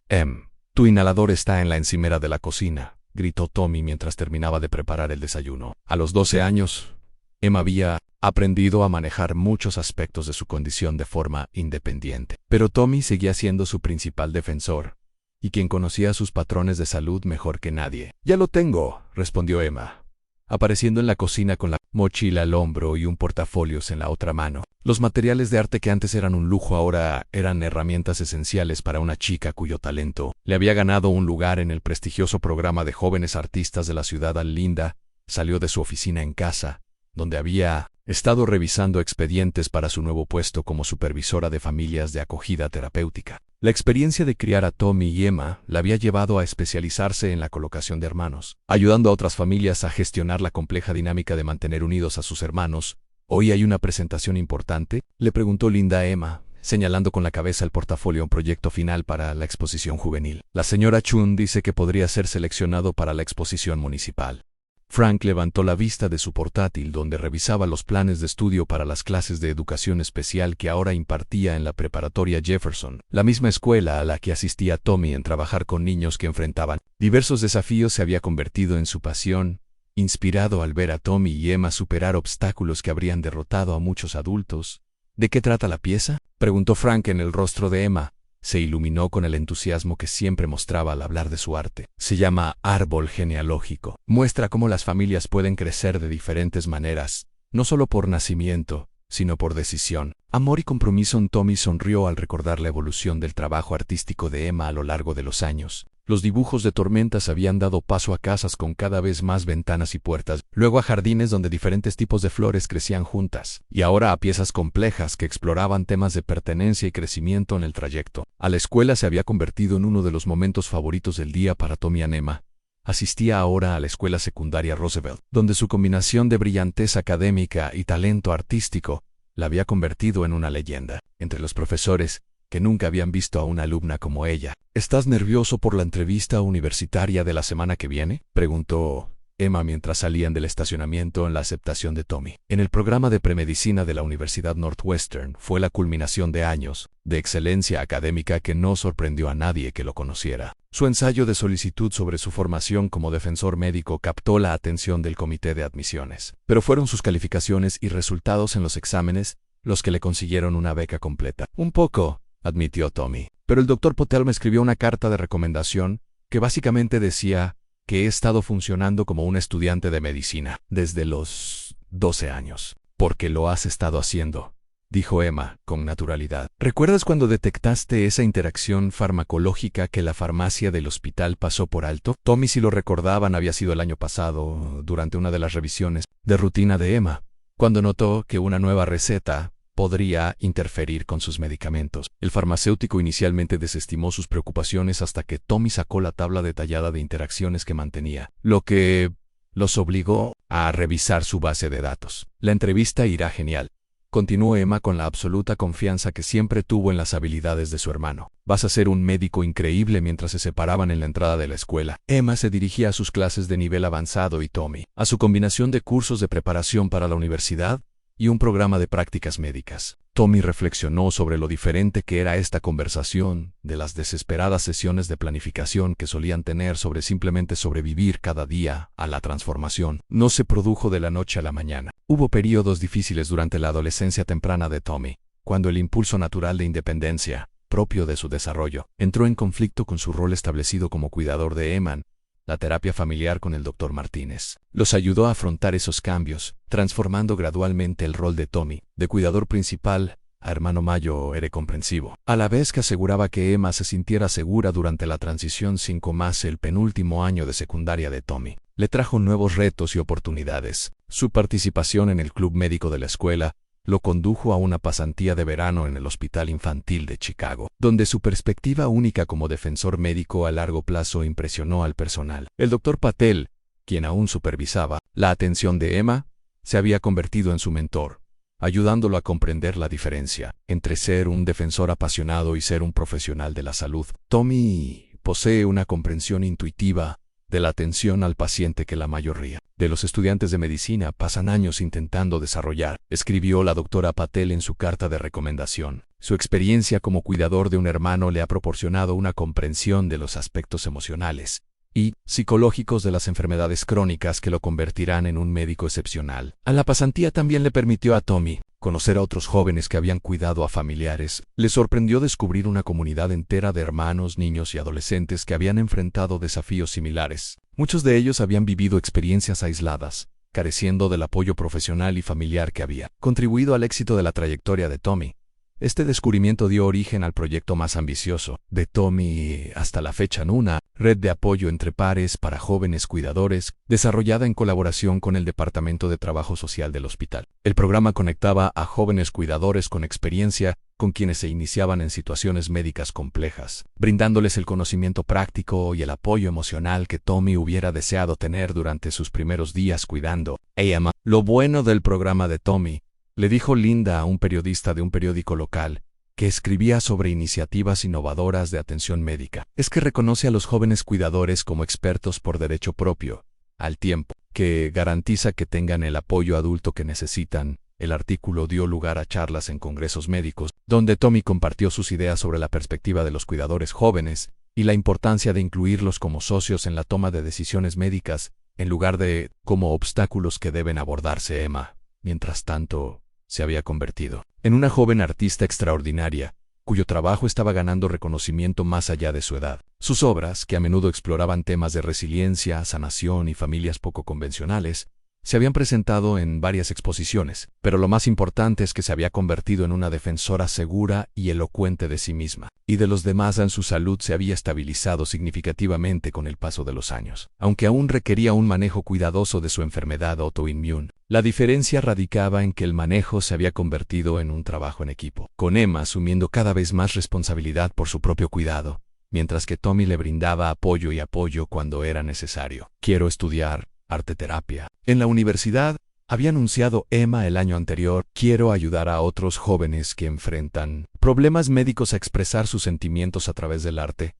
Tu inhalador está en la encimera de la cocina, gritó Tommy mientras terminaba de preparar el desayuno. A los 12 años, Emma había aprendido a manejar muchos aspectos de su condición de forma independiente. Pero Tommy seguía siendo su principal defensor, y quien conocía sus patrones de salud mejor que nadie. Ya lo tengo, respondió Emma, apareciendo en la cocina con la mochila al hombro y un portafolios en la otra mano. Los materiales de arte que antes eran un lujo ahora eran herramientas esenciales para una chica cuyo talento le había ganado un lugar en el prestigioso programa de jóvenes artistas de la ciudad. Linda salió de su oficina en casa, donde había estado revisando expedientes para su nuevo puesto como supervisora de familias de acogida terapéutica. La experiencia de criar a Tommy y Emma la había llevado a especializarse en la colocación de hermanos, ayudando a otras familias a gestionar la compleja dinámica de mantener unidos a sus hermanos. ¿Hoy hay una presentación importante?, le preguntó Linda a Emma, señalando con la cabeza el portafolio un proyecto final para la exposición juvenil. La señora Chun dice que podría ser seleccionado para la exposición municipal. Frank levantó la vista de su portátil donde revisaba los planes de estudio para las clases de educación especial que ahora impartía en la preparatoria Jefferson, la misma escuela a la que asistía Tommy. En trabajar con niños que enfrentaban diversos desafíos se había convertido en su pasión, inspirado al ver a Tommy y Emma superar obstáculos que habrían derrotado a muchos adultos. ¿De qué trata la pieza?, preguntó Frank. En el rostro de Emma se iluminó con el entusiasmo que siempre mostraba al hablar de su arte. Se llama Árbol Genealógico. Muestra cómo las familias pueden crecer de diferentes maneras, no solo por nacimiento, sino por decisión, amor y compromiso. Tommy sonrió al recordar la evolución del trabajo artístico de Emma a lo largo de los años. Los dibujos de tormentas habían dado paso a casas con cada vez más ventanas y puertas, luego a jardines donde diferentes tipos de flores crecían juntas, y ahora a piezas complejas que exploraban temas de pertenencia y crecimiento en el trayecto. A la escuela se había convertido en uno de los momentos favoritos del día para Tommy y Emma. Asistía ahora a la escuela secundaria Roosevelt, donde su combinación de brillantez académica y talento artístico la había convertido en una leyenda entre los profesores, que nunca habían visto a una alumna como ella. ¿Estás nervioso por la entrevista universitaria de la semana que viene?, preguntó Emma mientras salían del estacionamiento en la aceptación de Tommy. En el programa de premedicina de la Universidad Northwestern fue la culminación de años de excelencia académica que no sorprendió a nadie que lo conociera. Su ensayo de solicitud sobre su formación como defensor médico captó la atención del comité de admisiones, pero fueron sus calificaciones y resultados en los exámenes los que le consiguieron una beca completa. Un poco, admitió Tommy, pero el doctor Potel me escribió una carta de recomendación que básicamente decía que he estado funcionando como un estudiante de medicina desde los 12 años. ¿Por qué lo has estado haciendo?, dijo Emma, con naturalidad. ¿Recuerdas cuando detectaste esa interacción farmacológica que la farmacia del hospital pasó por alto? Tommy, si lo recordaban, había sido el año pasado, durante una de las revisiones de rutina de Emma, cuando notó que una nueva receta podría interferir con sus medicamentos. El farmacéutico inicialmente desestimó sus preocupaciones hasta que Tommy sacó la tabla detallada de interacciones que mantenía, lo que los obligó a revisar su base de datos. La entrevista irá genial, continuó Emma con la absoluta confianza que siempre tuvo en las habilidades de su hermano. Vas a ser un médico increíble. Mientras se separaban en la entrada de la escuela, Emma se dirigía a sus clases de nivel avanzado y Tommy a su combinación de cursos de preparación para la universidad y un programa de prácticas médicas. Tommy reflexionó sobre lo diferente que era esta conversación de las desesperadas sesiones de planificación que solían tener sobre simplemente sobrevivir cada día a la transformación. No se produjo de la noche a la mañana. Hubo períodos difíciles durante la adolescencia temprana de Tommy, cuando el impulso natural de independencia, propio de su desarrollo, entró en conflicto con su rol establecido como cuidador de Emma. La terapia familiar con el Dr. Martínez los ayudó a afrontar esos cambios, transformando gradualmente el rol de Tommy, de cuidador principal a hermano mayor comprensivo, a la vez que aseguraba que Emma se sintiera segura durante la transición 5 más el penúltimo año de secundaria de Tommy. Le trajo nuevos retos y oportunidades. Su participación en el club médico de la escuela lo condujo a una pasantía de verano en el Hospital Infantil de Chicago, donde su perspectiva única como defensor médico a largo plazo impresionó al personal. El Dr. Patel, quien aún supervisaba la atención de Emma, se había convertido en su mentor, ayudándolo a comprender la diferencia entre ser un defensor apasionado y ser un profesional de la salud. Tommy posee una comprensión intuitiva de la atención al paciente que la mayoría de los estudiantes de medicina pasan años intentando desarrollar, escribió la doctora Patel en su carta de recomendación. Su experiencia como cuidador de un hermano le ha proporcionado una comprensión de los aspectos emocionales y psicológicos de las enfermedades crónicas que lo convertirán en un médico excepcional. A la pasantía también le permitió a Tommy conocer a otros jóvenes que habían cuidado a familiares. Le sorprendió descubrir una comunidad entera de hermanos, niños y adolescentes que habían enfrentado desafíos similares. Muchos de ellos habían vivido experiencias aisladas, careciendo del apoyo profesional y familiar que había contribuido al éxito de la trayectoria de Tommy. Este descubrimiento dio origen al proyecto más ambicioso de Tommy hasta la fecha, una red de apoyo entre pares para jóvenes cuidadores, desarrollada en colaboración con el Departamento de Trabajo Social del hospital. El programa conectaba a jóvenes cuidadores con experiencia con quienes se iniciaban en situaciones médicas complejas, brindándoles el conocimiento práctico y el apoyo emocional que Tommy hubiera deseado tener durante sus primeros días cuidando a Emma. Lo bueno del programa de Tommy, le dijo Linda a un periodista de un periódico local que escribía sobre iniciativas innovadoras de atención médica, es que reconoce a los jóvenes cuidadores como expertos por derecho propio, al tiempo que garantiza que tengan el apoyo adulto que necesitan. El artículo dio lugar a charlas en congresos médicos, donde Tommy compartió sus ideas sobre la perspectiva de los cuidadores jóvenes y la importancia de incluirlos como socios en la toma de decisiones médicas, en lugar de como obstáculos que deben abordarse. Emma, mientras tanto, se había convertido en una joven artista extraordinaria, cuyo trabajo estaba ganando reconocimiento más allá de su edad. Sus obras, que a menudo exploraban temas de resiliencia, sanación y familias poco convencionales, se habían presentado en varias exposiciones, pero lo más importante es que se había convertido en una defensora segura y elocuente de sí misma y de los demás. Su salud se había estabilizado significativamente con el paso de los años, aunque aún requería un manejo cuidadoso de su enfermedad autoinmune. La diferencia radicaba en que el manejo se había convertido en un trabajo en equipo, con Emma asumiendo cada vez más responsabilidad por su propio cuidado, mientras que Tommy le brindaba apoyo cuando era necesario. Quiero estudiar arteterapia en la universidad, había anunciado Emma el año anterior. Quiero ayudar a otros jóvenes que enfrentan problemas médicos a expresar sus sentimientos a través del arte.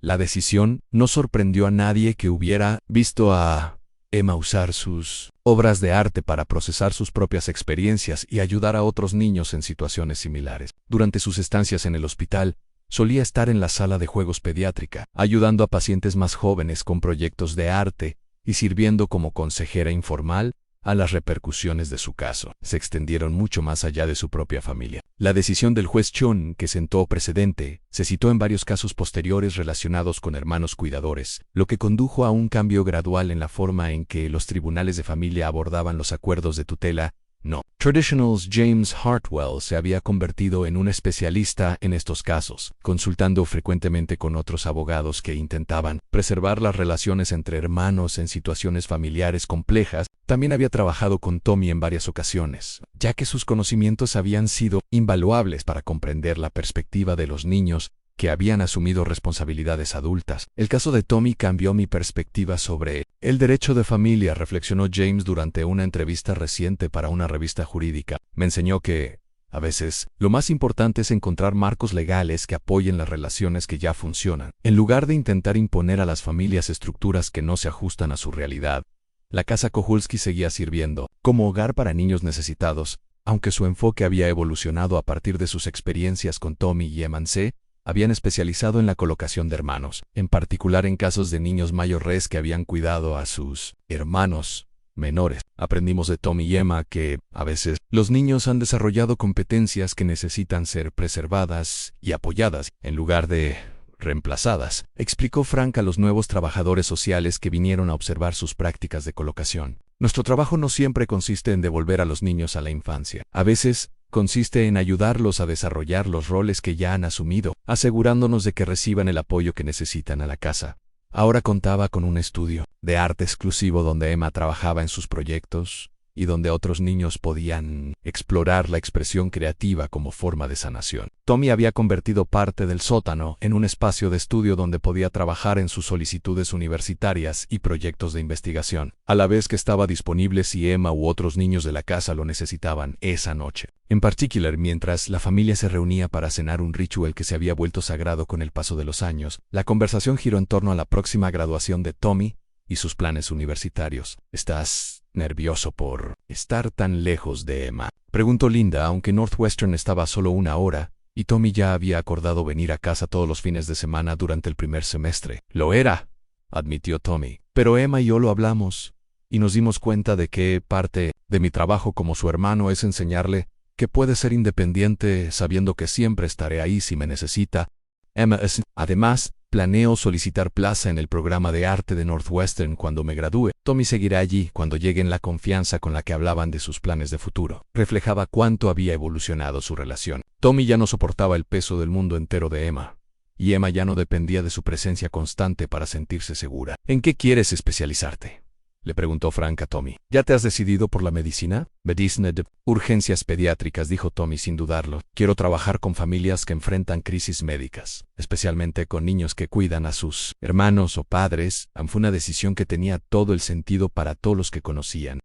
La decisión no sorprendió a nadie que hubiera visto a Emma usar sus obras de arte para procesar sus propias experiencias y ayudar a otros niños en situaciones similares. Durante sus estancias en el hospital, solía estar en la sala de juegos pediátrica, ayudando a pacientes más jóvenes con proyectos de arte y sirviendo como consejera informal a las repercusiones de su caso. Se extendieron mucho más allá de su propia familia. La decisión del juez Chun, que sentó precedente, se citó en varios casos posteriores relacionados con hermanos cuidadores, lo que condujo a un cambio gradual en la forma en que los tribunales de familia abordaban los acuerdos de tutela No. Traditionals James Hartwell se había convertido en un especialista en estos casos, consultando frecuentemente con otros abogados que intentaban preservar las relaciones entre hermanos en situaciones familiares complejas. También había trabajado con Tommy en varias ocasiones, ya que sus conocimientos habían sido invaluables para comprender la perspectiva de los niños que habían asumido responsabilidades adultas. El caso de Tommy cambió mi perspectiva sobre el derecho de familia, reflexionó James durante una entrevista reciente para una revista jurídica. Me enseñó que, a veces, lo más importante es encontrar marcos legales que apoyen las relaciones que ya funcionan, en lugar de intentar imponer a las familias estructuras que no se ajustan a su realidad. La casa Kochulski seguía sirviendo como hogar para niños necesitados, aunque su enfoque había evolucionado a partir de sus experiencias con Tommy y Emma C. Habían especializado en la colocación de hermanos, en particular en casos de niños mayores que habían cuidado a sus hermanos menores. Aprendimos de Tommy y Emma que, a veces, los niños han desarrollado competencias que necesitan ser preservadas y apoyadas, en lugar de reemplazadas, explicó Frank a los nuevos trabajadores sociales que vinieron a observar sus prácticas de colocación. Nuestro trabajo no siempre consiste en devolver a los niños a la infancia. A veces, consiste en ayudarlos a desarrollar los roles que ya han asumido, asegurándonos de que reciban el apoyo que necesitan a la casa. Ahora contaba con un estudio de arte exclusivo donde Emma trabajaba en sus proyectos y donde otros niños podían explorar la expresión creativa como forma de sanación. Tommy había convertido parte del sótano en un espacio de estudio donde podía trabajar en sus solicitudes universitarias y proyectos de investigación, a la vez que estaba disponible si Emma u otros niños de la casa lo necesitaban esa noche. En particular, mientras la familia se reunía para cenar un ritual que se había vuelto sagrado con el paso de los años, la conversación giró en torno a la próxima graduación de Tommy y sus planes universitarios. ¿Estás nervioso por estar tan lejos de Emma?, preguntó Linda, aunque Northwestern estaba a solo 1 hora, y Tommy ya había acordado venir a casa todos los fines de semana durante el primer semestre. Lo era, admitió Tommy, pero Emma y yo lo hablamos, y nos dimos cuenta de que parte de mi trabajo como su hermano es enseñarle que puede ser independiente sabiendo que siempre estaré ahí si me necesita. Emma es, además, planeo solicitar plaza en el programa de arte de Northwestern cuando me gradúe. Tommy seguirá allí cuando lleguen la confianza con la que hablaban de sus planes de futuro. Reflejaba cuánto había evolucionado su relación. Tommy ya no soportaba el peso del mundo entero de Emma, y Emma ya no dependía de su presencia constante para sentirse segura. ¿En qué quieres especializarte?, le preguntó Frank a Tommy. ¿Ya te has decidido por la medicina? Medicina de urgencias pediátricas, dijo Tommy sin dudarlo. Quiero trabajar con familias que enfrentan crisis médicas, especialmente con niños que cuidan a sus hermanos o padres. Fue una decisión que tenía todo el sentido para todos los que conocían.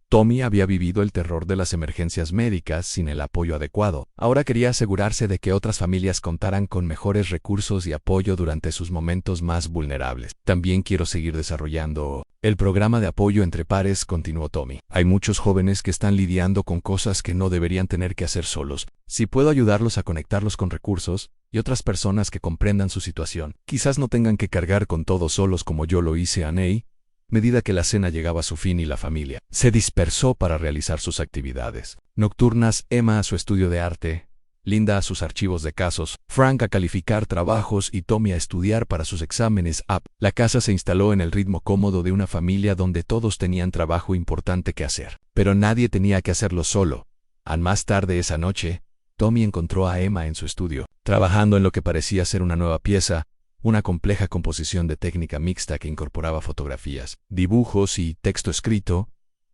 Tommy había vivido el terror de las emergencias médicas sin el apoyo adecuado. Ahora quería asegurarse de que otras familias contaran con mejores recursos y apoyo durante sus momentos más vulnerables. También quiero seguir desarrollando el programa de apoyo entre pares, continuó Tommy. Hay muchos jóvenes que están lidiando con cosas que no deberían tener que hacer solos. Si puedo ayudarlos a conectarlos con recursos y otras personas que comprendan su situación, quizás no tengan que cargar con todo solos como yo lo hice a Ney. Medida que la cena llegaba a su fin y la familia se dispersó para realizar sus actividades nocturnas, Emma a su estudio de arte, Linda a sus archivos de casos, Frank a calificar trabajos y Tommy a estudiar para sus exámenes. La casa se instaló en el ritmo cómodo de una familia donde todos tenían trabajo importante que hacer, pero nadie tenía que hacerlo solo. Más tarde esa noche, Tommy encontró a Emma en su estudio, trabajando en lo que parecía ser una nueva pieza, una compleja composición de técnica mixta que incorporaba fotografías, dibujos y texto escrito.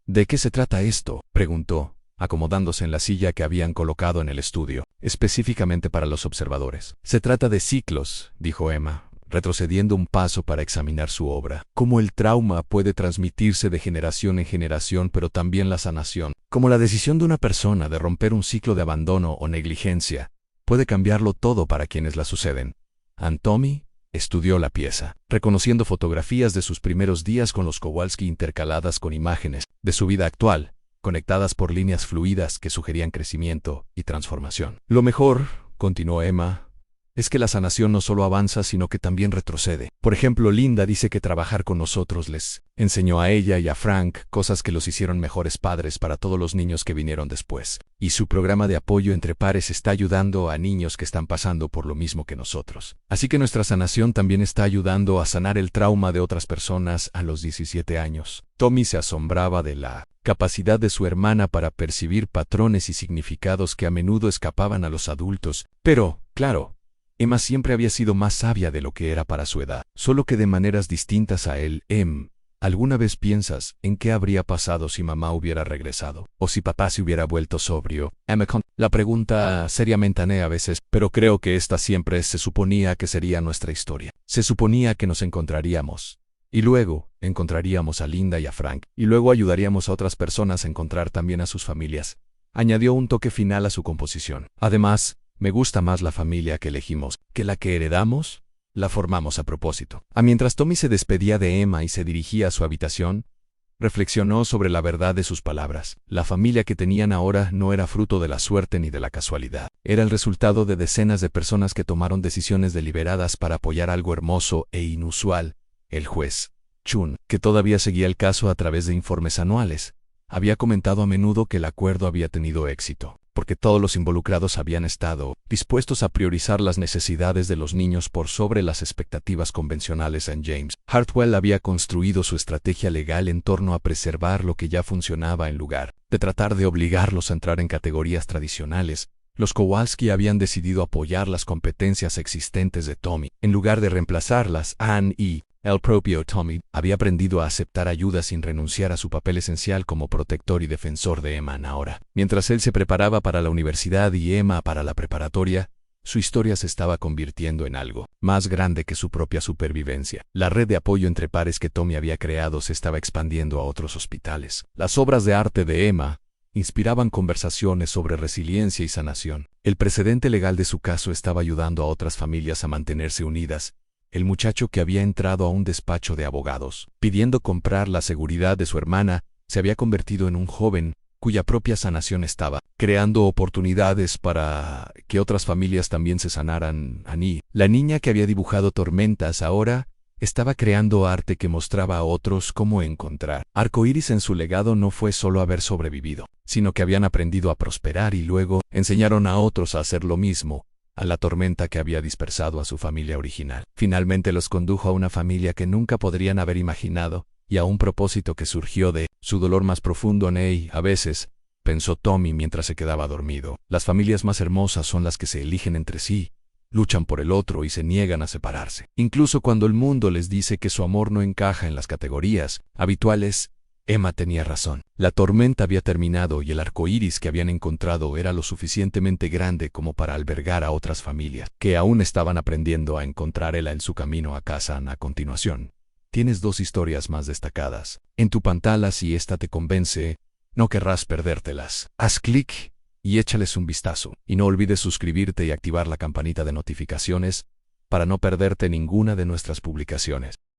¿De qué se trata esto?, preguntó, acomodándose en la silla que habían colocado en el estudio, específicamente para los observadores. Se trata de ciclos, dijo Emma, retrocediendo un paso para examinar su obra. Cómo el trauma puede transmitirse de generación en generación, pero también la sanación. Como la decisión de una persona de romper un ciclo de abandono o negligencia puede cambiarlo todo para quienes la suceden. Tommy estudió la pieza, reconociendo fotografías de sus primeros días con los Kowalski intercaladas con imágenes de su vida actual, conectadas por líneas fluidas que sugerían crecimiento y transformación. Lo mejor, continuó Emma, es que la sanación no solo avanza sino que también retrocede. Por ejemplo, Linda dice que trabajar con nosotros les enseñó a ella y a Frank cosas que los hicieron mejores padres para todos los niños que vinieron después. Y su programa de apoyo entre pares está ayudando a niños que están pasando por lo mismo que nosotros. Así que nuestra sanación también está ayudando a sanar el trauma de otras personas a los 17 años. Tommy se asombraba de la capacidad de su hermana para percibir patrones y significados que a menudo escapaban a los adultos. Pero, claro, Emma siempre había sido más sabia de lo que era para su edad, solo que de maneras distintas a él. ¿Alguna vez piensas en qué habría pasado si mamá hubiera regresado? ¿O si papá se hubiera vuelto sobrio? La pregunta seriamente a veces, pero creo que esta siempre se suponía que sería nuestra historia. Se suponía que nos encontraríamos. Y luego, encontraríamos a Linda y a Frank. Y luego ayudaríamos a otras personas a encontrar también a sus familias. Añadió un toque final a su composición. Además, me gusta más la familia que elegimos que la que heredamos. La formamos a propósito. Mientras Tommy se despedía de Emma y se dirigía a su habitación, reflexionó sobre la verdad de sus palabras. La familia que tenían ahora no era fruto de la suerte ni de la casualidad. Era el resultado de decenas de personas que tomaron decisiones deliberadas para apoyar algo hermoso e inusual. El juez, Chun, que todavía seguía el caso a través de informes anuales, había comentado a menudo que el acuerdo había tenido éxito, porque todos los involucrados habían estado dispuestos a priorizar las necesidades de los niños por sobre las expectativas convencionales en James. Hartwell había construido su estrategia legal en torno a preservar lo que ya funcionaba en lugar de tratar de obligarlos a entrar en categorías tradicionales. Los Kowalski habían decidido apoyar las competencias existentes de Tommy, en lugar de reemplazarlas. Anne y el propio Tommy había aprendido a aceptar ayuda sin renunciar a su papel esencial como protector y defensor de Emma ahora. Mientras él se preparaba para la universidad y Emma para la preparatoria, su historia se estaba convirtiendo en algo más grande que su propia supervivencia. La red de apoyo entre pares que Tommy había creado se estaba expandiendo a otros hospitales. Las obras de arte de Emma inspiraban conversaciones sobre resiliencia y sanación. El precedente legal de su caso estaba ayudando a otras familias a mantenerse unidas. El muchacho que había entrado a un despacho de abogados, pidiendo comprar la seguridad de su hermana, se había convertido en un joven cuya propia sanación estaba creando oportunidades para que otras familias también se sanaran. Annie, la niña que había dibujado tormentas, ahora estaba creando arte que mostraba a otros cómo encontrar arcoíris. En su legado no fue solo haber sobrevivido, sino que habían aprendido a prosperar y luego enseñaron a otros a hacer lo mismo, a la tormenta que había dispersado a su familia original. Finalmente los condujo a una familia que nunca podrían haber imaginado y a un propósito que surgió de su dolor más profundo. A veces, pensó Tommy mientras se quedaba dormido, las familias más hermosas son las que se eligen entre sí, luchan por el otro y se niegan a separarse. Incluso cuando el mundo les dice que su amor no encaja en las categorías habituales, Emma tenía razón. La tormenta había terminado y el arco iris que habían encontrado era lo suficientemente grande como para albergar a otras familias, que aún estaban aprendiendo a encontrarla en su camino a casa. A continuación, tienes 2 historias más destacadas en tu pantalla. Si esta te convence, no querrás perdértelas. Haz clic y échales un vistazo. Y no olvides suscribirte y activar la campanita de notificaciones para no perderte ninguna de nuestras publicaciones.